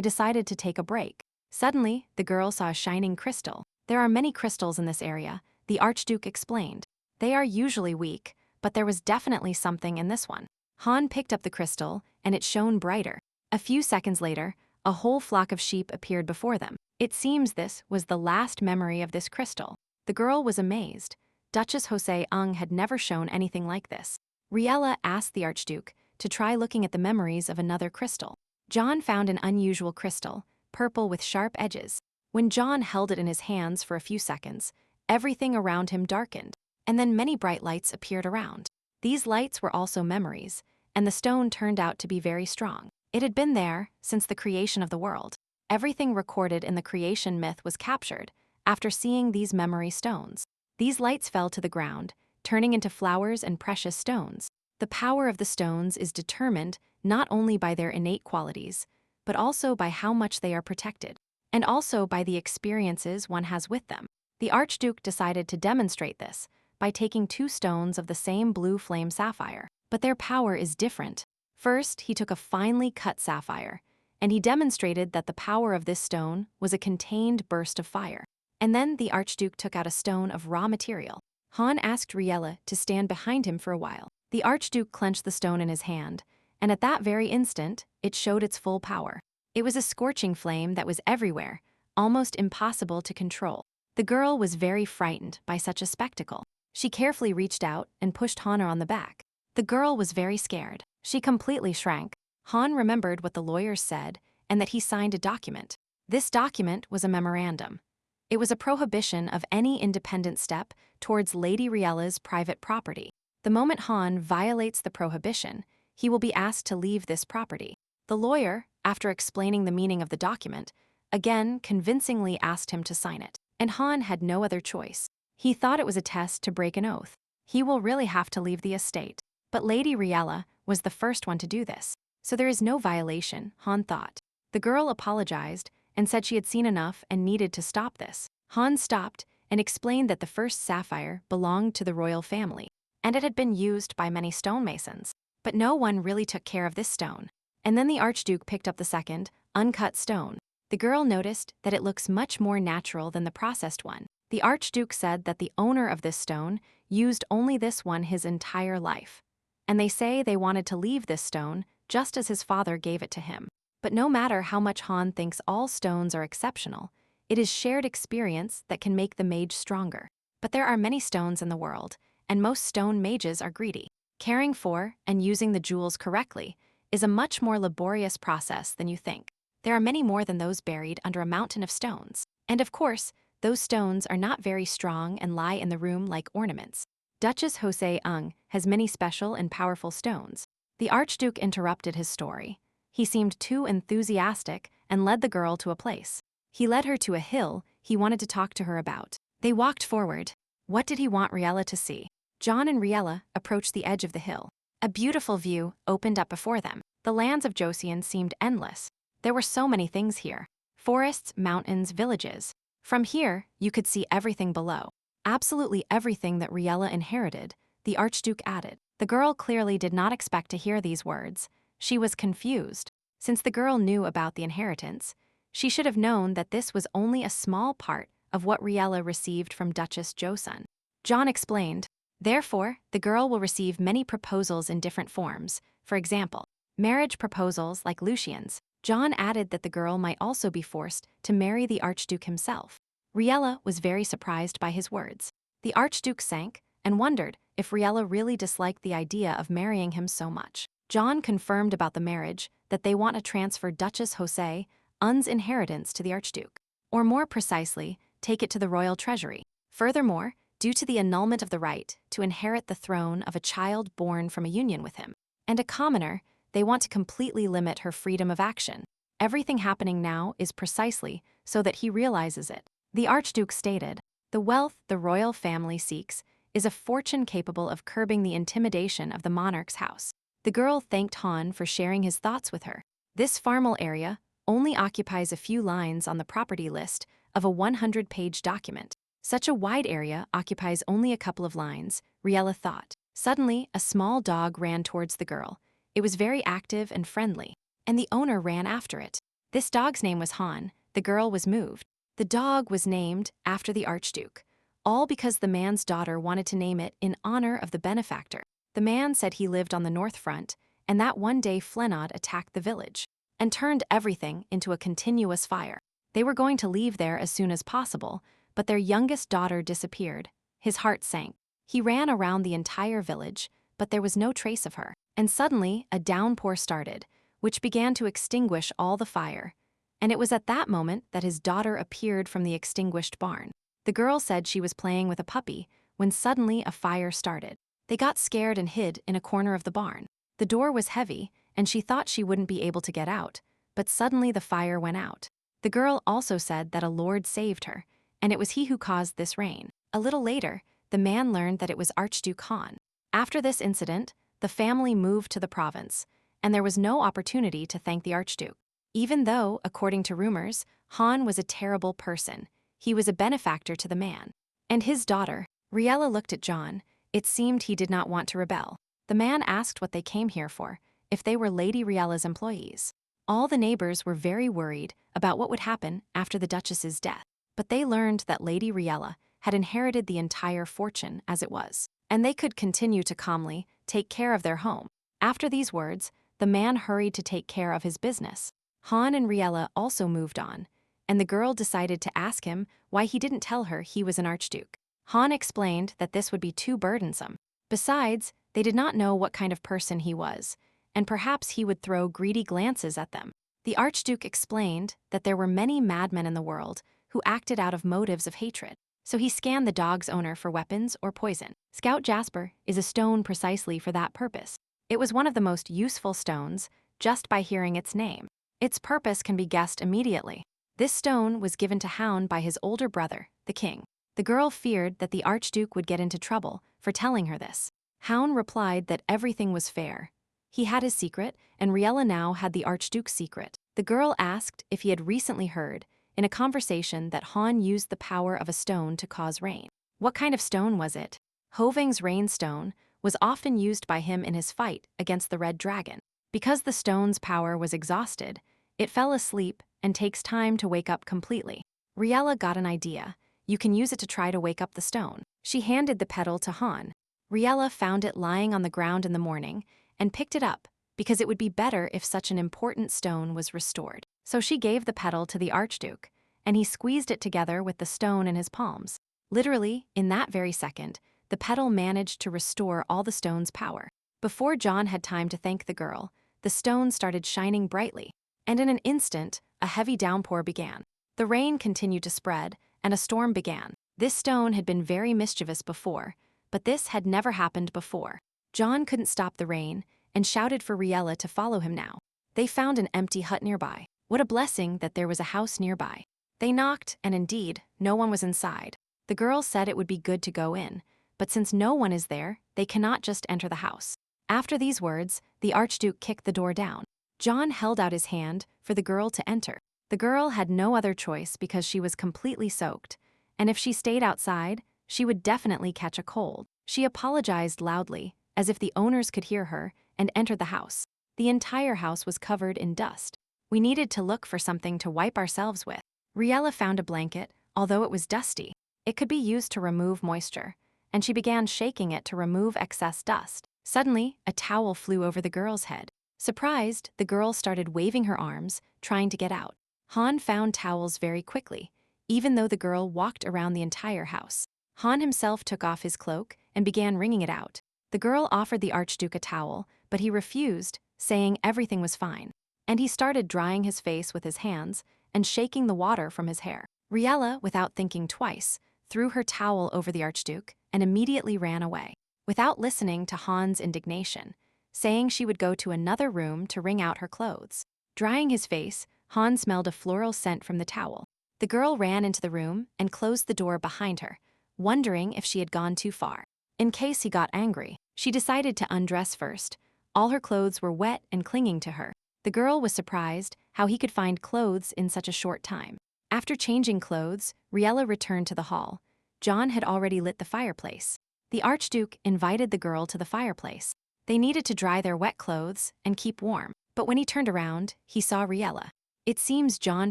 decided to take a break. Suddenly, the girl saw a shining crystal. There are many crystals in this area, the Archduke explained. They are usually weak, but there was definitely something in this one. Han picked up the crystal, and it shone brighter. A few seconds later, a whole flock of sheep appeared before them. It seems this was the last memory of this crystal. The girl was amazed. Duchess Joseung had never shown anything like this. Riela asked the Archduke to try looking at the memories of another crystal. John found an unusual crystal, purple with sharp edges. When John held it in his hands for a few seconds, everything around him darkened, and then many bright lights appeared around. These lights were also memories, and the stone turned out to be very strong. It had been there since the creation of the world. Everything recorded in the creation myth was captured after seeing these memory stones. These lights fell to the ground, turning into flowers and precious stones. The power of the stones is determined not only by their innate qualities, but also by how much they are protected, and also by the experiences one has with them. The Archduke decided to demonstrate this by taking two stones of the same blue flame sapphire, but their power is different. First, he took a finely cut sapphire, and he demonstrated that the power of this stone was a contained burst of fire. And then the Archduke took out a stone of raw material. Han asked Riela to stand behind him for a while. The Archduke clenched the stone in his hand, and at that very instant, it showed its full power. It was a scorching flame that was everywhere, almost impossible to control. The girl was very frightened by such a spectacle. She carefully reached out and pushed Han on the back. The girl was very scared. She completely shrank. Han remembered what the lawyers said and that he signed a document. This document was a memorandum. It was a prohibition of any independent step towards Lady Riela's private property. The moment Han violates the prohibition, he will be asked to leave this property. The lawyer, after explaining the meaning of the document, again convincingly asked him to sign it, and Han had no other choice. He thought it was a test to break an oath. He will really have to leave the estate. But Lady Riela was the first one to do this, so there is no violation, Han thought. The girl apologized and said she had seen enough and needed to stop this. Han stopped and explained that the first sapphire belonged to the royal family, and it had been used by many stonemasons, but no one really took care of this stone. And then the Archduke picked up the second, uncut stone. The girl noticed that it looks much more natural than the processed one. The Archduke said that the owner of this stone used only this one his entire life, and they say they wanted to leave this stone just as his father gave it to him. But no matter how much Han thinks all stones are exceptional, it is shared experience that can make the mage stronger. But there are many stones in the world, and most stone mages are greedy. Caring for and using the jewels correctly is a much more laborious process than you think. There are many more than those buried under a mountain of stones. And of course, those stones are not very strong and lie in the room like ornaments. Duchess Joseung has many special and powerful stones. The Archduke interrupted his story. He seemed too enthusiastic and led the girl to a place. He led her to a hill he wanted to talk to her about. They walked forward. What did he want Riela to see? John and Riela approached the edge of the hill. A beautiful view opened up before them. The lands of Joseon seemed endless. There were so many things here. Forests, mountains, villages. From here, you could see everything below. Absolutely everything that Riela inherited, the Archduke added. The girl clearly did not expect to hear these words. She was confused. Since the girl knew about the inheritance, she should have known that this was only a small part of what Riela received from Duchess Joseon. John explained, therefore, the girl will receive many proposals in different forms, for example, marriage proposals like Lucian's. John added that the girl might also be forced to marry the Archduke himself. Riela was very surprised by his words. The Archduke sank and wondered if Riela really disliked the idea of marrying him so much. John confirmed about the marriage that they want to transfer Duchess Joseon's inheritance to the Archduke, or more precisely, take it to the royal treasury. Furthermore, due to the annulment of the right to inherit the throne of a child born from a union with him, and a commoner, they want to completely limit her freedom of action. Everything happening now is precisely so that he realizes it. The Archduke stated, the wealth the royal family seeks is a fortune capable of curbing the intimidation of the monarch's house. The girl thanked Han for sharing his thoughts with her. This farmal area only occupies a few lines on the property list of a 100-page document. Such a wide area occupies only a couple of lines, Riela thought. Suddenly, a small dog ran towards the girl. It was very active and friendly, and the owner ran after it. This dog's name was Han. The girl was moved. The dog was named after the Archduke, all because the man's daughter wanted to name it in honor of the benefactor. The man said he lived on the North Front, and that one day Flenod attacked the village and turned everything into a continuous fire. They were going to leave there as soon as possible, but their youngest daughter disappeared. His heart sank. He ran around the entire village, but there was no trace of her. And suddenly, a downpour started, which began to extinguish all the fire. And it was at that moment that his daughter appeared from the extinguished barn. The girl said she was playing with a puppy when suddenly a fire started. They got scared and hid in a corner of the barn. The door was heavy, and she thought she wouldn't be able to get out, but suddenly the fire went out. The girl also said that a lord saved her, and it was he who caused this rain. A little later, the man learned that it was Archduke Han. After this incident, the family moved to the province, and there was no opportunity to thank the Archduke. Even though, according to rumors, Han was a terrible person, he was a benefactor to the man. And his daughter, Riela looked at John. It seemed he did not want to rebel. The man asked what they came here for, if they were Lady Riela's employees. All the neighbors were very worried about what would happen after the Duchess's death, but they learned that Lady Riela had inherited the entire fortune as it was, and they could continue to calmly take care of their home. After these words, the man hurried to take care of his business. Han and Riela also moved on, and the girl decided to ask him why he didn't tell her he was an Archduke. Han explained that this would be too burdensome. Besides, they did not know what kind of person he was, and perhaps he would throw greedy glances at them. The Archduke explained that there were many madmen in the world who acted out of motives of hatred, so he scanned the dog's owner for weapons or poison. Scout Jasper is a stone precisely for that purpose. It was one of the most useful stones just by hearing its name. Its purpose can be guessed immediately. This stone was given to Hound by his older brother, the king. The girl feared that the Archduke would get into trouble for telling her this. Hound replied that everything was fair. He had his secret, and Riela now had the Archduke's secret. The girl asked if he had recently heard, in a conversation, that Han used the power of a stone to cause rain. What kind of stone was it? Hoving's rain stone was often used by him in his fight against the Red Dragon. Because the stone's power was exhausted, it fell asleep and takes time to wake up completely. Riela got an idea. You can use it to try to wake up the stone. She handed the petal to Han. Riela found it lying on the ground in the morning and picked it up because it would be better if such an important stone was restored. So she gave the petal to the Archduke, and he squeezed it together with the stone in his palms. Literally, in that very second, the petal managed to restore all the stone's power. Before John had time to thank the girl, the stone started shining brightly, and in an instant, a heavy downpour began. The rain continued to spread, and a storm began. This stone had been very mischievous before, but this had never happened before. John couldn't stop the rain and shouted for Riela to follow him now. They found an empty hut nearby. What a blessing that there was a house nearby. They knocked, and indeed, no one was inside. The girl said it would be good to go in, but since no one is there, they cannot just enter the house. After these words, the Archduke kicked the door down. John held out his hand for the girl to enter. The girl had no other choice because she was completely soaked, and if she stayed outside, she would definitely catch a cold. She apologized loudly, as if the owners could hear her, and entered the house. The entire house was covered in dust. We needed to look for something to wipe ourselves with. Riela found a blanket, although it was dusty. It could be used to remove moisture, and she began shaking it to remove excess dust. Suddenly, a towel flew over the girl's head. Surprised, the girl started waving her arms, trying to get out. Han found towels very quickly, even though the girl walked around the entire house. Han himself took off his cloak and began wringing it out. The girl offered the Archduke a towel, but he refused, saying everything was fine. And he started drying his face with his hands and shaking the water from his hair. Riela, without thinking twice, threw her towel over the Archduke and immediately ran away, without listening to Han's indignation, saying she would go to another room to wring out her clothes. Drying his face, Han smelled a floral scent from the towel. The girl ran into the room and closed the door behind her, wondering if she had gone too far. In case he got angry, she decided to undress first. All her clothes were wet and clinging to her. The girl was surprised how he could find clothes in such a short time. After changing clothes, Riela returned to the hall. John had already lit the fireplace. The Archduke invited the girl to the fireplace. They needed to dry their wet clothes and keep warm. But when he turned around, he saw Riela. It seems John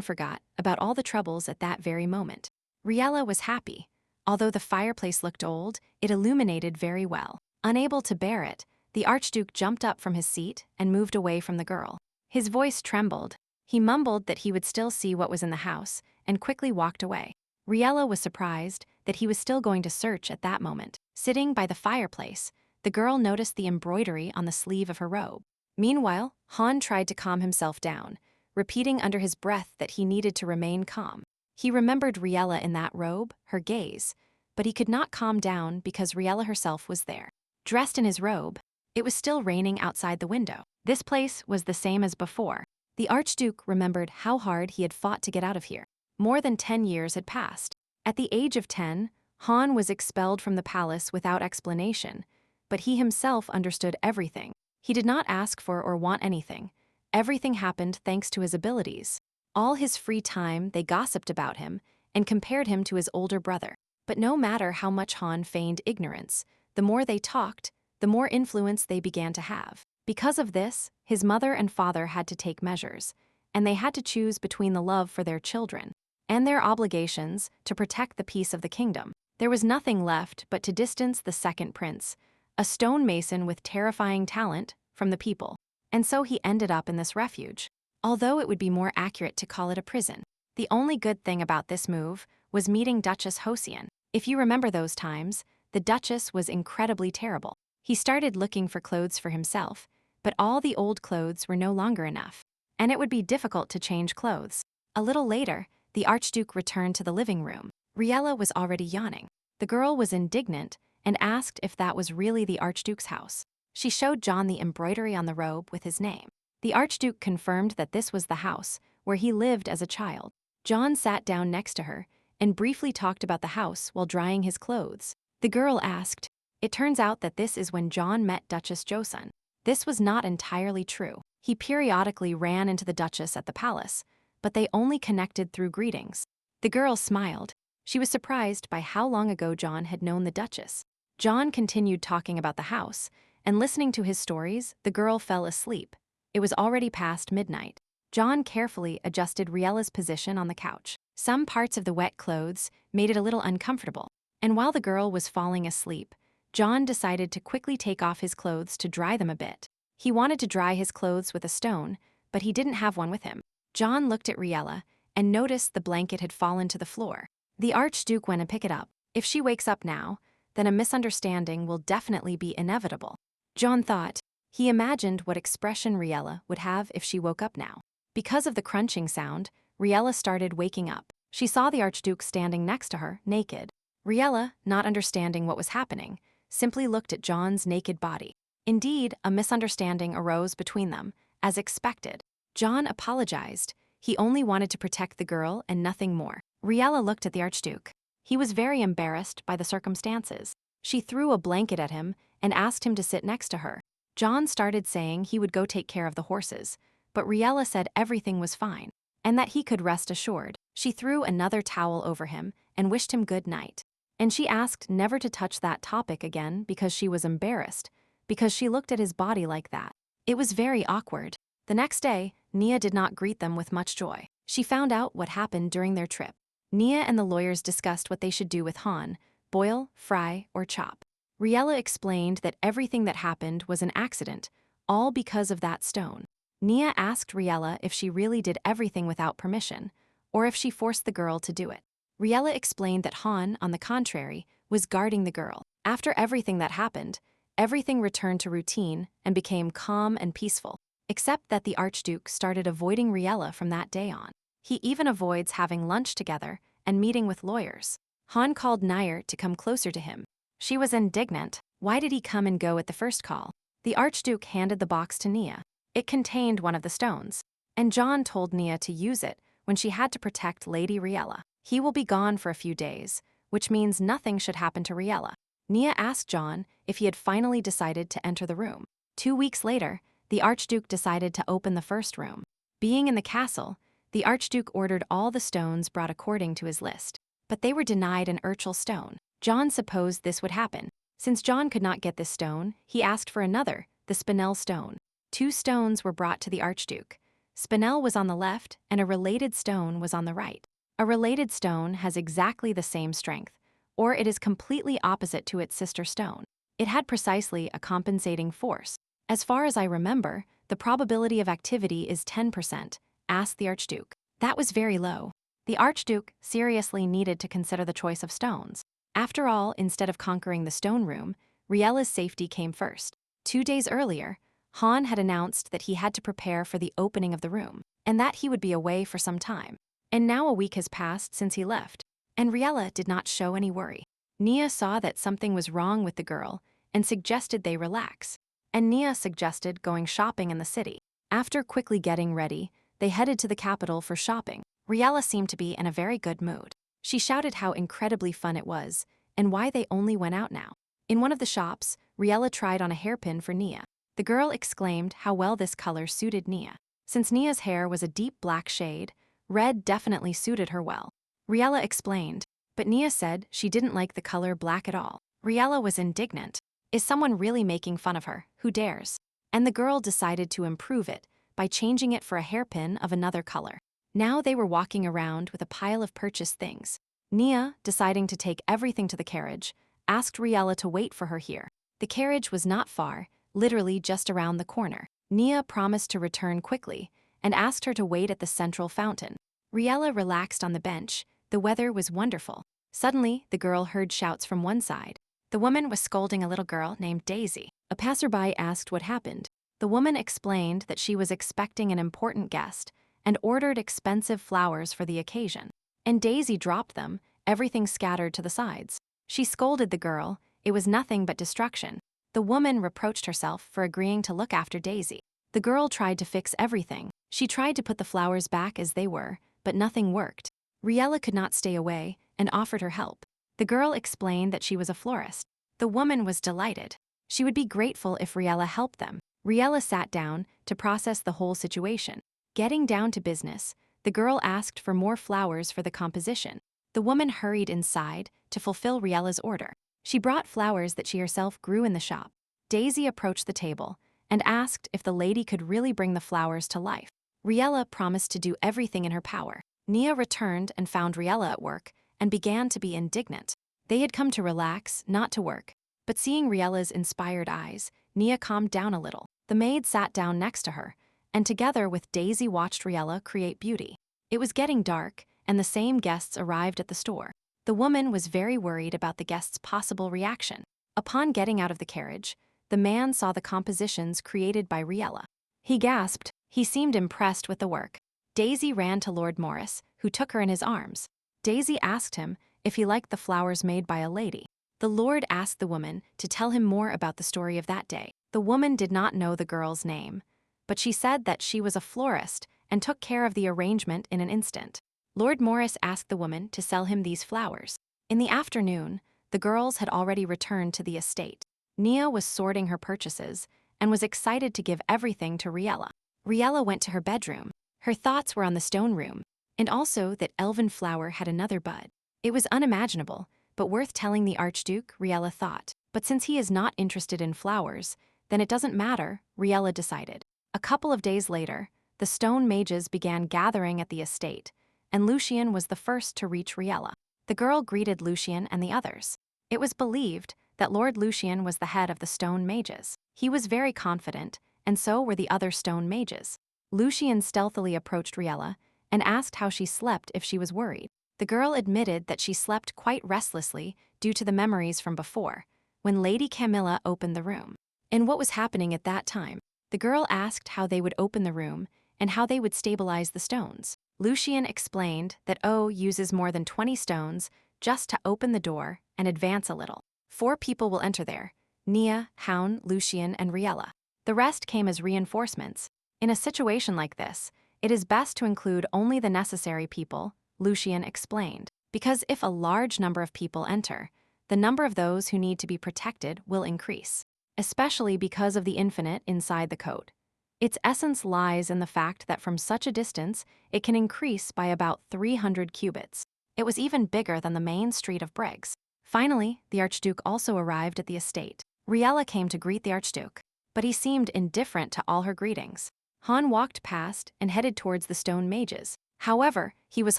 forgot about all the troubles at that very moment. Riela was happy. Although the fireplace looked old, it illuminated very well. Unable to bear it, the Archduke jumped up from his seat and moved away from the girl. His voice trembled. He mumbled that he would still see what was in the house and quickly walked away. Riela was surprised that he was still going to search at that moment. Sitting by the fireplace, the girl noticed the embroidery on the sleeve of her robe. Meanwhile, Han tried to calm himself down, repeating under his breath that he needed to remain calm. He remembered Riela in that robe, her gaze, but he could not calm down because Riela herself was there. Dressed in his robe, it was still raining outside the window. This place was the same as before. The Archduke remembered how hard he had fought to get out of here. More than 10 years had passed. At the age of 10, Han was expelled from the palace without explanation, but he himself understood everything. He did not ask for or want anything. Everything happened thanks to his abilities. All his free time, they gossiped about him and compared him to his older brother. But no matter how much Han feigned ignorance, the more they talked, the more influence they began to have. Because of this, his mother and father had to take measures, and they had to choose between the love for their children and their obligations to protect the peace of the kingdom. There was nothing left but to distance the second prince, a stonemason with terrifying talent, from the people. And so he ended up in this refuge, although it would be more accurate to call it a prison. The only good thing about this move was meeting Duchess Joseung. If you remember those times, the Duchess was incredibly terrible. He started looking for clothes for himself, but all the old clothes were no longer enough, and it would be difficult to change clothes. A little later, the Archduke returned to the living room. Riela was already yawning. The girl was indignant and asked if that was really the Archduke's house. She showed John the embroidery on the robe with his name. The Archduke confirmed that this was the house where he lived as a child. John sat down next to her and briefly talked about the house while drying his clothes. The girl asked, "It turns out that this is when John met Duchess Joseung." This was not entirely true. He periodically ran into the Duchess at the palace, but they only connected through greetings. The girl smiled. She was surprised by how long ago John had known the Duchess. John continued talking about the house, and listening to his stories, the girl fell asleep. It was already past midnight. John carefully adjusted Riela's position on the couch. Some parts of the wet clothes made it a little uncomfortable, and while the girl was falling asleep, John decided to quickly take off his clothes to dry them a bit. He wanted to dry his clothes with a stone, but he didn't have one with him. John looked at Riela and noticed the blanket had fallen to the floor. The Archduke went to pick it up. If she wakes up now, then a misunderstanding will definitely be inevitable. John thought. He imagined what expression Riela would have if she woke up now. Because of the crunching sound, Riela started waking up. She saw the Archduke standing next to her, naked. Riela, not understanding what was happening, simply looked at John's naked body. Indeed, a misunderstanding arose between them, as expected. John apologized. He only wanted to protect the girl and nothing more. Riela looked at the Archduke. He was very embarrassed by the circumstances. She threw a blanket at him and asked him to sit next to her. John started saying he would go take care of the horses, but Riela said everything was fine and that he could rest assured. She threw another towel over him and wished him good night. And she asked never to touch that topic again because she was embarrassed, because she looked at his body like that. It was very awkward. The next day, Nia did not greet them with much joy. She found out what happened during their trip. Nia and the lawyers discussed what they should do with Han: boil, fry, or chop. Riela explained that everything that happened was an accident, all because of that stone. Nia asked Riela if she really did everything without permission, or if she forced the girl to do it. Riela explained that Han, on the contrary, was guarding the girl. After everything that happened, everything returned to routine and became calm and peaceful, except that the Archduke started avoiding Riela from that day on. He even avoids having lunch together and meeting with lawyers. Han called Nair to come closer to him. She was indignant. Why did he come and go at the first call? The Archduke handed the box to Nia. It contained one of the stones, and John told Nia to use it when she had to protect Lady Riela. He will be gone for a few days, which means nothing should happen to Riela. Nia asked John if he had finally decided to enter the room. 2 weeks later, the Archduke decided to open the first room. Being in the castle, the Archduke ordered all the stones brought according to his list, but they were denied an Urchel stone. John supposed this would happen. Since John could not get this stone, he asked for another, the Spinel stone. 2 stones were brought to the Archduke. Spinel was on the left and a related stone was on the right. A related stone has exactly the same strength, or it is completely opposite to its sister stone. It had precisely a compensating force. As far as I remember, the probability of activity is 10%, asked the Archduke. That was very low. The Archduke seriously needed to consider the choice of stones. After all, instead of conquering the stone room, Riela's safety came first. 2 days earlier, Han had announced that he had to prepare for the opening of the room, and that he would be away for some time. And now a week has passed since he left, and Riela did not show any worry. Nia saw that something was wrong with the girl and suggested they relax, and Nia suggested going shopping in the city. After quickly getting ready, they headed to the capital for shopping. Riela seemed to be in a very good mood. She shouted how incredibly fun it was, and why they only went out now. In one of the shops, Riela tried on a hairpin for Nia. The girl exclaimed how well this color suited Nia. Since Nia's hair was a deep black shade, red definitely suited her well. Riela explained, but Nia said she didn't like the color black at all. Riela was indignant. Is someone really making fun of her? Who dares? And the girl decided to improve it by changing it for a hairpin of another color. Now they were walking around with a pile of purchased things. Nia, deciding to take everything to the carriage, asked Riela to wait for her here. The carriage was not far, literally just around the corner. Nia promised to return quickly and asked her to wait at the central fountain. Riela relaxed on the bench. The weather was wonderful. Suddenly, the girl heard shouts from one side. The woman was scolding a little girl named Daisy. A passerby asked what happened. The woman explained that she was expecting an important guest and ordered expensive flowers for the occasion. And Daisy dropped them, everything scattered to the sides. She scolded the girl. It was nothing but destruction. The woman reproached herself for agreeing to look after Daisy. The girl tried to fix everything. She tried to put the flowers back as they were, but nothing worked. Riela could not stay away and offered her help. The girl explained that she was a florist. The woman was delighted. She would be grateful if Riela helped them. Riela sat down to process the whole situation. Getting down to business, the girl asked for more flowers for the composition. The woman hurried inside to fulfill Riela's order. She brought flowers that she herself grew in the shop. Daisy approached the table and asked if the lady could really bring the flowers to life. Riela promised to do everything in her power. Nia returned and found Riela at work and began to be indignant. They had come to relax, not to work. But seeing Riela's inspired eyes, Nia calmed down a little. The maid sat down next to her, and together with Daisy watched Riela create beauty. It was getting dark, and the same guests arrived at the store. The woman was very worried about the guests' possible reaction. Upon getting out of the carriage, the man saw the compositions created by Riela. He gasped. He seemed impressed with the work. Daisy ran to Lord Morris, who took her in his arms. Daisy asked him if he liked the flowers made by a lady. The lord asked the woman to tell him more about the story of that day. The woman did not know the girl's name, but she said that she was a florist and took care of the arrangement in an instant. Lord Morris asked the woman to sell him these flowers. In the afternoon, the girls had already returned to the estate. Nia was sorting her purchases and was excited to give everything to Riela. Riela went to her bedroom. Her thoughts were on the stone room, and also that elven flower had another bud. It was unimaginable, but worth telling the Archduke, Riela thought. But since he is not interested in flowers, then it doesn't matter, Riela decided. A couple of days later, the stone mages began gathering at the estate, and Lucien was the first to reach Riela. The girl greeted Lucien and the others. It was believed that Lord Lucien was the head of the stone mages. He was very confident, and so were the other stone mages. Lucien stealthily approached Riela and asked how she slept if she was worried. The girl admitted that she slept quite restlessly due to the memories from before, when Lady Camila opened the room. And what was happening at that time? The girl asked how they would open the room and how they would stabilize the stones. Lucien explained that O uses more than 20 stones just to open the door and advance a little. 4 people will enter there: Nia, Hound, Lucien, and Riela. The rest came as reinforcements. In a situation like this, it is best to include only the necessary people, Lucien explained, because if a large number of people enter, the number of those who need to be protected will increase, especially because of the infinite inside the code. Its essence lies in the fact that from such a distance, it can increase by about 300 cubits. It was even bigger than the main street of Briggs. Finally, the Archduke also arrived at the estate. Riela came to greet the Archduke, but he seemed indifferent to all her greetings. Han walked past and headed towards the stone mages. However, he was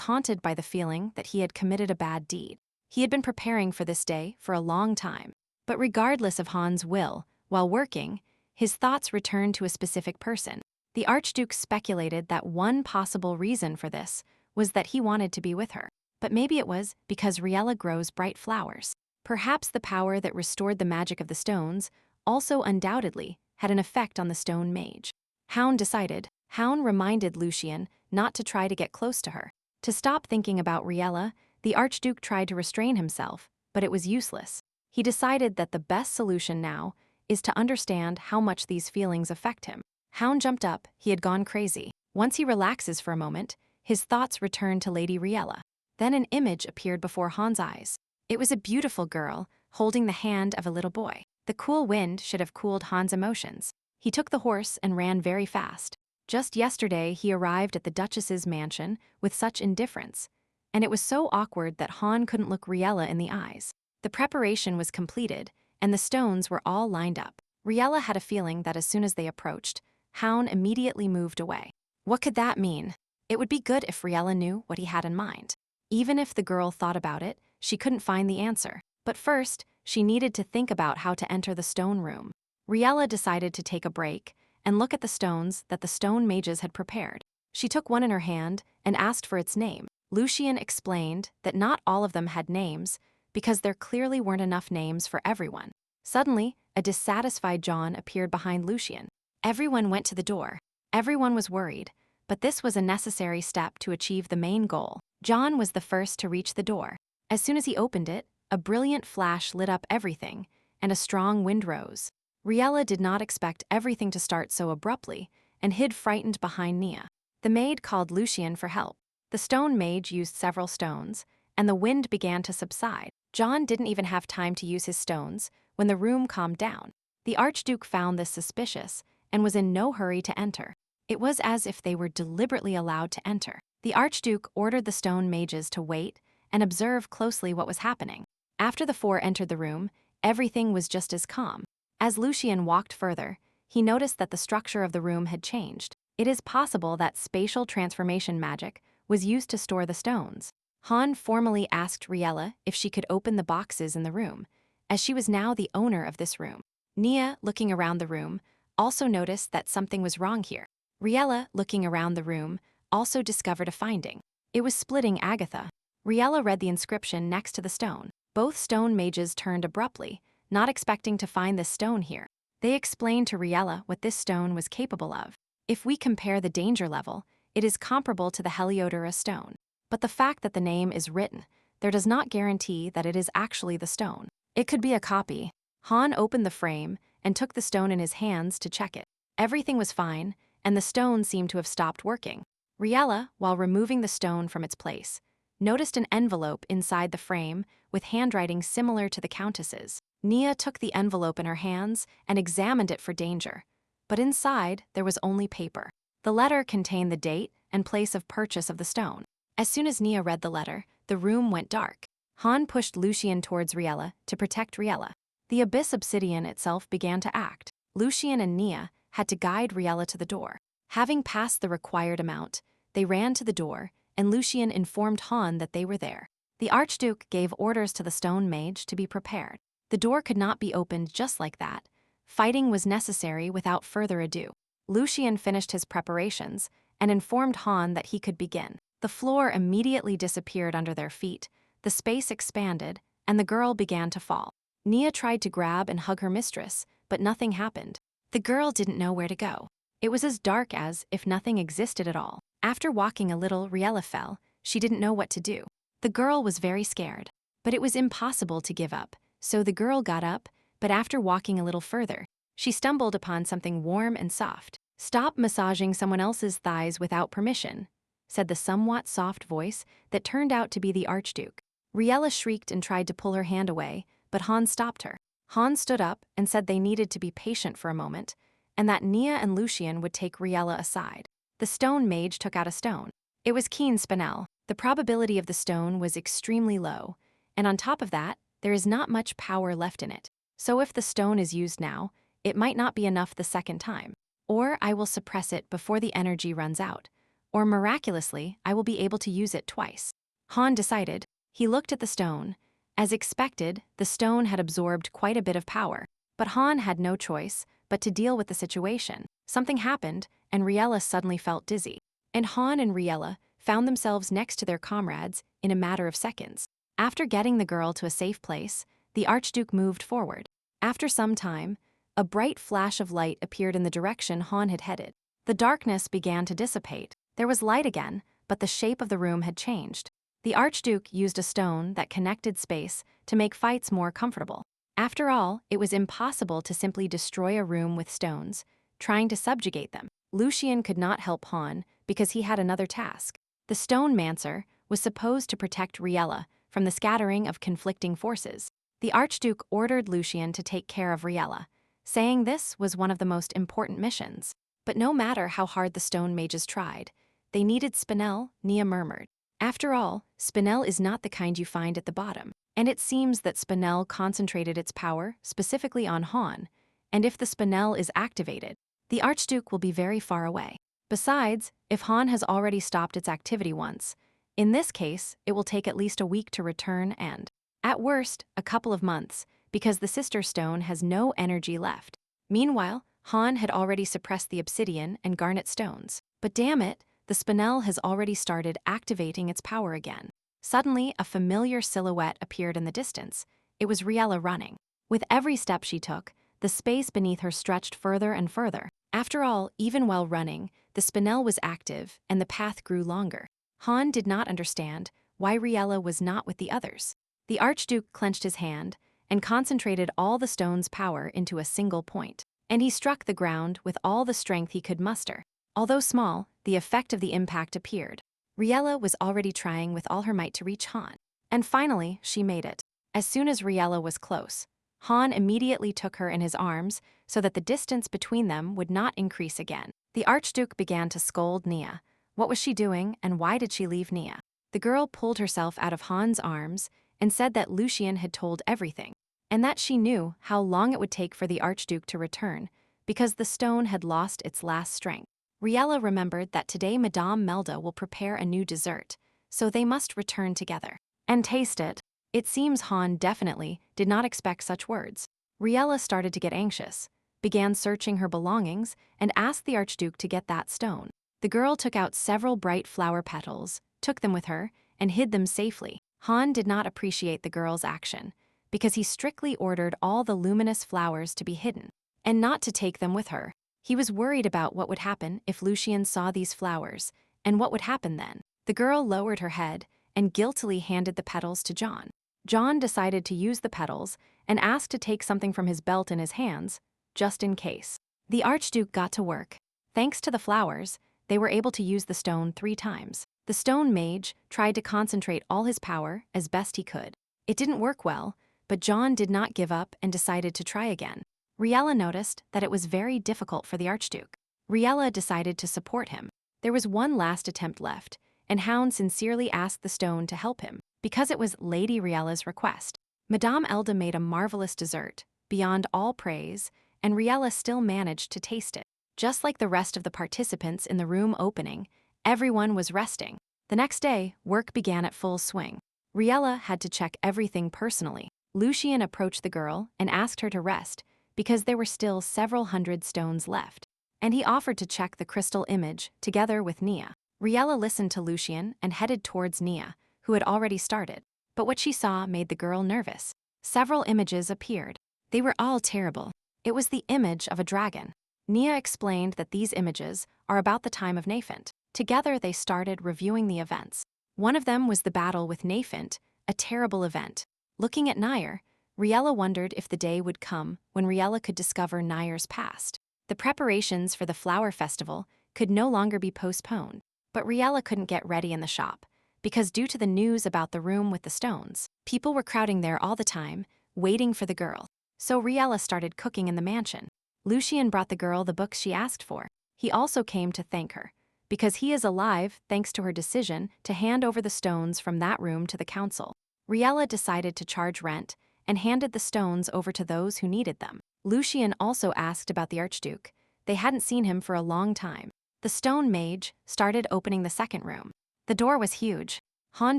haunted by the feeling that he had committed a bad deed. He had been preparing for this day for a long time. But regardless of Han's will, while working, his thoughts returned to a specific person. The Archduke speculated that one possible reason for this was that he wanted to be with her. But maybe it was because Riela grows bright flowers. Perhaps the power that restored the magic of the stones also undoubtedly had an effect on the stone mage. Hound decided. Hound reminded Lucien not to try to get close to her. To stop thinking about Riela, the Archduke tried to restrain himself, but it was useless. He decided that the best solution now is to understand how much these feelings affect him. Hound jumped up. He had gone crazy. Once he relaxes for a moment, his thoughts return to Lady Riela. Then an image appeared before Han's eyes. It was a beautiful girl holding the hand of a little boy. The cool wind should have cooled Han's emotions. He took the horse and ran very fast. Just yesterday, he arrived at the Duchess's mansion with such indifference, and it was so awkward that Han couldn't look Riela in the eyes. The preparation was completed, and the stones were all lined up. Riela had a feeling that as soon as they approached, Han immediately moved away. What could that mean? It would be good if Riela knew what he had in mind. Even if the girl thought about it, she couldn't find the answer. But first, she needed to think about how to enter the stone room. Riela decided to take a break and look at the stones that the stone mages had prepared. She took one in her hand and asked for its name. Lucien explained that not all of them had names because there clearly weren't enough names for everyone. Suddenly, a dissatisfied John appeared behind Lucien. Everyone went to the door. Everyone was worried, but this was a necessary step to achieve the main goal. John was the first to reach the door. As soon as he opened it, a brilliant flash lit up everything, and a strong wind rose. Riela did not expect everything to start so abruptly and hid frightened behind Nia. The maid called Lucien for help. The stone mage used several stones, and the wind began to subside. John didn't even have time to use his stones when the room calmed down. The Archduke found this suspicious and was in no hurry to enter. It was as if they were deliberately allowed to enter. The Archduke ordered the stone mages to wait and observe closely what was happening. After the 4 entered the room, everything was just as calm. As Lucien walked further, he noticed that the structure of the room had changed. It is possible that spatial transformation magic was used to store the stones. Han formally asked Riela if she could open the boxes in the room, as she was now the owner of this room. Nia, looking around the room, also noticed that something was wrong here. Riela, looking around the room, also discovered a finding. It was splitting Agatha. Riela read the inscription next to the stone. Both stone mages turned abruptly, not expecting to find this stone here. They explained to Riela what this stone was capable of. If we compare the danger level, it is comparable to the Heliodora stone. But the fact that the name is written, there does not guarantee that it is actually the stone. It could be a copy. Han opened the frame and took the stone in his hands to check it. Everything was fine, and the stone seemed to have stopped working. Riela, while removing the stone from its place, noticed an envelope inside the frame with handwriting similar to the Countess's. Nia took the envelope in her hands and examined it for danger. But inside, there was only paper. The letter contained the date and place of purchase of the stone. As soon as Nia read the letter, the room went dark. Han pushed Lucien towards Riela to protect Riela. The abyss obsidian itself began to act. Lucien and Nia had to guide Riela to the door. Having passed the required amount, they ran to the door, and Lucien informed Han that they were there. The Archduke gave orders to the stone mage to be prepared. The door could not be opened just like that. Fighting was necessary without further ado. Lucien finished his preparations and informed Han that he could begin. The floor immediately disappeared under their feet, the space expanded, and the girl began to fall. Nia tried to grab and hug her mistress, but nothing happened. The girl didn't know where to go. It was as dark as if nothing existed at all. After walking a little, Riela fell. She didn't know what to do. The girl was very scared, but it was impossible to give up, so the girl got up, but after walking a little further, she stumbled upon something warm and soft. "Stop massaging someone else's thighs without permission," said the somewhat soft voice that turned out to be the Archduke. Riela shrieked and tried to pull her hand away, but Han stopped her. Han stood up and said they needed to be patient for a moment, and that Nia and Lucien would take Riela aside. The stone mage took out a stone. It was keen spinel. The probability of the stone was extremely low, and on top of that, there is not much power left in it. So if the stone is used now, it might not be enough the second time. Or I will suppress it before the energy runs out. Or miraculously, I will be able to use it twice. Han decided. He looked at the stone. As expected, the stone had absorbed quite a bit of power. But Han had no choice but to deal with the situation. Something happened, and Riela suddenly felt dizzy. And Han and Riela found themselves next to their comrades in a matter of seconds. After getting the girl to a safe place, the Archduke moved forward. After some time, a bright flash of light appeared in the direction Han had headed. The darkness began to dissipate. There was light again, but the shape of the room had changed. The Archduke used a stone that connected space to make fights more comfortable. After all, it was impossible to simply destroy a room with stones, trying to subjugate them. Lucien could not help Han because he had another task. The stone mancer was supposed to protect Riela from the scattering of conflicting forces. The Archduke ordered Lucien to take care of Riela, saying this was one of the most important missions. But no matter how hard the stone mages tried, they needed spinel, Nia murmured. After all, spinel is not the kind you find at the bottom, and it seems that spinel concentrated its power specifically on Han, and if the spinel is activated, the Archduke will be very far away. Besides, if Han has already stopped its activity once, in this case, it will take at least a week to return and, at worst, a couple of months, because the sister stone has no energy left. Meanwhile, Han had already suppressed the obsidian and garnet stones. But damn it, the spinel has already started activating its power again. Suddenly, a familiar silhouette appeared in the distance. It was Riela running. With every step she took, the space beneath her stretched further and further. After all, even while running, the spinel was active and the path grew longer. Han did not understand why Riela was not with the others. The Archduke clenched his hand and concentrated all the stone's power into a single point, and he struck the ground with all the strength he could muster. Although small, the effect of the impact appeared. Riela was already trying with all her might to reach Han, and finally she made it. As soon as Riela was close, Han immediately took her in his arms so that the distance between them would not increase again. The Archduke began to scold Nia. What was she doing, and why did she leave Nia? The girl pulled herself out of Han's arms and said that Lucien had told everything, and that she knew how long it would take for the Archduke to return, because the stone had lost its last strength. Riela remembered that today Madame Melda will prepare a new dessert, so they must return together and taste it. It seems Han definitely did not expect such words. Riela started to get anxious, began searching her belongings, and asked the Archduke to get that stone. The girl took out several bright flower petals, took them with her, and hid them safely. Han did not appreciate the girl's action, because he strictly ordered all the luminous flowers to be hidden, and not to take them with her. He was worried about what would happen if Lucien saw these flowers, and what would happen then. The girl lowered her head and guiltily handed the petals to John. John decided to use the petals and asked to take something from his belt in his hands, just in case. The Archduke got to work. Thanks to the flowers, they were able to use the stone 3 times. The stone mage tried to concentrate all his power as best he could. It didn't work well, but John did not give up and decided to try again. Riela noticed that it was very difficult for the Archduke. Riela decided to support him. There was one last attempt left, and Hound sincerely asked the stone to help him, because it was Lady Riela's request. Madame Elda made a marvelous dessert, beyond all praise, and Riela still managed to taste it. Just like the rest of the participants in the room opening, everyone was resting. The next day, work began at full swing. Riela had to check everything personally. Lucien approached the girl and asked her to rest, because there were still several hundred stones left. And he offered to check the crystal image together with Nia. Riela listened to Lucien and headed towards Nia, who had already started. But what she saw made the girl nervous. Several images appeared. They were all terrible. It was the image of a dragon. Nia explained that these images are about the time of Nafint. Together they started reviewing the events. One of them was the battle with Nafint, a terrible event. Looking at Nair, Riela wondered if the day would come when Riela could discover Nair's past. The preparations for the flower festival could no longer be postponed, but Riela couldn't get ready in the shop, because due to the news about the room with the stones, people were crowding there all the time, waiting for the girl. So Riela started cooking in the mansion. Lucien brought the girl the books she asked for. He also came to thank her, because he is alive thanks to her decision to hand over the stones from that room to the council. Riela decided to charge rent and handed the stones over to those who needed them. Lucien also asked about the Archduke. They hadn't seen him for a long time. The stone mage started opening the second room. The door was huge. Han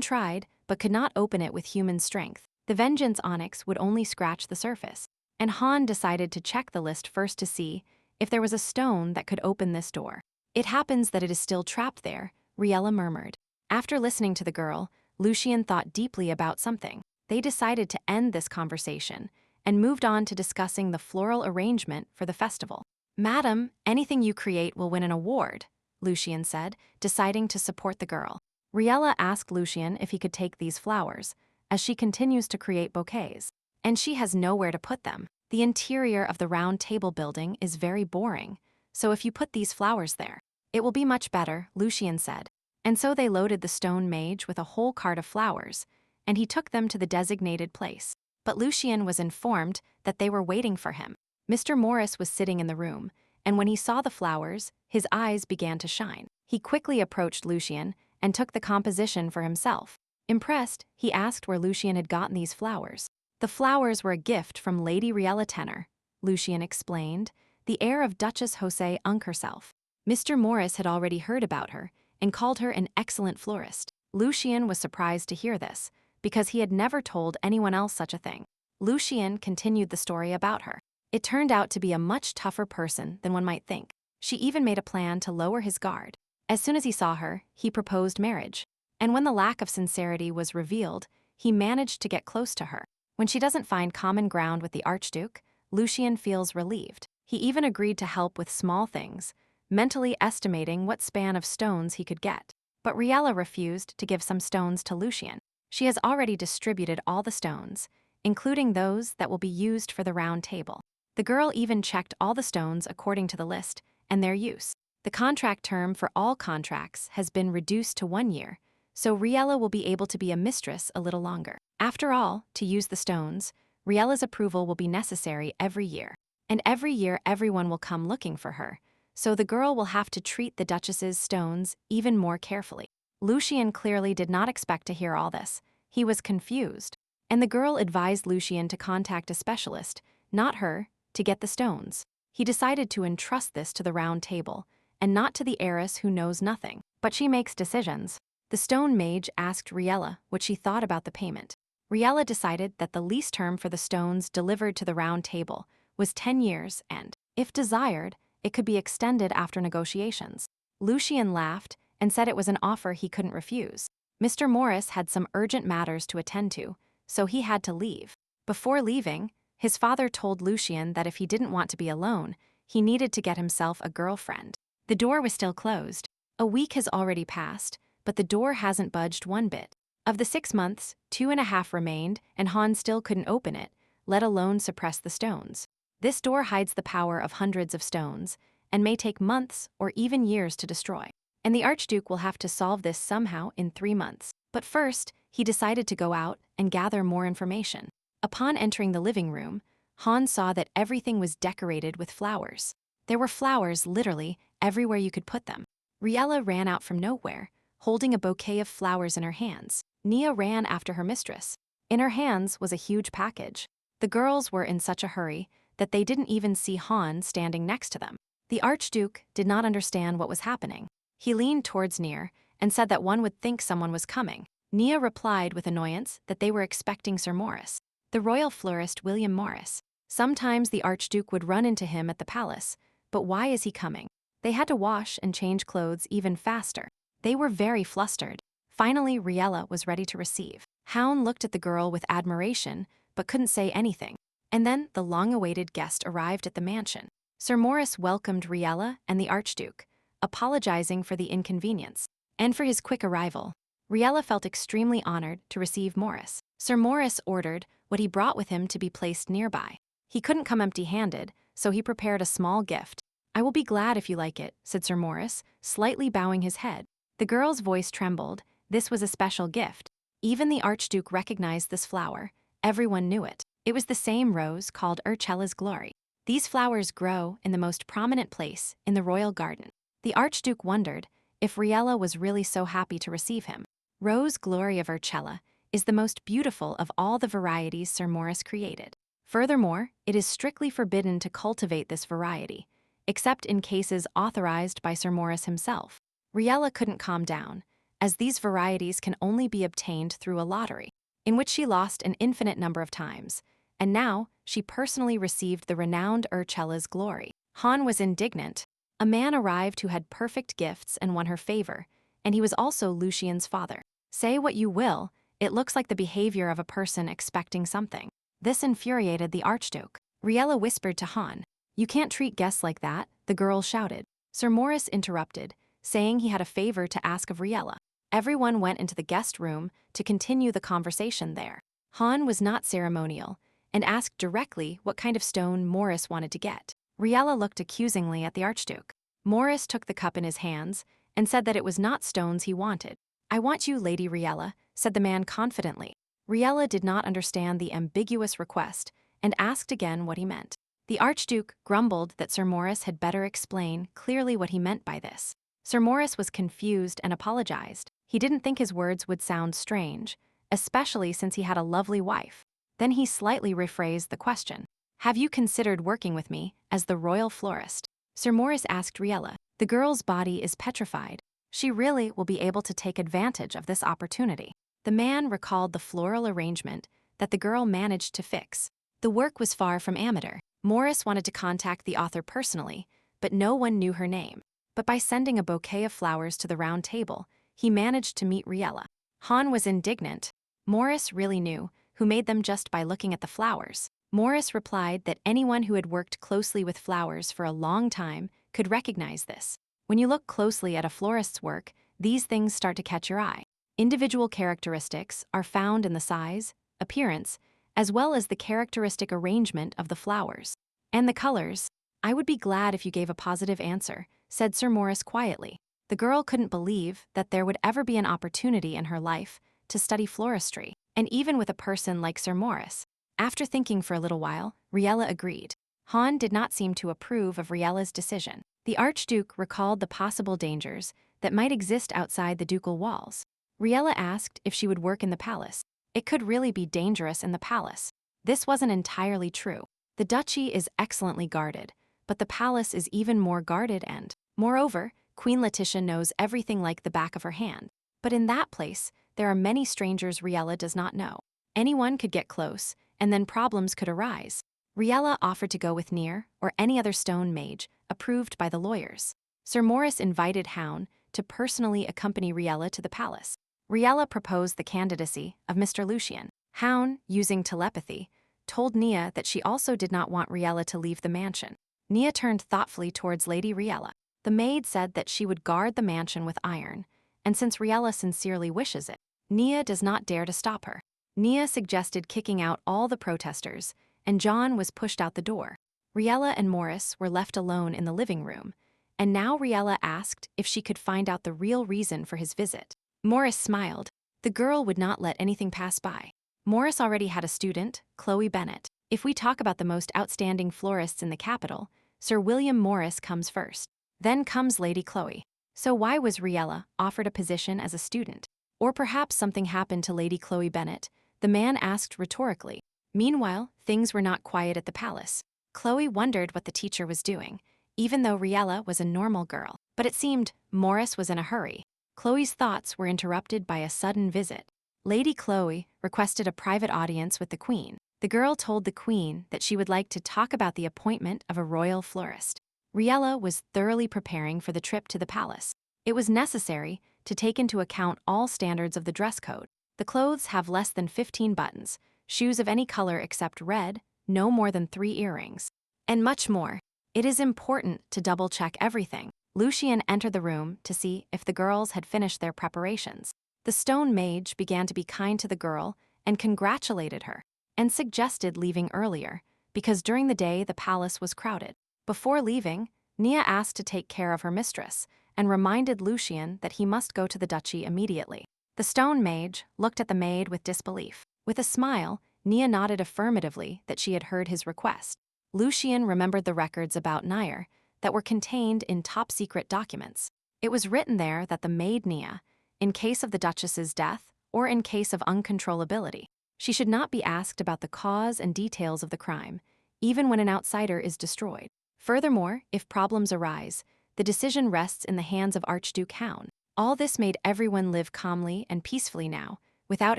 tried, but could not open it with human strength. The vengeance onyx would only scratch the surface. And Han decided to check the list first to see if there was a stone that could open this door. It happens that it is still trapped there, Riela murmured. After listening to the girl, Lucien thought deeply about something. They decided to end this conversation and moved on to discussing the floral arrangement for the festival. Madam, anything you create will win an award, Lucien said, deciding to support the girl. Riela asked Lucien if he could take these flowers, as she continues to create bouquets. And she has nowhere to put them. The interior of the round table building is very boring, so if you put these flowers there, it will be much better, Lucien said. And so they loaded the stone mage with a whole cart of flowers, and he took them to the designated place. But Lucien was informed that they were waiting for him. Mr. Morris was sitting in the room, and when he saw the flowers, his eyes began to shine. He quickly approached Lucien and took the composition for himself. Impressed, he asked where Lucien had gotten these flowers. The flowers were a gift from Lady Riela Tenor, Lucien explained, the heir of Duchess Joseung herself. Mr. Morris had already heard about her and called her an excellent florist. Lucien was surprised to hear this, because he had never told anyone else such a thing. Lucien continued the story about her. It turned out to be a much tougher person than one might think. She even made a plan to lower his guard. As soon as he saw her, he proposed marriage. And when the lack of sincerity was revealed, he managed to get close to her. When she doesn't find common ground with the Archduke, Lucien feels relieved. He even agreed to help with small things, mentally estimating what span of stones he could get. But Riela refused to give some stones to Lucien. She has already distributed all the stones, including those that will be used for the round table. The girl even checked all the stones according to the list and their use. The contract term for all contracts has been reduced to 1 year, so Riela will be able to be a mistress a little longer. After all, to use the stones, Riela's approval will be necessary every year. And every year everyone will come looking for her, so the girl will have to treat the Duchess's stones even more carefully. Lucien clearly did not expect to hear all this. He was confused. And the girl advised Lucien to contact a specialist, not her, to get the stones. He decided to entrust this to the round table, and not to the heiress who knows nothing, but she makes decisions. The stone mage asked Riela what she thought about the payment. Riela decided that the lease term for the stones delivered to the round table was 10 years and, if desired, it could be extended after negotiations. Lucien laughed and said it was an offer he couldn't refuse. Mr. Morris had some urgent matters to attend to, so he had to leave. Before leaving, his father told Lucien that if he didn't want to be alone, he needed to get himself a girlfriend. The door was still closed. A week has already passed, but the door hasn't budged one bit. Of the 6 months, 2.5 remained, and Han still couldn't open it, let alone suppress the stones. This door hides the power of hundreds of stones, and may take months or even years to destroy. And the Archduke will have to solve this somehow in 3 months. But first, he decided to go out and gather more information. Upon entering the living room, Han saw that everything was decorated with flowers. There were flowers literally everywhere you could put them. Riela ran out from nowhere, holding a bouquet of flowers in her hands. Nia ran after her mistress. In her hands was a huge package. The girls were in such a hurry that they didn't even see Han standing next to them. The Archduke did not understand what was happening. He leaned towards Nia and said that one would think someone was coming. Nia replied with annoyance that they were expecting Sir Morris, the royal florist William Morris. Sometimes the Archduke would run into him at the palace, but why is he coming? They had to wash and change clothes even faster. They were very flustered. Finally, Riela was ready to receive. Han looked at the girl with admiration, but couldn't say anything. And then the long-awaited guest arrived at the mansion. Sir Morris welcomed Riela and the Archduke, apologizing for the inconvenience and for his quick arrival. Riela felt extremely honored to receive Morris. Sir Morris ordered what he brought with him to be placed nearby. He couldn't come empty-handed, so he prepared a small gift. "I will be glad if you like it," said Sir Morris, slightly bowing his head. The girl's voice trembled. This was a special gift. Even the Archduke recognized this flower. Everyone knew it. It was the same rose called Urchella's glory. These flowers grow in the most prominent place in the royal garden. The Archduke wondered if Riela was really so happy to receive him. Rose glory of Urchella is the most beautiful of all the varieties Sir Morris created. Furthermore, it is strictly forbidden to cultivate this variety, except in cases authorized by Sir Morris himself. Riela couldn't calm down, as these varieties can only be obtained through a lottery, in which she lost an infinite number of times, and now she personally received the renowned Urchella's glory. Han was indignant. A man arrived who had perfect gifts and won her favor, and he was also Lucien's father. Say what you will, it looks like the behavior of a person expecting something. This infuriated the Archduke. Riela whispered to Han, "You can't treat guests like that," the girl shouted. Sir Morris interrupted, saying he had a favor to ask of Riela. Everyone went into the guest room to continue the conversation there. Han was not ceremonial and asked directly what kind of stone Morris wanted to get. Riela looked accusingly at the Archduke. Morris took the cup in his hands and said that it was not stones he wanted. "I want you, Lady Riela," said the man confidently. Riela did not understand the ambiguous request and asked again what he meant. The Archduke grumbled that Sir Morris had better explain clearly what he meant by this. Sir Morris was confused and apologized. He didn't think his words would sound strange, especially since he had a lovely wife. Then he slightly rephrased the question. "Have you considered working with me as the royal florist?" Sir Morris asked Riela. The girl's body is petrified. She really will be able to take advantage of this opportunity. The man recalled the floral arrangement that the girl managed to fix. The work was far from amateur. Morris wanted to contact the author personally, but no one knew her name. But by sending a bouquet of flowers to the round table, he managed to meet Riela. Han was indignant. Morris really knew who made them just by looking at the flowers. Morris replied that anyone who had worked closely with flowers for a long time could recognize this. When you look closely at a florist's work, these things start to catch your eye. Individual characteristics are found in the size, appearance, as well as the characteristic arrangement of the flowers. And the colors. "I would be glad if you gave a positive answer," said Sir Morris quietly. The girl couldn't believe that there would ever be an opportunity in her life to study floristry, and even with a person like Sir Morris. After thinking for a little while, Riela agreed. Han did not seem to approve of Riela's decision. The Archduke recalled the possible dangers that might exist outside the ducal walls. Riela asked if she would work in the palace. It could really be dangerous in the palace. This wasn't entirely true. The duchy is excellently guarded, but the palace is even more guarded and, moreover, Queen Letitia knows everything like the back of her hand. But in that place, there are many strangers Riela does not know. Anyone could get close, and then problems could arise. Riela offered to go with Nia or any other stone mage, approved by the lawyers. Sir Morris invited Hound to personally accompany Riela to the palace. Riela proposed the candidacy of Mr. Lucien. Hound, using telepathy, told Nia that she also did not want Riela to leave the mansion. Nia turned thoughtfully towards Lady Riela. The maid said that she would guard the mansion with iron, and since Riela sincerely wishes it, Nia does not dare to stop her. Nia suggested kicking out all the protesters, and John was pushed out the door. Riela and Morris were left alone in the living room, and now Riela asked if she could find out the real reason for his visit. Morris smiled. The girl would not let anything pass by. Morris already had a student, Chloe Bennet. If we talk about the most outstanding florists in the capital, Sir William Morris comes first. Then comes Lady Chloe. So why was Riela offered a position as a student? Or perhaps something happened to Lady Chloe Bennet, the man asked rhetorically. Meanwhile, things were not quiet at the palace. Chloe wondered what the teacher was doing, even though Riela was a normal girl. But it seemed Morris was in a hurry. Chloe's thoughts were interrupted by a sudden visit. Lady Chloe requested a private audience with the queen. The girl told the queen that she would like to talk about the appointment of a royal florist. Riela was thoroughly preparing for the trip to the palace. It was necessary to take into account all standards of the dress code. The clothes have less than 15 buttons, shoes of any color except red, no more than 3 earrings, and much more. It is important to double-check everything. Lucien entered the room to see if the girls had finished their preparations. The stone mage began to be kind to the girl and congratulated her, and suggested leaving earlier, because during the day the palace was crowded. Before leaving, Nia asked to take care of her mistress, and reminded Lucien that he must go to the duchy immediately. The stone mage looked at the maid with disbelief. With a smile, Nia nodded affirmatively that she had heard his request. Lucien remembered the records about Nair that were contained in top-secret documents. It was written there that the maid Nia, in case of the duchess's death or in case of uncontrollability, she should not be asked about the cause and details of the crime, even when an outsider is destroyed. Furthermore, if problems arise, the decision rests in the hands of Archduke Hound. All this made everyone live calmly and peacefully now, without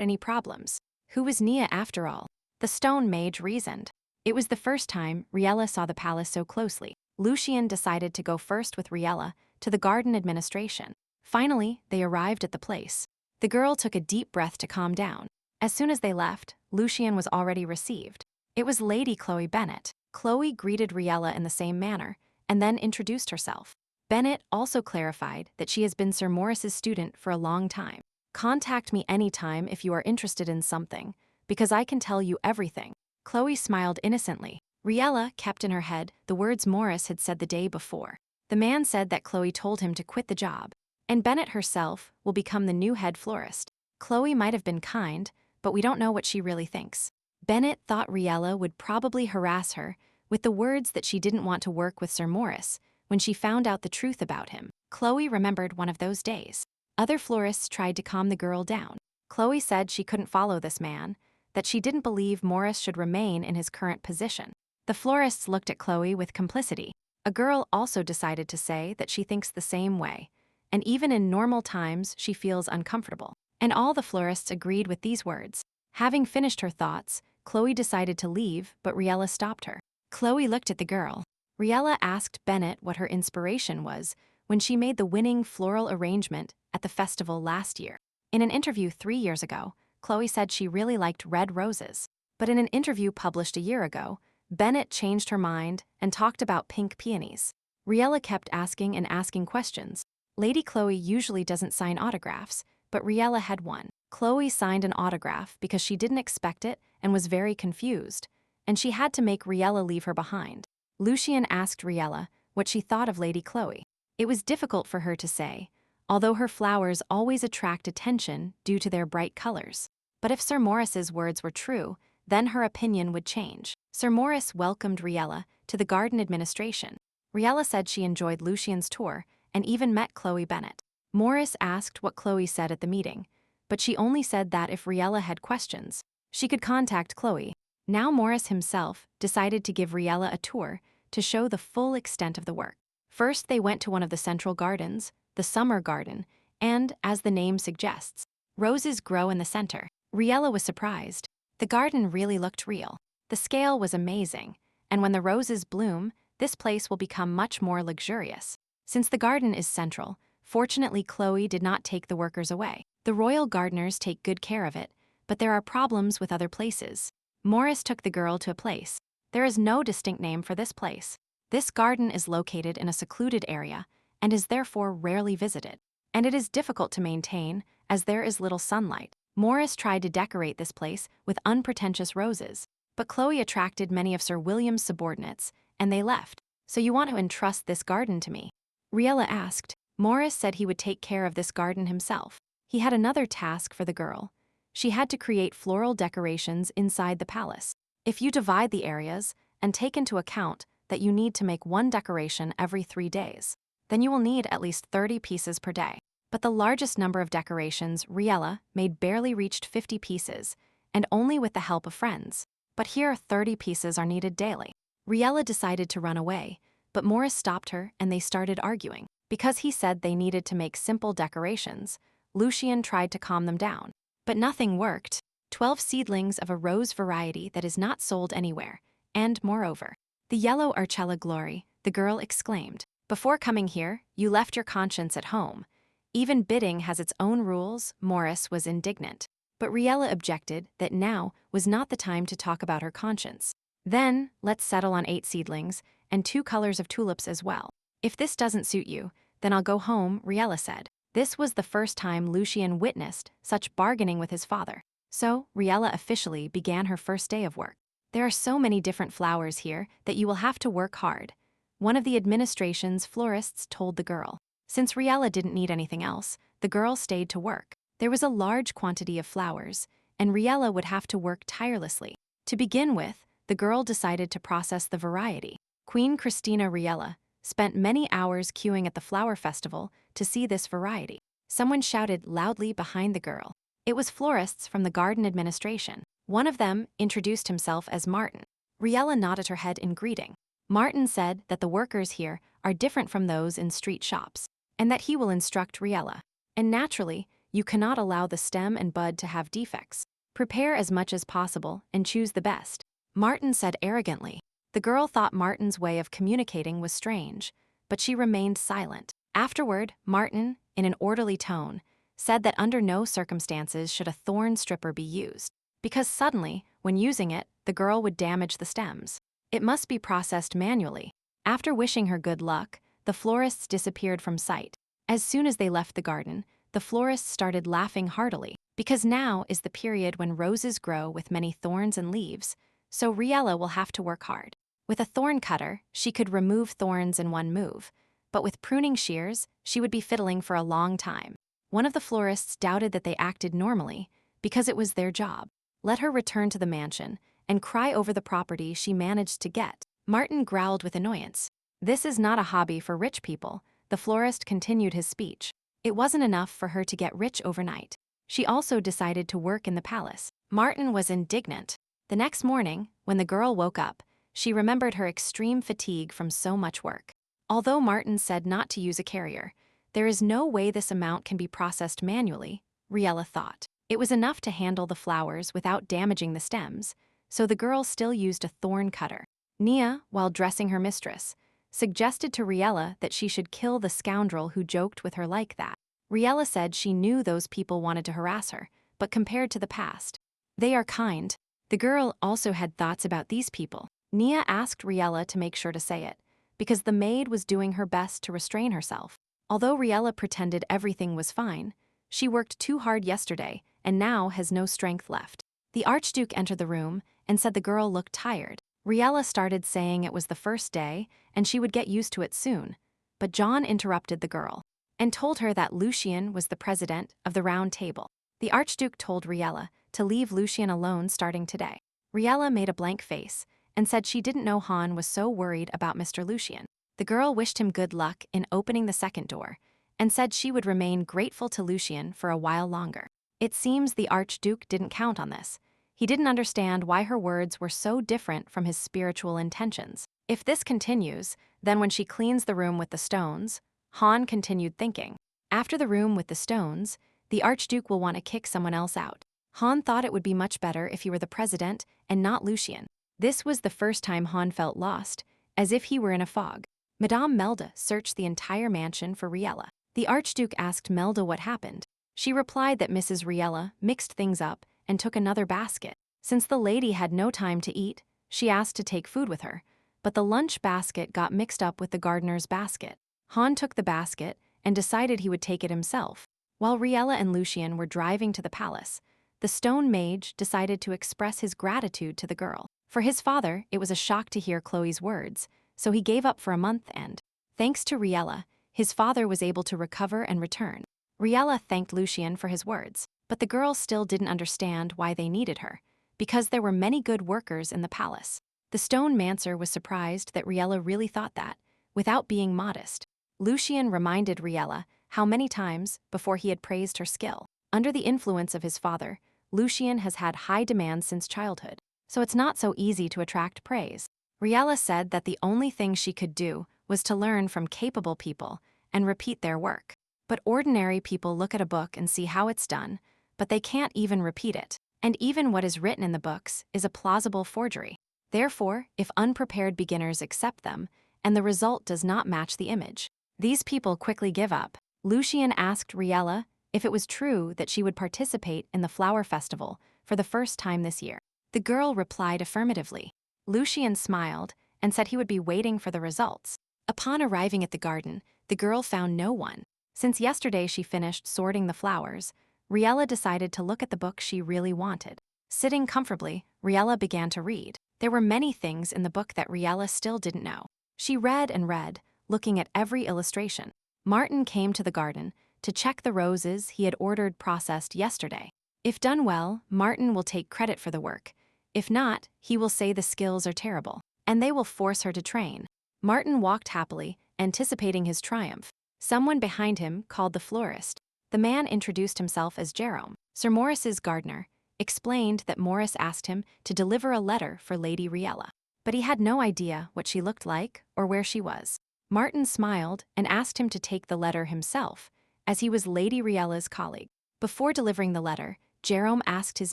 any problems. Who was Nia after all? The stone mage reasoned. It was the first time Riela saw the palace so closely. Lucien decided to go first with Riela to the garden administration. Finally, they arrived at the place. The girl took a deep breath to calm down. As soon as they left, Lucien was already received. It was Lady Chloe Bennet. Chloe greeted Riela in the same manner, and then introduced herself. Bennet also clarified that she has been Sir Morris's student for a long time. Contact me anytime if you are interested in something, because I can tell you everything. Chloe smiled innocently. Riela kept in her head the words Morris had said the day before. The man said that Chloe told him to quit the job, and Bennet herself will become the new head florist. Chloe might have been kind, but we don't know what she really thinks. Bennet thought Riela would probably harass her with the words that she didn't want to work with Sir Morris when she found out the truth about him. Chloe remembered one of those days. Other florists tried to calm the girl down. Chloe said she couldn't follow this man, that she didn't believe Morris should remain in his current position. The florists looked at Chloe with complicity. A girl also decided to say that she thinks the same way, and even in normal times she feels uncomfortable. And all the florists agreed with these words. Having finished her thoughts, Chloe decided to leave, but Riela stopped her. Chloe looked at the girl. Riela asked Bennet what her inspiration was when she made the winning floral arrangement at the festival last year. In an interview 3 years ago, Chloe said she really liked red roses. But in an interview published a year ago, Bennet changed her mind and talked about pink peonies. Riela kept asking and asking questions. Lady Chloe usually doesn't sign autographs, but Riela had one. Chloe signed an autograph because she didn't expect it and was very confused, and she had to make Riela leave her behind. Lucien asked Riela what she thought of Lady Chloe. It was difficult for her to say, although her flowers always attract attention due to their bright colors. But if Sir Morris's words were true, then her opinion would change. Sir Morris welcomed Riela to the garden administration. Riela said she enjoyed Lucien's tour and even met Chloe Bennet. Morris asked what Chloe said at the meeting, but she only said that if Riela had questions, she could contact Chloe. Now Morris himself decided to give Riela a tour to show the full extent of the work. First, they went to one of the central gardens, the Summar garden, and, as the name suggests, roses grow in the center. Riela was surprised. The garden really looked real. The scale was amazing, and when the roses bloom, this place will become much more luxurious. Since the garden is central, fortunately Chloe did not take the workers away. The royal gardeners take good care of it, but there are problems with other places. Morris took the girl to a place. There is no distinct name for this place. This garden is located in a secluded area and is therefore rarely visited. And it is difficult to maintain as there is little sunlight. Morris tried to decorate this place with unpretentious roses, but Chloe attracted many of Sir William's subordinates, and they left. So you want to entrust this garden to me? Riela asked. Morris said he would take care of this garden himself. He had another task for the girl. she had to create floral decorations inside the palace. If you divide the areas and take into account that you need to make one decoration every 3 days, then you will need at least 30 pieces per day. But the largest number of decorations Riela made barely reached 50 pieces, and only with the help of friends. But here 30 pieces are needed daily. Riela decided to run away, but Morris stopped her and they started arguing. Because he said they needed to make simple decorations, Lucien tried to calm them down. But nothing worked. 12 seedlings of a rose variety that is not sold anywhere, and moreover, the yellow Archella glory, the girl exclaimed. Before coming here, you left your conscience at home. Even bidding has its own rules. Morris was indignant. But Riela objected that now was not the time to talk about her conscience. Then, let's settle on 8 seedlings and 2 colors of tulips as well. If this doesn't suit you, then I'll go home, Riela said. This was the first time Lucien witnessed such bargaining with his father. So, Riela officially began her first day of work. There are so many different flowers here that you will have to work hard, one of the administration's florists told the girl. Since Riela didn't need anything else, the girl stayed to work. There was a large quantity of flowers, and Riela would have to work tirelessly. To begin with, the girl decided to process the variety. Queen Christina Riela spent many hours queuing at the flower festival to see this variety. Someone shouted loudly behind the girl. It was florists from the garden administration. One of them introduced himself as Martin. Riela nodded her head in greeting. Martin said that the workers here are different from those in street shops, and that he will instruct Riela. And naturally, you cannot allow the stem and bud to have defects. Prepare as much as possible and choose the best, Martin said arrogantly. The girl thought Martin's way of communicating was strange, but she remained silent. Afterward, Martin, in an orderly tone, said that under no circumstances should a thorn stripper be used, because suddenly, when using it, the girl would damage the stems. It must be processed manually. After wishing her good luck, the florists disappeared from sight. As soon as they left the garden, the florists started laughing heartily, because now is the period when roses grow with many thorns and leaves, so Riela will have to work hard. With a thorn cutter, she could remove thorns in one move, but with pruning shears, she would be fiddling for a long time. One of the florists doubted that they acted normally, because it was their job. Let her return to the mansion and cry over the property she managed to get. Martin growled with annoyance. This is not a hobby for rich people, the florist continued his speech. It wasn't enough for her to get rich overnight. She also decided to work in the palace. Martin was indignant. The next morning, when the girl woke up, she remembered her extreme fatigue from so much work. Although Martin said not to use a carrier, there is no way this amount can be processed manually, Riela thought. It was enough to handle the flowers without damaging the stems, so the girl still used a thorn cutter. Nia, while dressing her mistress, suggested to Riela that she should kill the scoundrel who joked with her like that. Riela said she knew those people wanted to harass her, but compared to the past, they are kind. The girl also had thoughts about these people. Nia asked Riela to make sure to say it, because the maid was doing her best to restrain herself. Although Riela pretended everything was fine, she worked too hard yesterday and now has no strength left. The Archduke entered the room and said the girl looked tired. Riela started saying it was the first day and she would get used to it soon, but John interrupted the girl and told her that Lucien was the president of the Round Table. The Archduke told Riela to leave Lucien alone starting today. Riela made a blank face and said she didn't know Han was so worried about Mr. Lucien. The girl wished him good luck in opening the second door and said she would remain grateful to Lucien for a while longer. It seems the Archduke didn't count on this. He didn't understand why her words were so different from his spiritual intentions. If this continues, then when she cleans the room with the stones, Han continued thinking. After the room with the stones, the Archduke will want to kick someone else out. Han thought it would be much better if he were the president and not Lucien. This was the first time Han felt lost, as if he were in a fog. Madame Melda searched the entire mansion for Riela. The Archduke asked Melda what happened. She replied that Mrs. Riela mixed things up and took another basket. Since the lady had no time to eat, she asked to take food with her, but the lunch basket got mixed up with the gardener's basket. Han took the basket and decided he would take it himself. While Riela and Lucien were driving to the palace, the stone mage decided to express his gratitude to the girl. For his father, it was a shock to hear Chloe's words, so he gave up for a month and, thanks to Riela, his father was able to recover and return. Riela thanked Lucien for his words, But the girl still didn't understand why they needed her, because there were many good workers in the palace. The stone mancer was surprised that Riela really thought that, without being modest. Lucien reminded Riela how many times before he had praised her skill. Under the influence of his father, Lucien has had high demands since childhood, so it's not so easy to attract praise. Riela said that the only thing she could do was to learn from capable people and repeat their work. But ordinary people look at a book and see how it's done, but they can't even repeat it. And even what is written in the books is a plausible forgery. Therefore, if unprepared beginners accept them, and the result does not match the image, these people quickly give up. Lucien asked Riela if it was true that she would participate in the flower festival for the first time this year. The girl replied affirmatively. Lucien smiled and said he would be waiting for the results. Upon arriving at the garden, the girl found no one. Since yesterday she finished sorting the flowers, Riela decided to look at the book she really wanted. Sitting comfortably, Riela began to read. There were many things in the book that Riela still didn't know. She read and read, looking at every illustration. Martin came to the garden to check the roses he had ordered processed yesterday. If done well, Martin will take credit for the work. If not, he will say the skills are terrible, and they will force her to train. Martin walked happily, anticipating his triumph. Someone behind him called the florist. The man introduced himself as Jerome, Sir Maurice's gardener, explained that Maurice asked him to deliver a letter for Lady Riela. But he had no idea what she looked like or where she was. Martin smiled and asked him to take the letter himself, as he was Lady Riela's colleague. Before delivering the letter, Jerome asked his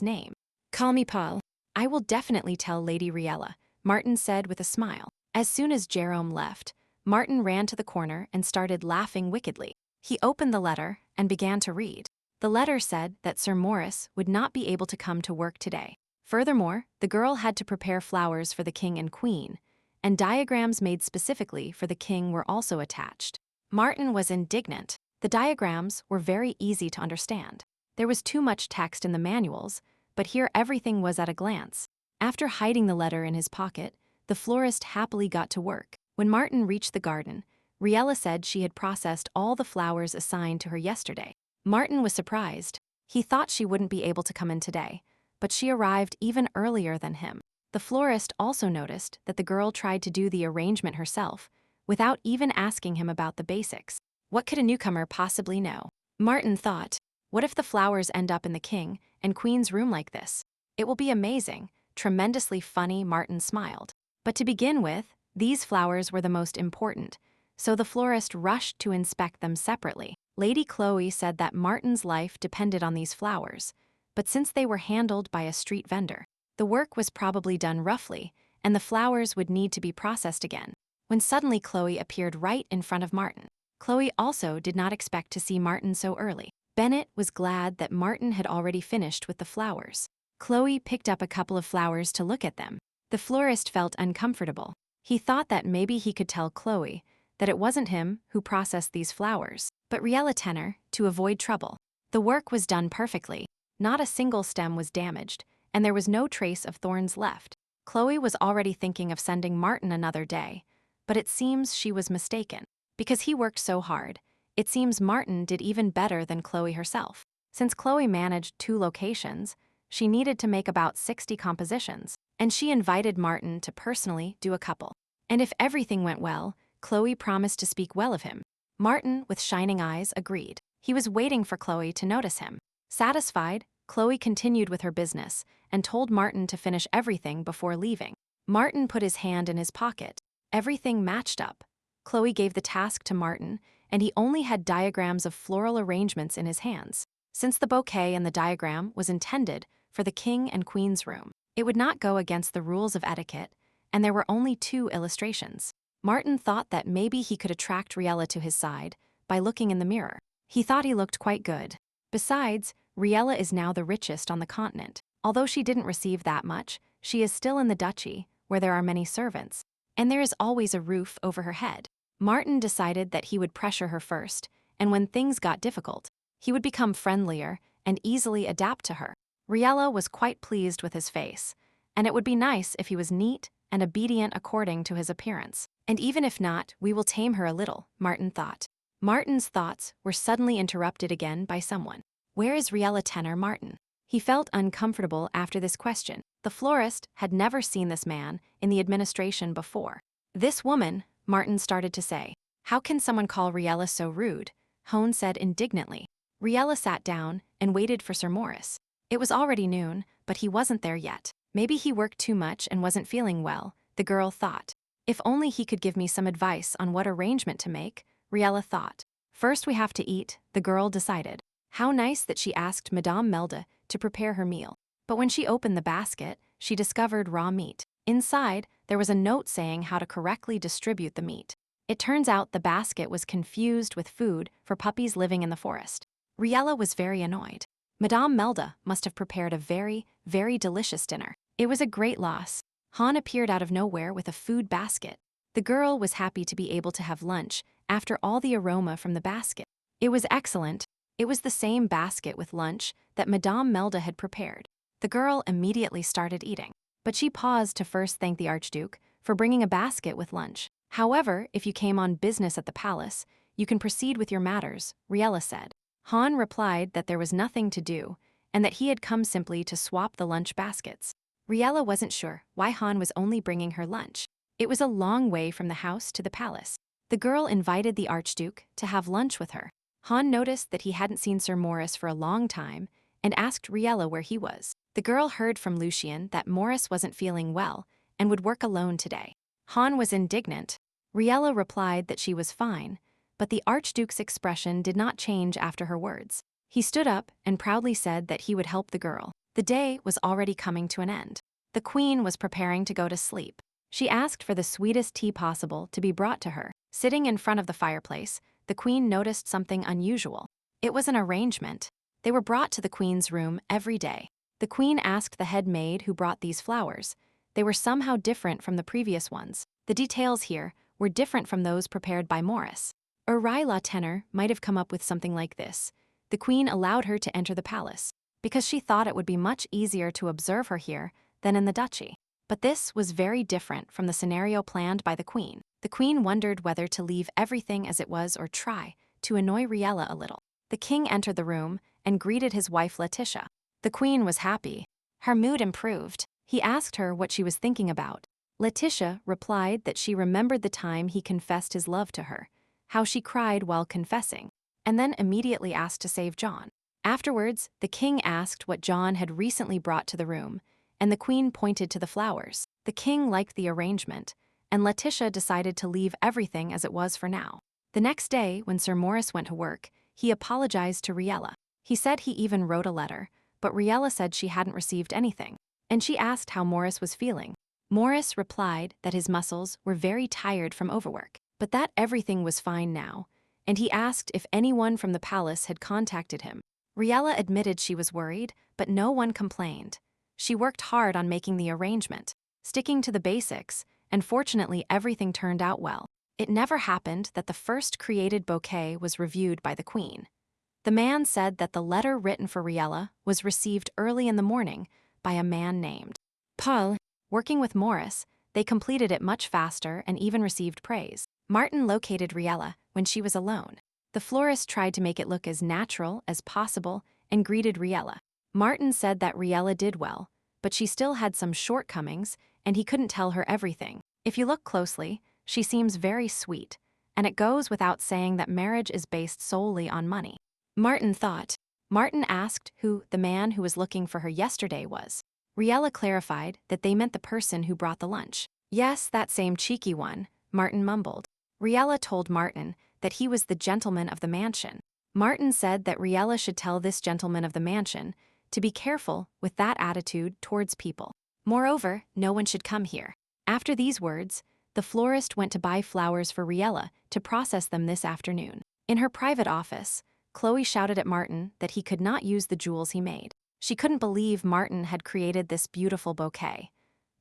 name. "Call me Paul. I will definitely tell Lady Riela," Martin said with a smile. As soon as Jerome left, Martin ran to the corner and started laughing wickedly. He opened the letter and began to read. The letter said that Sir Maurice would not be able to come to work today. Furthermore, the girl had to prepare flowers for the king and queen, and diagrams made specifically for the king were also attached. Martin was indignant. The diagrams were very easy to understand. There was too much text in the manuals, but here everything was at a glance. After hiding the letter in his pocket, the florist happily got to work. When Martin reached the garden, Riela said she had processed all the flowers assigned to her yesterday. Martin was surprised. He thought she wouldn't be able to come in today, but she arrived even earlier than him. The florist also noticed that the girl tried to do the arrangement herself, without even asking him about the basics. What could a newcomer possibly know? Martin thought, what if the flowers end up in the king and queen's room like this? It will be amazing, tremendously funny. Martin smiled. But to begin with, these flowers were the most important, so the florist rushed to inspect them separately. Lady Chloe said that Martin's life depended on these flowers, but since they were handled by a street vendor, the work was probably done roughly, and the flowers would need to be processed again. When suddenly Chloe appeared right in front of Martin. Chloe also did not expect to see Martin so early. Bennett was glad that Martin had already finished with the flowers. Chloe picked up a couple of flowers to look at them. The florist felt uncomfortable. He thought that maybe he could tell Chloe that it wasn't him who processed these flowers, but Riela tenor to avoid trouble. The work was done perfectly. Not a single stem was damaged, and there was no trace of thorns left. Chloe was already thinking of sending Martin another day, but it seems she was mistaken. Because he worked so hard, it seems Martin did even better than Chloe herself. Since Chloe managed 2 locations, she needed to make about 60 compositions, and she invited Martin to personally do a couple. And if everything went well, Chloe promised to speak well of him. Martin, with shining eyes, agreed. He was waiting for Chloe to notice him. Satisfied, Chloe continued with her business and told Martin to finish everything before leaving. Martin put his hand in his pocket. Everything matched up. Chloe gave the task to Martin, and he only had diagrams of floral arrangements in his hands. Since the bouquet and the diagram was intended for the king and queen's room, it would not go against the rules of etiquette, and there were only 2 illustrations. Martin thought that maybe he could attract Riela to his side by looking in the mirror. He thought he looked quite good. Besides, Riela is now the richest on the continent. Although she didn't receive that much, she is still in the duchy, where there are many servants, and there is always a roof over her head. Martin decided that he would pressure her first, and when things got difficult, he would become friendlier and easily adapt to her. Riela was quite pleased with his face, and it would be nice if he was neat and obedient according to his appearance. And even if not, we will tame her a little, Martin thought. Martin's thoughts were suddenly interrupted again by someone. Where is Riela tenor Martin? He felt uncomfortable after this question. The florist had never seen this man in the administration before. This woman, Martin started to say. How can someone call Riela so rude? Hone said indignantly. Riela sat down and waited for Sir Morris. It was already noon, but he wasn't there yet. Maybe he worked too much and wasn't feeling well, the girl thought. If only he could give me some advice on what arrangement to make, Riela thought. First we have to eat, the girl decided. How nice that she asked Madame Melda to prepare her meal. But when she opened the basket, she discovered raw meat. Inside, there was a note saying how to correctly distribute the meat. It turns out the basket was confused with food for puppies living in the forest. Riela was very annoyed. Madame Melda must have prepared a very, very delicious dinner. It was a great loss. Han appeared out of nowhere with a food basket. The girl was happy to be able to have lunch after all the aroma from the basket. It was excellent. It was the same basket with lunch that Madame Melda had prepared. The girl immediately started eating, but she paused to first thank the Archduke for bringing a basket with lunch. However, if you came on business at the palace, you can proceed with your matters, Riela said. Han replied that there was nothing to do and that he had come simply to swap the lunch baskets. Riela wasn't sure why Han was only bringing her lunch. It was a long way from the house to the palace. The girl invited the Archduke to have lunch with her. Han noticed that he hadn't seen Sir Morris for a long time and asked Riela where he was. The girl heard from Lucien that Morris wasn't feeling well and would work alone today. Han was indignant. Riela replied that she was fine, but the Archduke's expression did not change after her words. He stood up and proudly said that he would help the girl. The day was already coming to an end. The queen was preparing to go to sleep. She asked for the sweetest tea possible to be brought to her. Sitting in front of the fireplace, the queen noticed something unusual. It was an arrangement. They were brought to the queen's room every day. The queen asked the head maid who brought these flowers. They were somehow different from the previous ones. The details here were different from those prepared by Morris. Riela tenor might have come up with something like this. The queen allowed her to enter the palace because she thought it would be much easier to observe her here than in the duchy. But this was very different from the scenario planned by the queen. The queen wondered whether to leave everything as it was or try to annoy Riela a little. The king entered the room and greeted his wife Letitia. The queen was happy. Her mood improved. He asked her what she was thinking about. Letitia replied that she remembered the time he confessed his love to her, how she cried while confessing, and then immediately asked to save John. Afterwards, the king asked what John had recently brought to the room, and the queen pointed to the flowers. The king liked the arrangement, and Letitia decided to leave everything as it was for now. The next day, when Sir Morris went to work, he apologized to Riela. He said he even wrote a letter, but Riela said she hadn't received anything, and she asked how Morris was feeling. Morris replied that his muscles were very tired from overwork, but that everything was fine now, and he asked if anyone from the palace had contacted him. Riela admitted she was worried, but no one complained. She worked hard on making the arrangement, sticking to the basics, and fortunately everything turned out well. It never happened that the first created bouquet was reviewed by the queen. The man said that the letter written for Riela was received early in the morning by a man named Paul. Working with Morris, they completed it much faster and even received praise. Martin located Riela when she was alone. The florist tried to make it look as natural as possible and greeted Riela. Martin said that Riela did well, but she still had some shortcomings and he couldn't tell her everything. If you look closely, she seems very sweet, and it goes without saying that marriage is based solely on money. Martin thought. Martin asked who the man who was looking for her yesterday was. Riela clarified that they meant the person who brought the lunch. Yes, that same cheeky one, Martin mumbled. Riela told Martin that he was the gentleman of the mansion. Martin said that Riela should tell this gentleman of the mansion to be careful with that attitude towards people. Moreover, no one should come here. After these words, the florist went to buy flowers for Riela to process them this afternoon. In her private office, Chloe shouted at Martin that he could not use the jewels he made. She couldn't believe Martin had created this beautiful bouquet.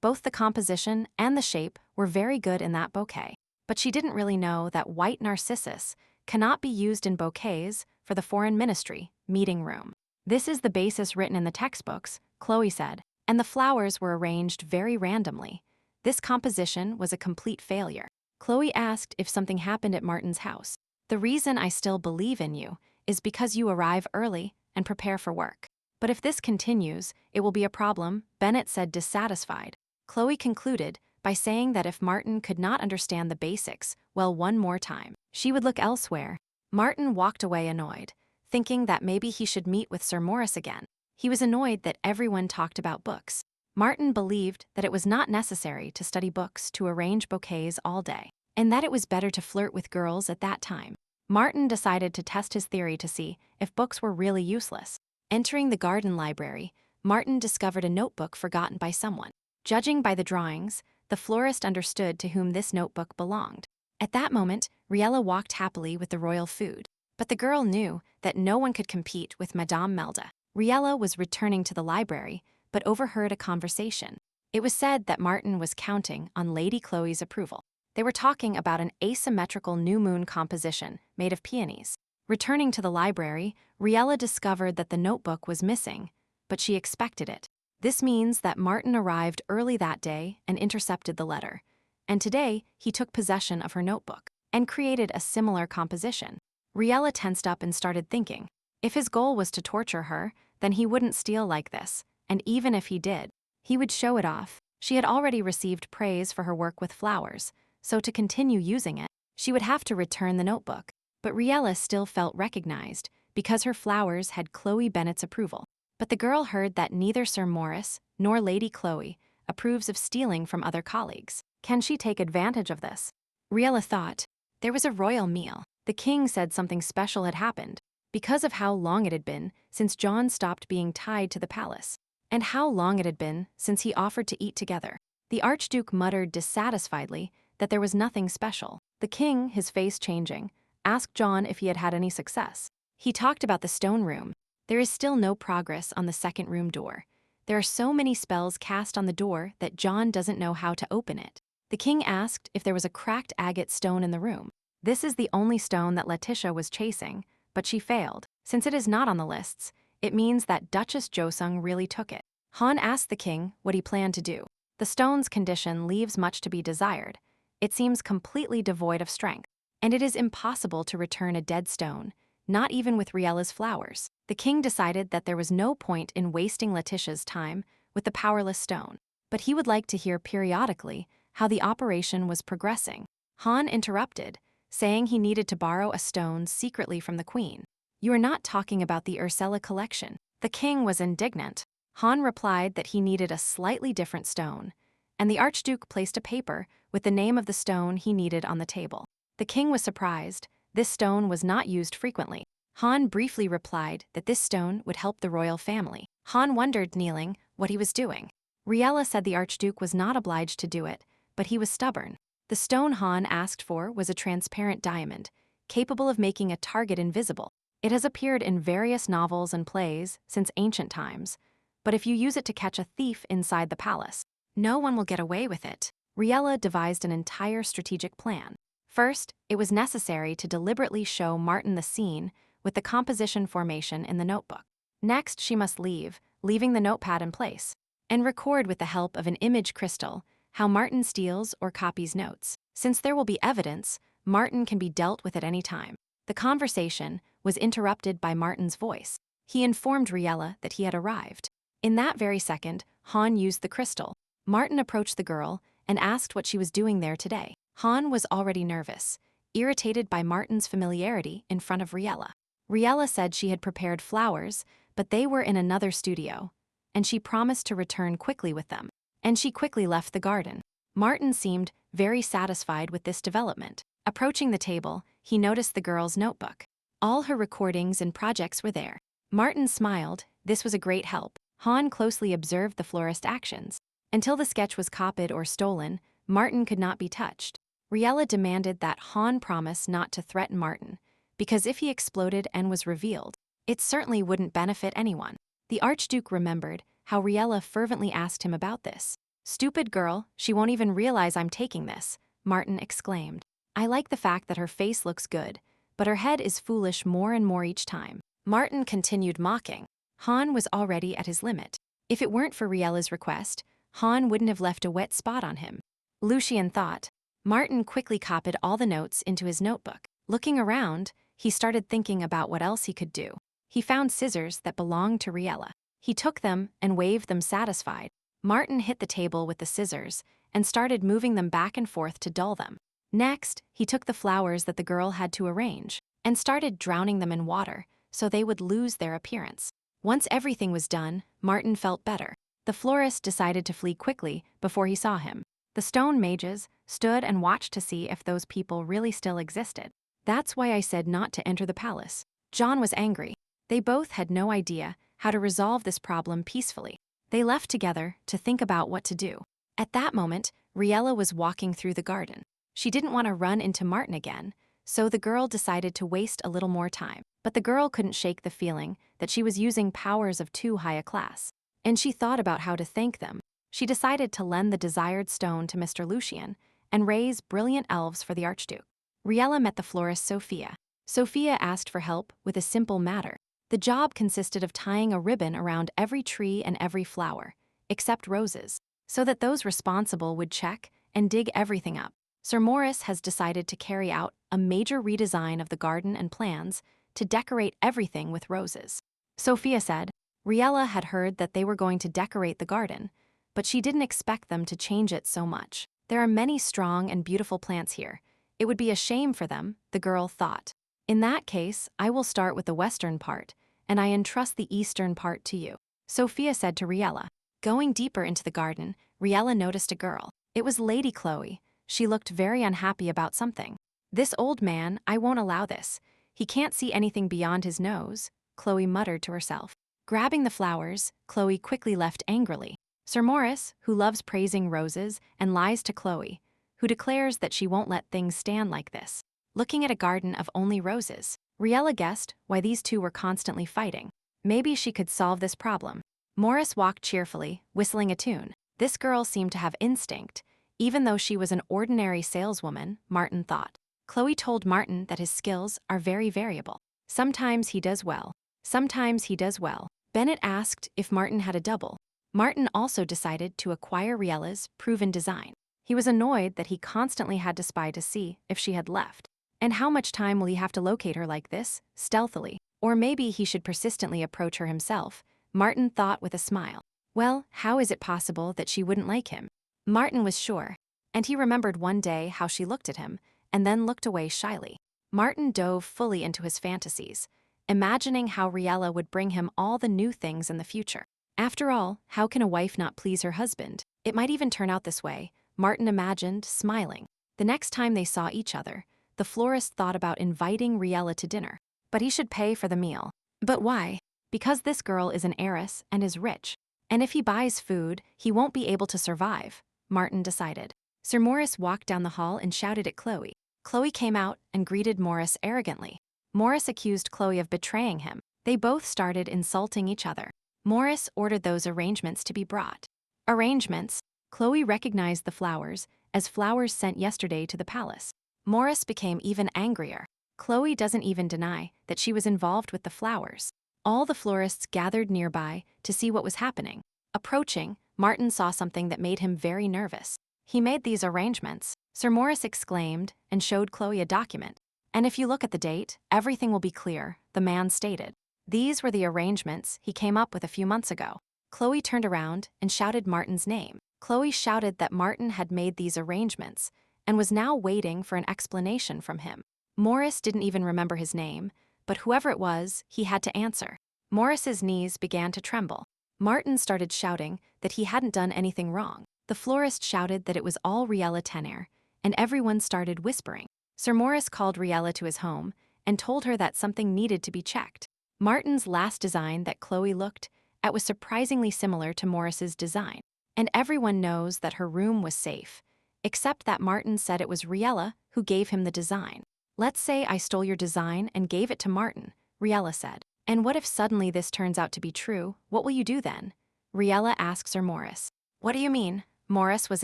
Both the composition and the shape were very good in that bouquet. But she didn't really know that white narcissus cannot be used in bouquets for the foreign ministry meeting room. This is the basis written in the textbooks, Chloe said, and the flowers were arranged very randomly. This composition was a complete failure. Chloe asked if something happened at Martin's house. The reason I still believe in you is because you arrive early and prepare for work. But if this continues, it will be a problem, Bennett said, dissatisfied. Chloe concluded by saying that if Martin could not understand the basics well one more time, she would look elsewhere. Martin walked away annoyed, thinking that maybe he should meet with Sir Morris again. He was annoyed that everyone talked about books. Martin believed that it was not necessary to study books to arrange bouquets all day, and that it was better to flirt with girls at that time. Martin decided to test his theory to see if books were really useless. Entering the garden library, Martin discovered a notebook forgotten by someone. Judging by the drawings, the florist understood to whom this notebook belonged. At that moment, Riela walked happily with the royal food. But the girl knew that no one could compete with Madame Melda. Riela was returning to the library, but overheard a conversation. It was said that Martin was counting on Lady Chloe's approval. They were talking about an asymmetrical new moon composition made of peonies. Returning to the library, Riela discovered that the notebook was missing, but she expected it. This means that Martin arrived early that day and intercepted the letter. And today, he took possession of her notebook and created a similar composition. Riela tensed up and started thinking. If his goal was to torture her, then he wouldn't steal like this, and even if he did, he would show it off. She had already received praise for her work with flowers, so to continue using it, she would have to return the notebook. But Riela still felt recognized because her flowers had Chloe Bennett's approval. But the girl heard that neither Sir Morris nor Lady Chloe approves of stealing from other colleagues. Can she take advantage of this? Riela thought. There was a royal meal. The king said something special had happened because of how long it had been since John stopped being tied to the palace, and how long it had been since he offered to eat together. The Archduke muttered dissatisfiedly that there was nothing special. The king, his face changing, asked John if he had had any success. He talked about the stone room. There is still no progress on the second room door. There are so many spells cast on the door that John doesn't know how to open it. The king asked if there was a cracked agate stone in the room. This is the only stone that Letitia was chasing, but she failed. Since it is not on the lists, it means that Duchess Joseung really took it. Han asked the king what he planned to do. The stone's condition leaves much to be desired. It seems completely devoid of strength, and it is impossible to return a dead stone, not even with Riela's flowers. The king decided that there was no point in wasting Letitia's time with the powerless stone, but he would like to hear periodically how the operation was progressing. Han interrupted, saying he needed to borrow a stone secretly from the queen. You are not talking about the Ursula collection. The king was indignant. Han replied that he needed a slightly different stone, and the Archduke placed a paper with the name of the stone he needed on the table. The king was surprised. This stone was not used frequently. Han briefly replied that this stone would help the royal family. Han wondered, kneeling, what he was doing. Riela said the Archduke was not obliged to do it, but he was stubborn. The stone Han asked for was a transparent diamond, capable of making a target invisible. It has appeared in various novels and plays since ancient times, but if you use it to catch a thief inside the palace, no one will get away with it. Riela devised an entire strategic plan. First, it was necessary to deliberately show Martin the scene with the composition formation in the notebook. Next, she must leave, leaving the notepad in place, and record with the help of an image crystal how Martin steals or copies notes. Since there will be evidence, Martin can be dealt with at any time. The conversation was interrupted by Martin's voice. He informed Riela that he had arrived. In that very second, Han used the crystal. Martin approached the girl and asked what she was doing there today. Han was already nervous, irritated by Martin's familiarity in front of Riela. Riela said she had prepared flowers, but they were in another studio, and she promised to return quickly with them. And she quickly left the garden. Martin seemed very satisfied with this development. Approaching the table, he noticed the girl's notebook. All her recordings and projects were there. Martin smiled. This was a great help. Han closely observed the florist's actions. Until the sketch was copied or stolen, Martin could not be touched. Riela demanded that Han promise not to threaten Martin, because if he exploded and was revealed, it certainly wouldn't benefit anyone. The Archduke remembered how Riela fervently asked him about this. Stupid girl, she won't even realize I'm taking this, Martin exclaimed. I like the fact that her face looks good, but her head is foolish more and more each time. Martin continued mocking. Han was already at his limit. If it weren't for Riela's request, Han wouldn't have left a wet spot on him. Lucien thought. Martin quickly copied all the notes into his notebook. Looking around, he started thinking about what else he could do. he found scissors that belonged to Riela. He took them and waved them satisfied. Martin hit the table with the scissors and started moving them back and forth to dull them. Next, he took the flowers that the girl had to arrange and started drowning them in water so they would lose their appearance. Once everything was done, Martin felt better. The florist decided to flee quickly before he saw him. The stone mages stood and watched to see if those people really still existed. That's why I said not to enter the palace. John was angry. They both had no idea how to resolve this problem peacefully. They left together to think about what to do. At that moment, Riela was walking through the garden. She didn't want to run into Martin again, so the girl decided to waste a little more time. But the girl couldn't shake the feeling that she was using powers of too high a class. And she thought about how to thank them. She decided to lend the desired stone to Mr. Lucian and raise brilliant elves for the Archduke. Riela met the florist Sophia. Sophia asked for help with a simple matter. The job consisted of tying a ribbon around every tree and every flower, except roses, so that those responsible would check and dig everything up. Sir Morris has decided to carry out a major redesign of the garden and plans to decorate everything with roses. Sophia said. Riela had heard that they were going to decorate the garden, but she didn't expect them to change it so much. There are many strong and beautiful plants here. It would be a shame for them, the girl thought. In that case, I will start with the western part, and I entrust the eastern part to you, Sophia said to Riela. Going deeper into the garden, Riela noticed a girl. It was Lady Chloe. She looked very unhappy about something. This old man, I won't allow this. He can't see anything beyond his nose, Chloe muttered to herself. Grabbing the flowers, Chloe quickly left angrily. Sir Morris, who loves praising roses and lies to Chloe, who declares that she won't let things stand like this. Looking at a garden of only roses, Riela guessed why these two were constantly fighting. Maybe she could solve this problem. Morris walked cheerfully, whistling a tune. This girl seemed to have instinct, even though she was an ordinary saleswoman, Martin thought. Chloe told Martin that his skills are very variable. Sometimes he does well. Sometimes he does well. Bennett asked if Martin had a double. Martin also decided to acquire Riela's proven design. He was annoyed that he constantly had to spy to see if she had left. And how much time will he have to locate her like this, stealthily? Or maybe he should persistently approach her himself, Martin thought with a smile. Well, how is it possible that she wouldn't like him? Martin was sure, and he remembered one day how she looked at him, and then looked away shyly. Martin dove fully into his fantasies, imagining how Riela would bring him all the new things in the future. After all, how can a wife not please her husband? It might even turn out this way, Martin imagined, smiling. The next time they saw each other, the florist thought about inviting Riela to dinner. But he should pay for the meal. But why? Because this girl is an heiress and is rich. And if he buys food, he won't be able to survive, Martin decided. Sir Morris walked down the hall and shouted at Chloe. Chloe came out and greeted Morris arrogantly. Morris accused Chloe of betraying him. They both started insulting each other. Morris ordered those arrangements to be brought. Arrangements? Chloe recognized the flowers as flowers sent yesterday to the palace. Morris became even angrier. Chloe doesn't even deny that she was involved with the flowers. All the florists gathered nearby to see what was happening. Approaching, Martin saw something that made him very nervous. He made these arrangements, Sir Morris exclaimed and showed Chloe a document. And if you look at the date, everything will be clear, the man stated. These were the arrangements he came up with a few months ago. Chloe turned around and shouted Martin's name. Chloe shouted that Martin had made these arrangements and was now waiting for an explanation from him. Morris didn't even remember his name, but whoever it was, he had to answer. Morris's knees began to tremble. Martin started shouting that he hadn't done anything wrong. The florist shouted that it was all Riela tenor, and everyone started whispering. Sir Morris called Riela to his home and told her that something needed to be checked. Martin's last design that Chloe looked at was surprisingly similar to Morris's design, and everyone knows that her room was safe, except that Martin said it was Riela who gave him the design. Let's say I stole your design and gave it to Martin, Riela said. And what if suddenly this turns out to be true? What will you do then? Riela asked Sir Morris. What do you mean? Morris was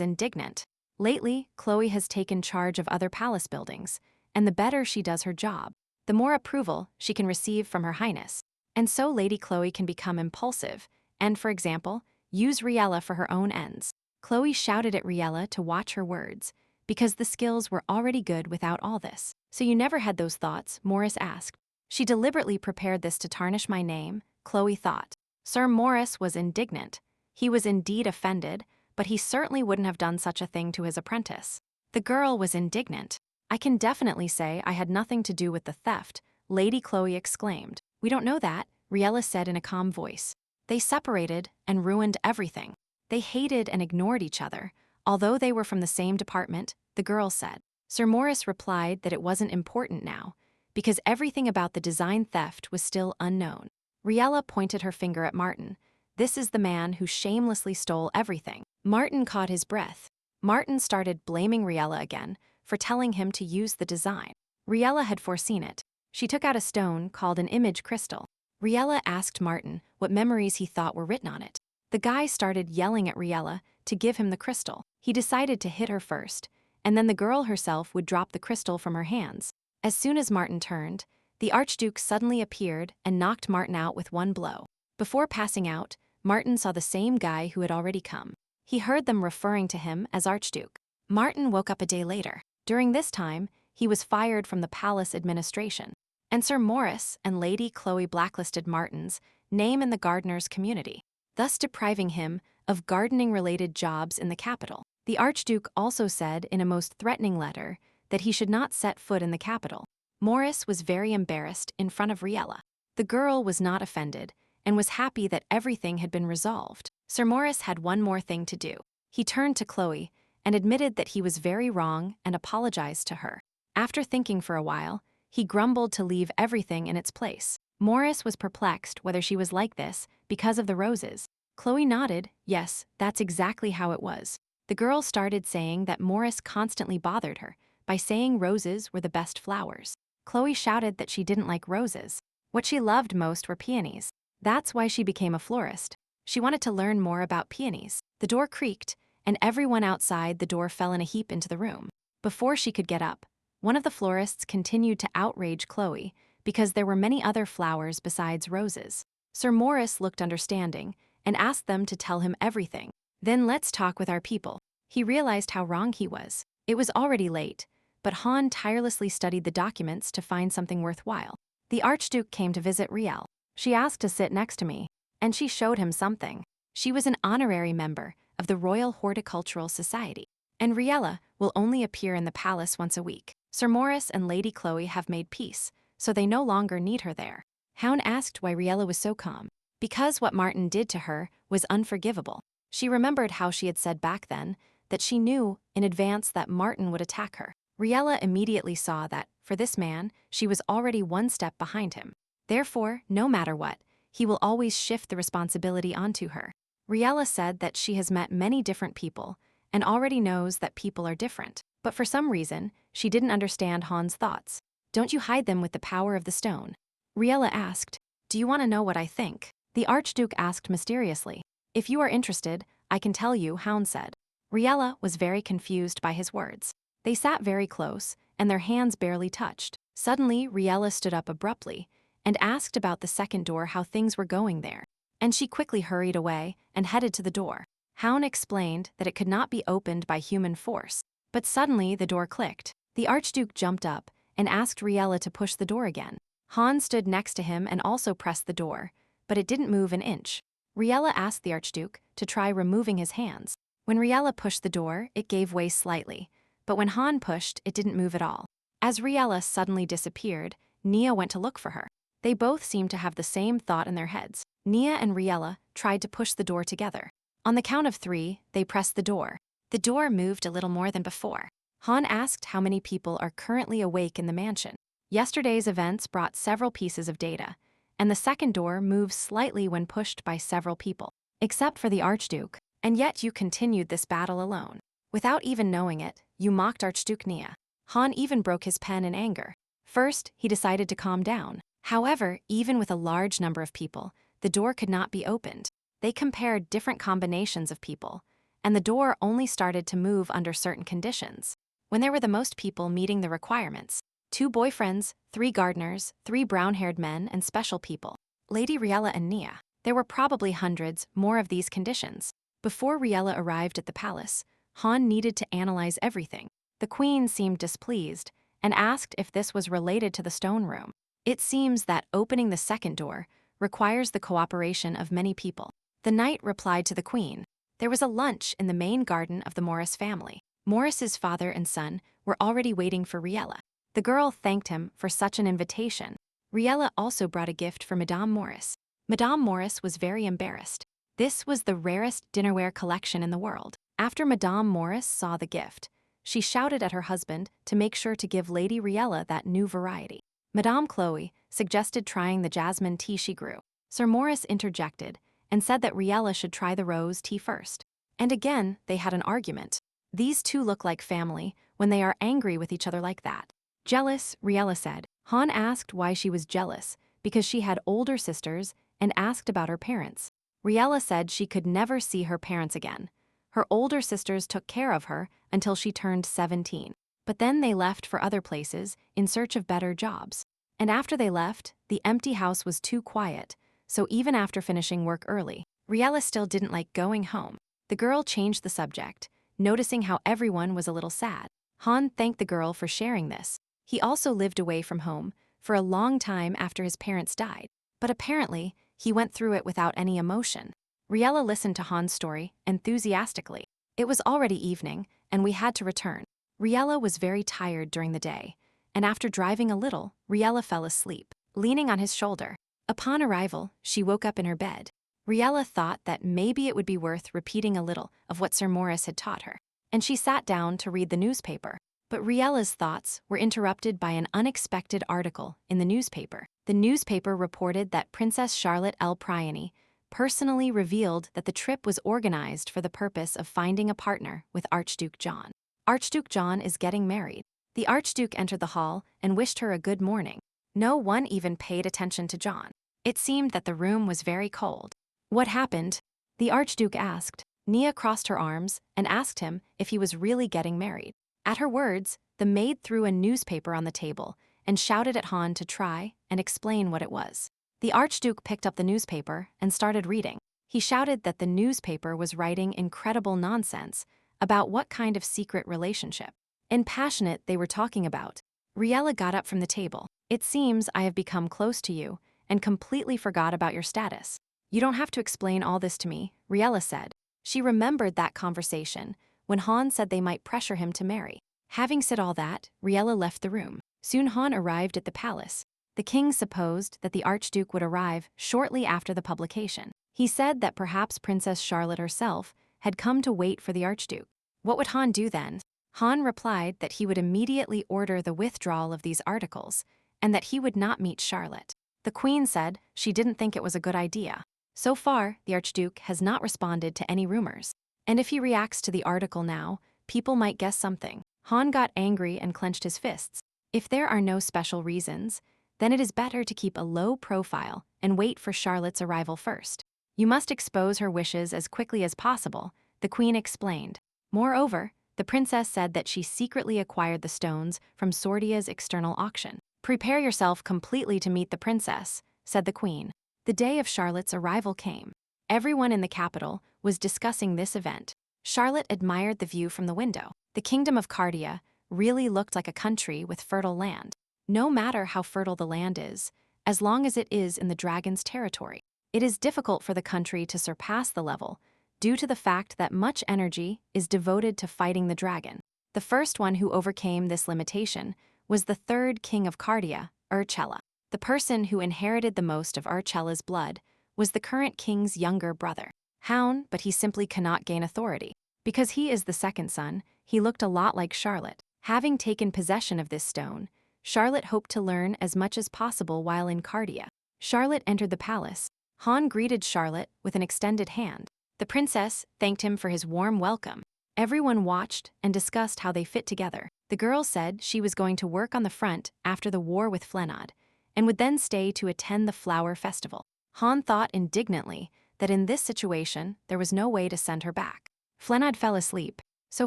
indignant. Lately, Chloe has taken charge of other palace buildings, and the better she does her job, the more approval she can receive from Her Highness. And so Lady Chloe can become impulsive and, for example, use Riela for her own ends. Chloe shouted at Riela to watch her words, because the skills were already good without all this. So you never had those thoughts? Morris asked. She deliberately prepared this to tarnish my name, Chloe thought. Sir Morris was indignant. He was indeed offended, but he certainly wouldn't have done such a thing to his apprentice. The girl was indignant. I can definitely say I had nothing to do with the theft, Lady Chloe exclaimed. We don't know that, Riela said in a calm voice. They separated and ruined everything. They hated and ignored each other, although they were from the same department, the girl said. Sir Morris replied that it wasn't important now, because everything about the design theft was still unknown. Riela pointed her finger at Martin. This is the man who shamelessly stole everything. Martin caught his breath. Martin started blaming Riela again for telling him to use the design. Riela had foreseen it. She took out a stone called an image crystal. Riela asked Martin what memories he thought were written on it. The guy started yelling at Riela to give him the crystal. He decided to hit her first, and then the girl herself would drop the crystal from her hands. As soon as Martin turned, the Archduke suddenly appeared and knocked Martin out with one blow. Before passing out, Martin saw the same guy who had already come. He heard them referring to him as Archduke. Martin woke up a day later. During this time, he was fired from the palace administration, and Sir Morris and Lady Chloe blacklisted Martin's name in the gardener's community, thus depriving him of gardening-related jobs in the capital. The Archduke also said in a most threatening letter that he should not set foot in the capital. Morris was very embarrassed in front of Riela. The girl was not offended and was happy that everything had been resolved. Sir Morris had one more thing to do. He turned to Chloe and admitted that he was very wrong and apologized to her. After thinking for a while, he grumbled to leave everything in its place. Morris was perplexed whether she was like this because of the roses. Chloe nodded, yes, that's exactly how it was. The girl started saying that Morris constantly bothered her by saying roses were the best flowers. Chloe shouted that she didn't like roses. What she loved most were peonies. That's why she became a florist. She wanted to learn more about peonies. The door creaked, and everyone outside the door fell in a heap into the room. Before she could get up, one of the florists continued to outrage Chloe because there were many other flowers besides roses. Sir Morris looked understanding and asked them to tell him everything. Then let's talk with our people. He realized how wrong he was. It was already late, but Han tirelessly studied the documents to find something worthwhile. The Archduke came to visit Riel. She asked to sit next to me, and she showed him something. She was an honorary member of the Royal Horticultural Society, and Riela will only appear in the palace once a week. Sir Morris and Lady Chloe have made peace, so they no longer need her there. Hound asked why Riela was so calm. Because what Martin did to her was unforgivable. She remembered how she had said back then that she knew in advance that Martin would attack her. Riela immediately saw that, for this man, she was already one step behind him. Therefore, no matter what, he will always shift the responsibility onto her. Riela said that she has met many different people and already knows that people are different. But for some reason, she didn't understand Han's thoughts. Don't you hide them with the power of the stone? Riela asked. Do you want to know what I think? The Archduke asked mysteriously. If you are interested, I can tell you, Hound said. Riela was very confused by his words. They sat very close, and their hands barely touched. Suddenly, Riela stood up abruptly and asked about the second door how things were going there. And she quickly hurried away and headed to the door. Hound explained that it could not be opened by human force. But suddenly the door clicked. The Archduke jumped up and asked Riela to push the door again. Han stood next to him and also pressed the door, but it didn't move an inch. Riela asked the Archduke to try removing his hands. When Riela pushed the door, it gave way slightly, but when Han pushed, it didn't move at all. As Riela suddenly disappeared, Nia went to look for her. They both seemed to have the same thought in their heads. Nia and Riela tried to push the door together. On the count of 3, they pressed the door. The door moved a little more than before. Han asked how many people are currently awake in the mansion. Yesterday's events brought several pieces of data, and the second door moved slightly when pushed by several people, except for the Archduke. And yet you continued this battle alone. Without even knowing it, you mocked Archduke Nia. Han even broke his pen in anger. First, he decided to calm down. However, even with a large number of people, the door could not be opened. They compared different combinations of people, and the door only started to move under certain conditions. When there were the most people meeting the requirements, 2 boyfriends, 3 gardeners, 3 brown-haired men, and special people, Lady Riela and Nia. There were probably hundreds more of these conditions. Before Riela arrived at the palace, Han needed to analyze everything. The queen seemed displeased and asked if this was related to the stone room. It seems that opening the second door requires the cooperation of many people. The knight replied to the queen. There was a lunch in the main garden of the Morris family. Morris's father and son were already waiting for Riela. The girl thanked him for such an invitation. Riela also brought a gift for Madame Morris. Madame Morris was very embarrassed. This was the rarest dinnerware collection in the world. After Madame Morris saw the gift, she shouted at her husband to make sure to give Lady Riela that new variety. Madame Chloe suggested trying the jasmine tea she grew. Sir Morris interjected and said that Riela should try the rose tea first. And again, they had an argument. These two look like family when they are angry with each other like that. Jealous, Riela said. Han asked why she was jealous, because she had older sisters, and asked about her parents. Riela said she could never see her parents again. Her older sisters took care of her until she turned 17. But then they left for other places in search of better jobs. And after they left, the empty house was too quiet, so even after finishing work early, Riela still didn't like going home. The girl changed the subject, noticing how everyone was a little sad. Han thanked the girl for sharing this. He also lived away from home for a long time after his parents died, but apparently, he went through it without any emotion. Riela listened to Han's story enthusiastically. It was already evening, and we had to return. Riela was very tired during the day, and after driving a little, Riela fell asleep, leaning on his shoulder. Upon arrival, she woke up in her bed. Riela thought that maybe it would be worth repeating a little of what Sir Morris had taught her, and she sat down to read the newspaper. But Riela's thoughts were interrupted by an unexpected article in the newspaper. The newspaper reported that Princess Charlotte L. Priony personally revealed that the trip was organized for the purpose of finding a partner with Archduke John. Archduke John is getting married. The Archduke entered the hall and wished her a good morning. No one even paid attention to John. It seemed that the room was very cold. What happened? The Archduke asked. Nia crossed her arms and asked him if he was really getting married. At her words, the maid threw a newspaper on the table and shouted at Han to try and explain what it was. The Archduke picked up the newspaper and started reading. He shouted that the newspaper was writing incredible nonsense about what kind of secret relationship and passionate they were talking about. Riela got up from the table. It seems I have become close to you and completely forgot about your status. You don't have to explain all this to me, Riela said. She remembered that conversation when Han said they might pressure him to marry. Having said all that, Riela left the room. Soon Han arrived at the palace. The king supposed that the Archduke would arrive shortly after the publication. He said that perhaps Princess Charlotte herself had come to wait for the Archduke. What would Han do then? Han replied that he would immediately order the withdrawal of these articles and that he would not meet Charlotte. The queen said she didn't think it was a good idea. So far, the Archduke has not responded to any rumors. And if he reacts to the article now, people might guess something. Han got angry and clenched his fists. If there are no special reasons, then it is better to keep a low profile and wait for Charlotte's arrival first. You must expose her wishes as quickly as possible, the queen explained. Moreover, the princess said that she secretly acquired the stones from Sordia's external auction. Prepare yourself completely to meet the princess, said the queen. The day of Charlotte's arrival came. Everyone in the capital was discussing this event. Charlotte admired the view from the window. The kingdom of Cardia really looked like a country with fertile land. No matter how fertile the land is, as long as it is in the dragon's territory, it is difficult for the country to surpass the level due to the fact that much energy is devoted to fighting the dragon. The first one who overcame this limitation was the third king of Cardia, Urchella. The person who inherited the most of Urchella's blood was the current king's younger brother, Hound, but he simply cannot gain authority. Because he is the second son, he looked a lot like Charlotte. Having taken possession of this stone, Charlotte hoped to learn as much as possible while in Cardia. Charlotte entered the palace. Han greeted Charlotte with an extended hand. The princess thanked him for his warm welcome. Everyone watched and discussed how they fit together. The girl said she was going to work on the front after the war with Flenad, and would then stay to attend the flower festival. Han thought indignantly that in this situation there was no way to send her back. Flenad fell asleep. So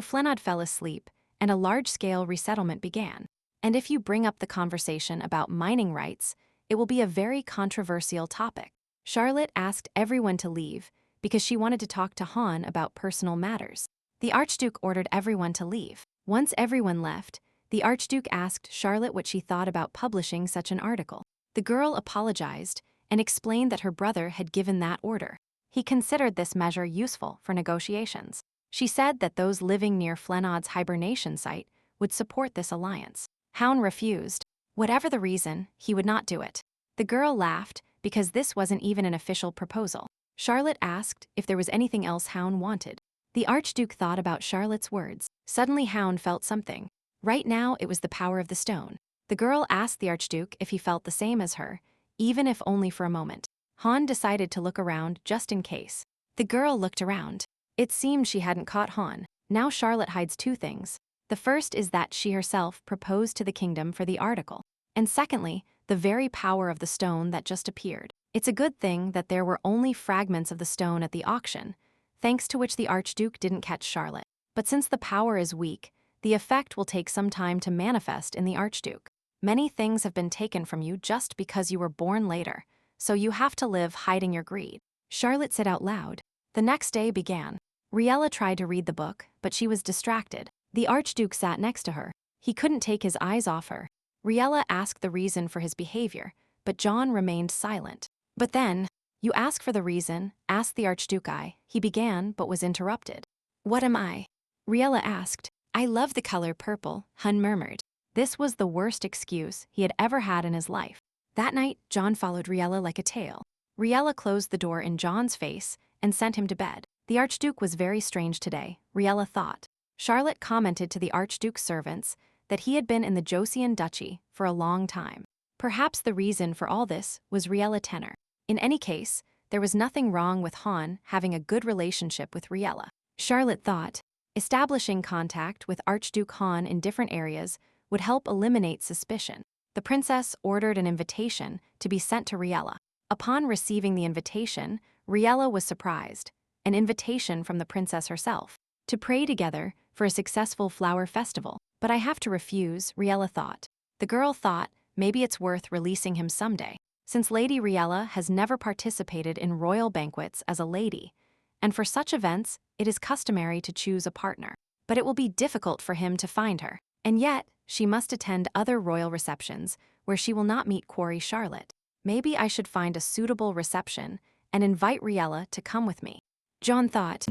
Flenad fell asleep, and a large-scale resettlement began. And if you bring up the conversation about mining rights, it will be a very controversial topic. Charlotte asked everyone to leave because she wanted to talk to Han about personal matters. The Archduke ordered everyone to leave. Once everyone left, the Archduke asked Charlotte what she thought about publishing such an article. The girl apologized and explained that her brother had given that order. He considered this measure useful for negotiations. She said that those living near Flenod's hibernation site would support this alliance. Hound refused. Whatever the reason, he would not do it. The girl laughed because this wasn't even an official proposal. Charlotte asked if there was anything else Hound wanted. The Archduke thought about Charlotte's words. Suddenly Hound felt something. Right now it was the power of the stone. The girl asked the Archduke if he felt the same as her, even if only for a moment. Han decided to look around just in case. The girl looked around. It seemed she hadn't caught Han. Now Charlotte hides two things. The first is that she herself proposed to the kingdom for the article. And secondly, the very power of the stone that just appeared. It's a good thing that there were only fragments of the stone at the auction, thanks to which the Archduke didn't catch Charlotte. But since the power is weak, the effect will take some time to manifest in the Archduke. Many things have been taken from you just because you were born later, so you have to live hiding your greed. Charlotte said out loud. The next day began. Riela tried to read the book, but she was distracted. The Archduke sat next to her. He couldn't take his eyes off her. Riela asked the reason for his behavior, but John remained silent. But then, you ask for the reason, asked the Archduke. He began but was interrupted. What am I? Riela asked. I love the color purple, Hun murmured. This was the worst excuse he had ever had in his life. That night, John followed Riela like a tail. Riela closed the door in John's face and sent him to bed. The Archduke was very strange today, Riela thought. Charlotte commented to the Archduke's servants that he had been in the Joseon duchy for a long time. Perhaps the reason for all this was Riela tenor. In any case, there was nothing wrong with Han having a good relationship with Riela. Charlotte thought, establishing contact with Archduke Han in different areas would help eliminate suspicion. The princess ordered an invitation to be sent to Riela. Upon receiving the invitation, Riela was surprised. An invitation from the princess herself. To pray together for a successful flower festival. But I have to refuse, Riela thought. The girl thought maybe it's worth releasing him someday, since Lady Riela has never participated in royal banquets as a lady, and for such events, it is customary to choose a partner. But it will be difficult for him to find her. And yet, she must attend other royal receptions where she will not meet Quarry Charlotte. Maybe I should find a suitable reception and invite Riela to come with me. John thought,